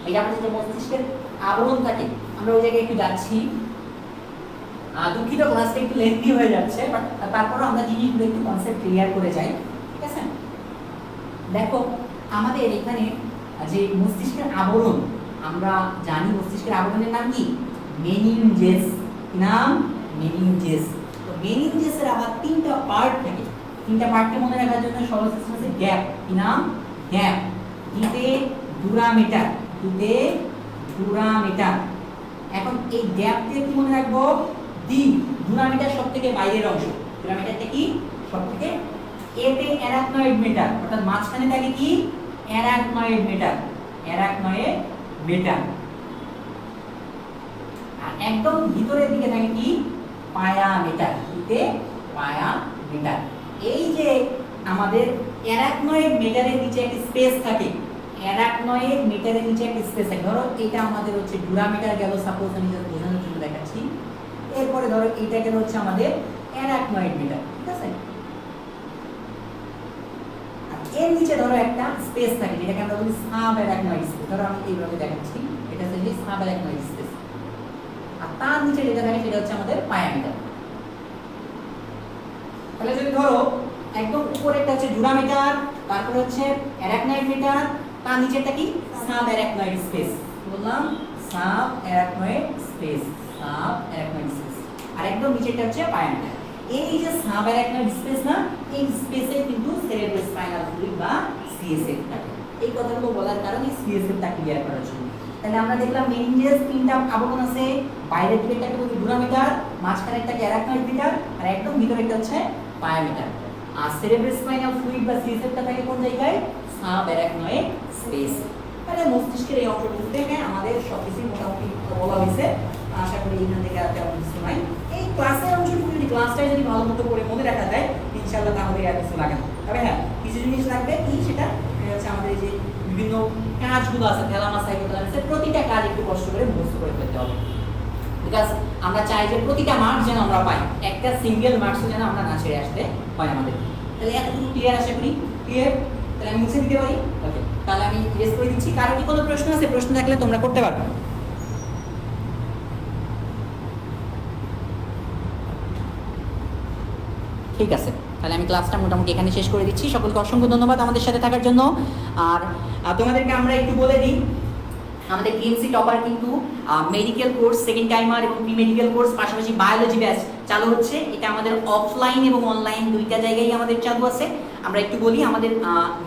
এটা আমাদের যে মস্তিষ্কের আবরণ থাকে, আমরা ওই জায়গায় একটু যাচ্ছি। দুঃখিত, ক্লাসটা একটু লেন্থি হয়ে যাচ্ছে, বাট তারপরও আমরা জিনিসগুলো একটু কনসেপ্ট ক্লিয়ার করে যাই। ঠিক আছে? দেখো আমাদের এখানে যে মস্তিষ্কের আবরণ, আমরা জানি মস্তিষ্কের আবরণের নাম কি? মেনিনজেস। নাম মেনিনজেস। তো মেনিনজেসের আবার 3টা পার্ট থাকে। 3টা পার্টকে মনে রাখার জন্য সহজ সিস্টেম আছে গ্যাপ। কি নাম? গ্যাপ। ডিতে ডুরামিটার। ডিতে ডুরামিটার। এখন এই গ্যাপ দিয়ে কি মনে রাখবো? দিক। ডুরামিটার সবথেকে বাইরের অংশ। ডুরামিটারটা কি? সবথেকে। এতে অ্যারাকনয়েড মেটার, অর্থাৎ মাঝখানে থাকে কি? অ্যারাকনয়েড মেটার। অ্যারাকনয়েড মেটার। আর একদম ভিতরের দিকে থাকে কি? পায়া মেটার। এতে পায়া মেটার। এই যে আমাদের অ্যারাকনয়েড মেটারের নিচে একটা স্পেস থাকে, অ্যারাকনয়েড মেটারের নিচে একটা স্পেস থাকে। ধরো এটা আমাদের হচ্ছে ডুরামিটার গেল, সাপোজ আমি যেটা বোঝানোর জন্য দেখাচ্ছি। এরপরে ধরো এটা গেল হচ্ছে আমাদের অ্যারাকনয়েড মেটার। ঠিক আছে? এর নিচে ধরো একটা স্পেস থাকে যেটাকে আমরা বলি সাব অ্যারাকনয়েড স্পেস। ধরো আমি এইভাবে দেখাচ্ছি, এটা হচ্ছে সাব অ্যারাকনয়েড স্পেস। আর তার নিচে যেটা থাকে সেটা হচ্ছে আমাদের পায়া মেটার। তাহলে যদি ধরো একদম উপরে একটা হচ্ছে ডুরামিটার, তারপর হচ্ছে অ্যারাকনয়েড মেটার, তার নিচেটা কি? Subarachnoid space. বললাম subarachnoid space. Subarachnoid space. আর একদম নিচেটা হচ্ছে পায়া মেটার। এই যে সাব অ্যারাকনয়েড স্পেস না, এই স্পেসে কিন্তু সেরেব্রোস্পাইনাল ফ্লুইড বা সিএসএফ থাকে। এই কথাগুলো বলার কারণে সিএসএফটা ক্লিয়ার করার জন্য। তাহলে আমরা দেখলাম মেনিনজেস 3টা আবরণ আছে, বাইরের দিকে একটা বলি ডুরামিটার, মাঝখানে একটা অ্যারাকনয়েড মেটার, আর একদম ভিতরে একটা হচ্ছে পায়া মেটার। আর সেরেব্রোস্পাইনাল ফ্লুইড বা সিএসএফটা থাকে কোন জায়গায়? Sub arachnoid space. তাহলে মস্তিষ্কের এই অংশটুকু থেকে আমাদের সবকিছু মোটামুটি বলা হয়েছে। আশা করি এখান থেকে আর তেমন কিছু নাই। এই ক্লাসের অংশটুকু যদি ক্লাসটাই যদি ভালো মতো করে মনে রাখা যায়, ইনশাআল্লাহ তাহলে আর কিছু লাগে না। তবে হ্যাঁ, কিছু জিনিস লাগবে। কি সেটা? হচ্ছে আমাদের এই যে বিভিন্ন কাজগুলো আছে, থ্যালামাস হাইপোথ্যালামাসের প্রতিটা কাজ একটু কষ্ট করে মুখস্থ করে ফেলতে হবে, বিকজ আমরা চাই যে প্রতিটা মার্কস যেন আমরা পাই, একটা সিঙ্গেল মার্কস যেন আমরা না ছেড়ে আসতে হয় আমাদের। তাহলে এতটুকু ক্লিয়ার আশা করি? ক্লিয়ার? তাহলে আমি মুছে দিতে পারি? ওকে, তাহলে আমি রেস করে দিচ্ছি। কারো কি কোনো প্রশ্ন আছে? প্রশ্ন থাকলে তোমরা করতে পারো। ঠিক আছে, তাহলে আমি ক্লাসটা মোটামুটি এখানে শেষ করে দিচ্ছি। সকলকে অসংখ্য ধন্যবাদ আমাদের সাথে থাকার জন্য। আর তোমাদেরকে আমরা একটু বলে দিই, আমাদের কেএমসি টপার কিন্তু মেডিকেল কোর্স, সেকেন্ড টাইমার এবং প্রি মেডিকেল কোর্স, পাশাপাশি বায়োলজি ব্যাচ চালু হচ্ছে। এটা আমাদের অফলাইন এবং অনলাইন দুইটা জায়গায় আমাদের চালু আছে। আমরা একটু বলি, আমাদের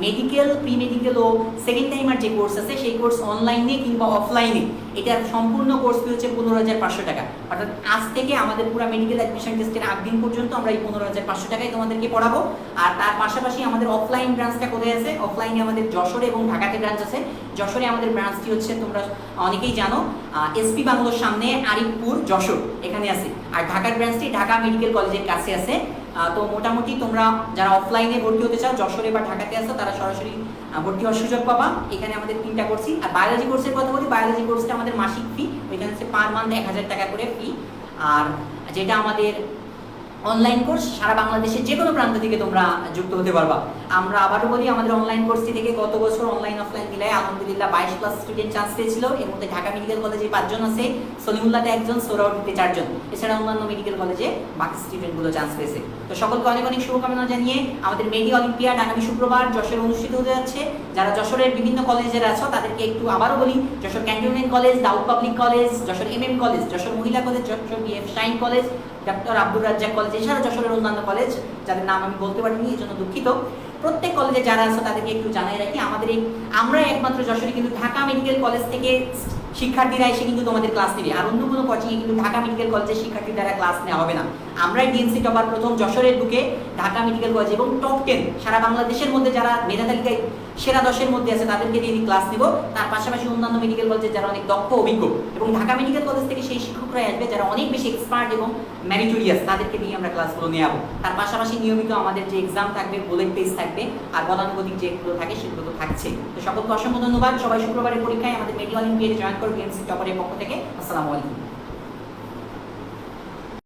মেডিকেল, প্রি মেডিকেল ও সেকেন্ড টাইমার যে কোর্স আছে সেই কোর্স অনলাইনে কিংবা অফলাইনে, এটার সম্পূর্ণ কোর্স ফি হচ্ছে 15,500 টাকা। অর্থাৎ আজ থেকে আমাদের পুরো মেডিকেল অ্যাডমিশন টেস্টের আগ দিন পর্যন্ত আমরা এই 15,500 টাকায় তোমাদেরকে পড়াবো। আর তার পাশাপাশি আমাদের অফলাইন ব্রাঞ্চটা কোথায় আছে? অফলাইনে আমাদের যশোরে এবং ঢাকাতে ব্রাঞ্চ আছে। যশোরে আমাদের ব্রাঞ্চটি হচ্ছে, তোমরা অনেকেই জানো, এসপি বাংলোর সামনে আরিফপুর যশোর এখানে আছে। আর ঢাকার ব্রাঞ্চটি ঢাকা মেডিকেল কলেজের কাছে আছে। তো মোটামুটি তোমরা যারা অফলাইনে ভর্তি হতে চাও, যশোরে বা ঢাকাতে আসো, তারা সরাসরি ভর্তি হওয়ার সুযোগ পাবা। এখানে আমাদের 3টা কোর্সই। আর বায়োলজি কোর্সের কথা বলি, বায়োলজি কোর্সটা আমাদের মাসিক ফি, ওইখানে হচ্ছে পার মান্থ 1,000 টাকা করে ফি। আর যেটা আমাদের অনলাইন কোর্স সারা বাংলাদেশের যে কোনো প্রান্ত থেকে তোমরা যুক্ত হতে পারবা। আমরা আবারও বলি, আমাদের অনলাইন কোর্সটি থেকে গত বছর অনলাইন অফলাইন মিলায় আলহামদুলিল্লাহ 22+ স্টুডেন্ট চান্স পেয়েছিল। এর মধ্যে ঢাকা মেডিকেল কলেজে 5 জন আছে, সলিমুল্লাহতে 1 জন, সোহরাওয়ার্দীতে 4 জন, এছাড়া অন্যান্য মেডিকেল কলেজে বাকি স্টুডেন্টগুলো চান্স পেয়েছে। তো সকলকে অনেক অনেক শুভকামনা জানিয়ে আমাদের মেডি অলিম্পিয়াড আগামী শুক্রবার যশোরে অনুষ্ঠিত হতে যাচ্ছে। যারা যশোরের বিভিন্ন কলেজের আছো তাদেরকে একটু আবারও বলি, Jessore cantonment college, Daud public college, Jessore MM college, Jessore Mohila college, Jessore BF shine college, doctor Abdur Razzak college, এছাড়া যশোরের অন্যান্য কলেজ যাদের নাম আমি বলতে পারিনি, এই জন্য দুঃখিত। প্রত্যেক কলেজে যারা আছে তাদেরকে একটু জানাই রাখি, আমরা একমাত্র যশোরে কিন্তু ঢাকা মেডিকেল কলেজ থেকে শিক্ষার্থীরা এসে কিন্তু তোমাদের ক্লাস নেবে, আর অন্য কোনো কোচিংয়ে কিন্তু ঢাকা মেডিকেল কলেজের শিক্ষার্থীর দ্বারা ক্লাস নেওয়া হবে না। আমরাই ডিএনসি টপার প্রথম যশোরের বুকে ঢাকা মেডিকেল কলেজ এবং টপ 10 সারা বাংলাদেশের মধ্যে যারা মেধা তালিকায় সেরা 10-এর মধ্যে আছে তাদেরকে দিয়ে ক্লাস নেব। তার পাশাপাশি অন্যান্য মেডিকেল কলেজে যারা অনেক দক্ষ অভিজ্ঞ এবং ঢাকা মেডিকেল কলেজ থেকে সেই শিক্ষকরাই আসবে যারা অনেক বেশি এক্সপার্ট এবং ম্যারিটোরিয়াস, তাদেরকে দিয়ে আমরা ক্লাসগুলো নেওয়া। তার পাশাপাশি নিয়মিত আমাদের যে এক্সাম থাকবে, বুলেট টেস্ট থাকবে, আর গতানুগতিক যেগুলো থাকে সেগুলো তো থাকছে। তো সকলকে অসংখ্য ধন্যবাদ। সবাই শুক্রবারের পরীক্ষায় আমাদের মেডি অলিম্পিয়াডে জয়েন করো ডিএনসি টপারের পক্ষ থেকে। আসসালামু আলাইকুম।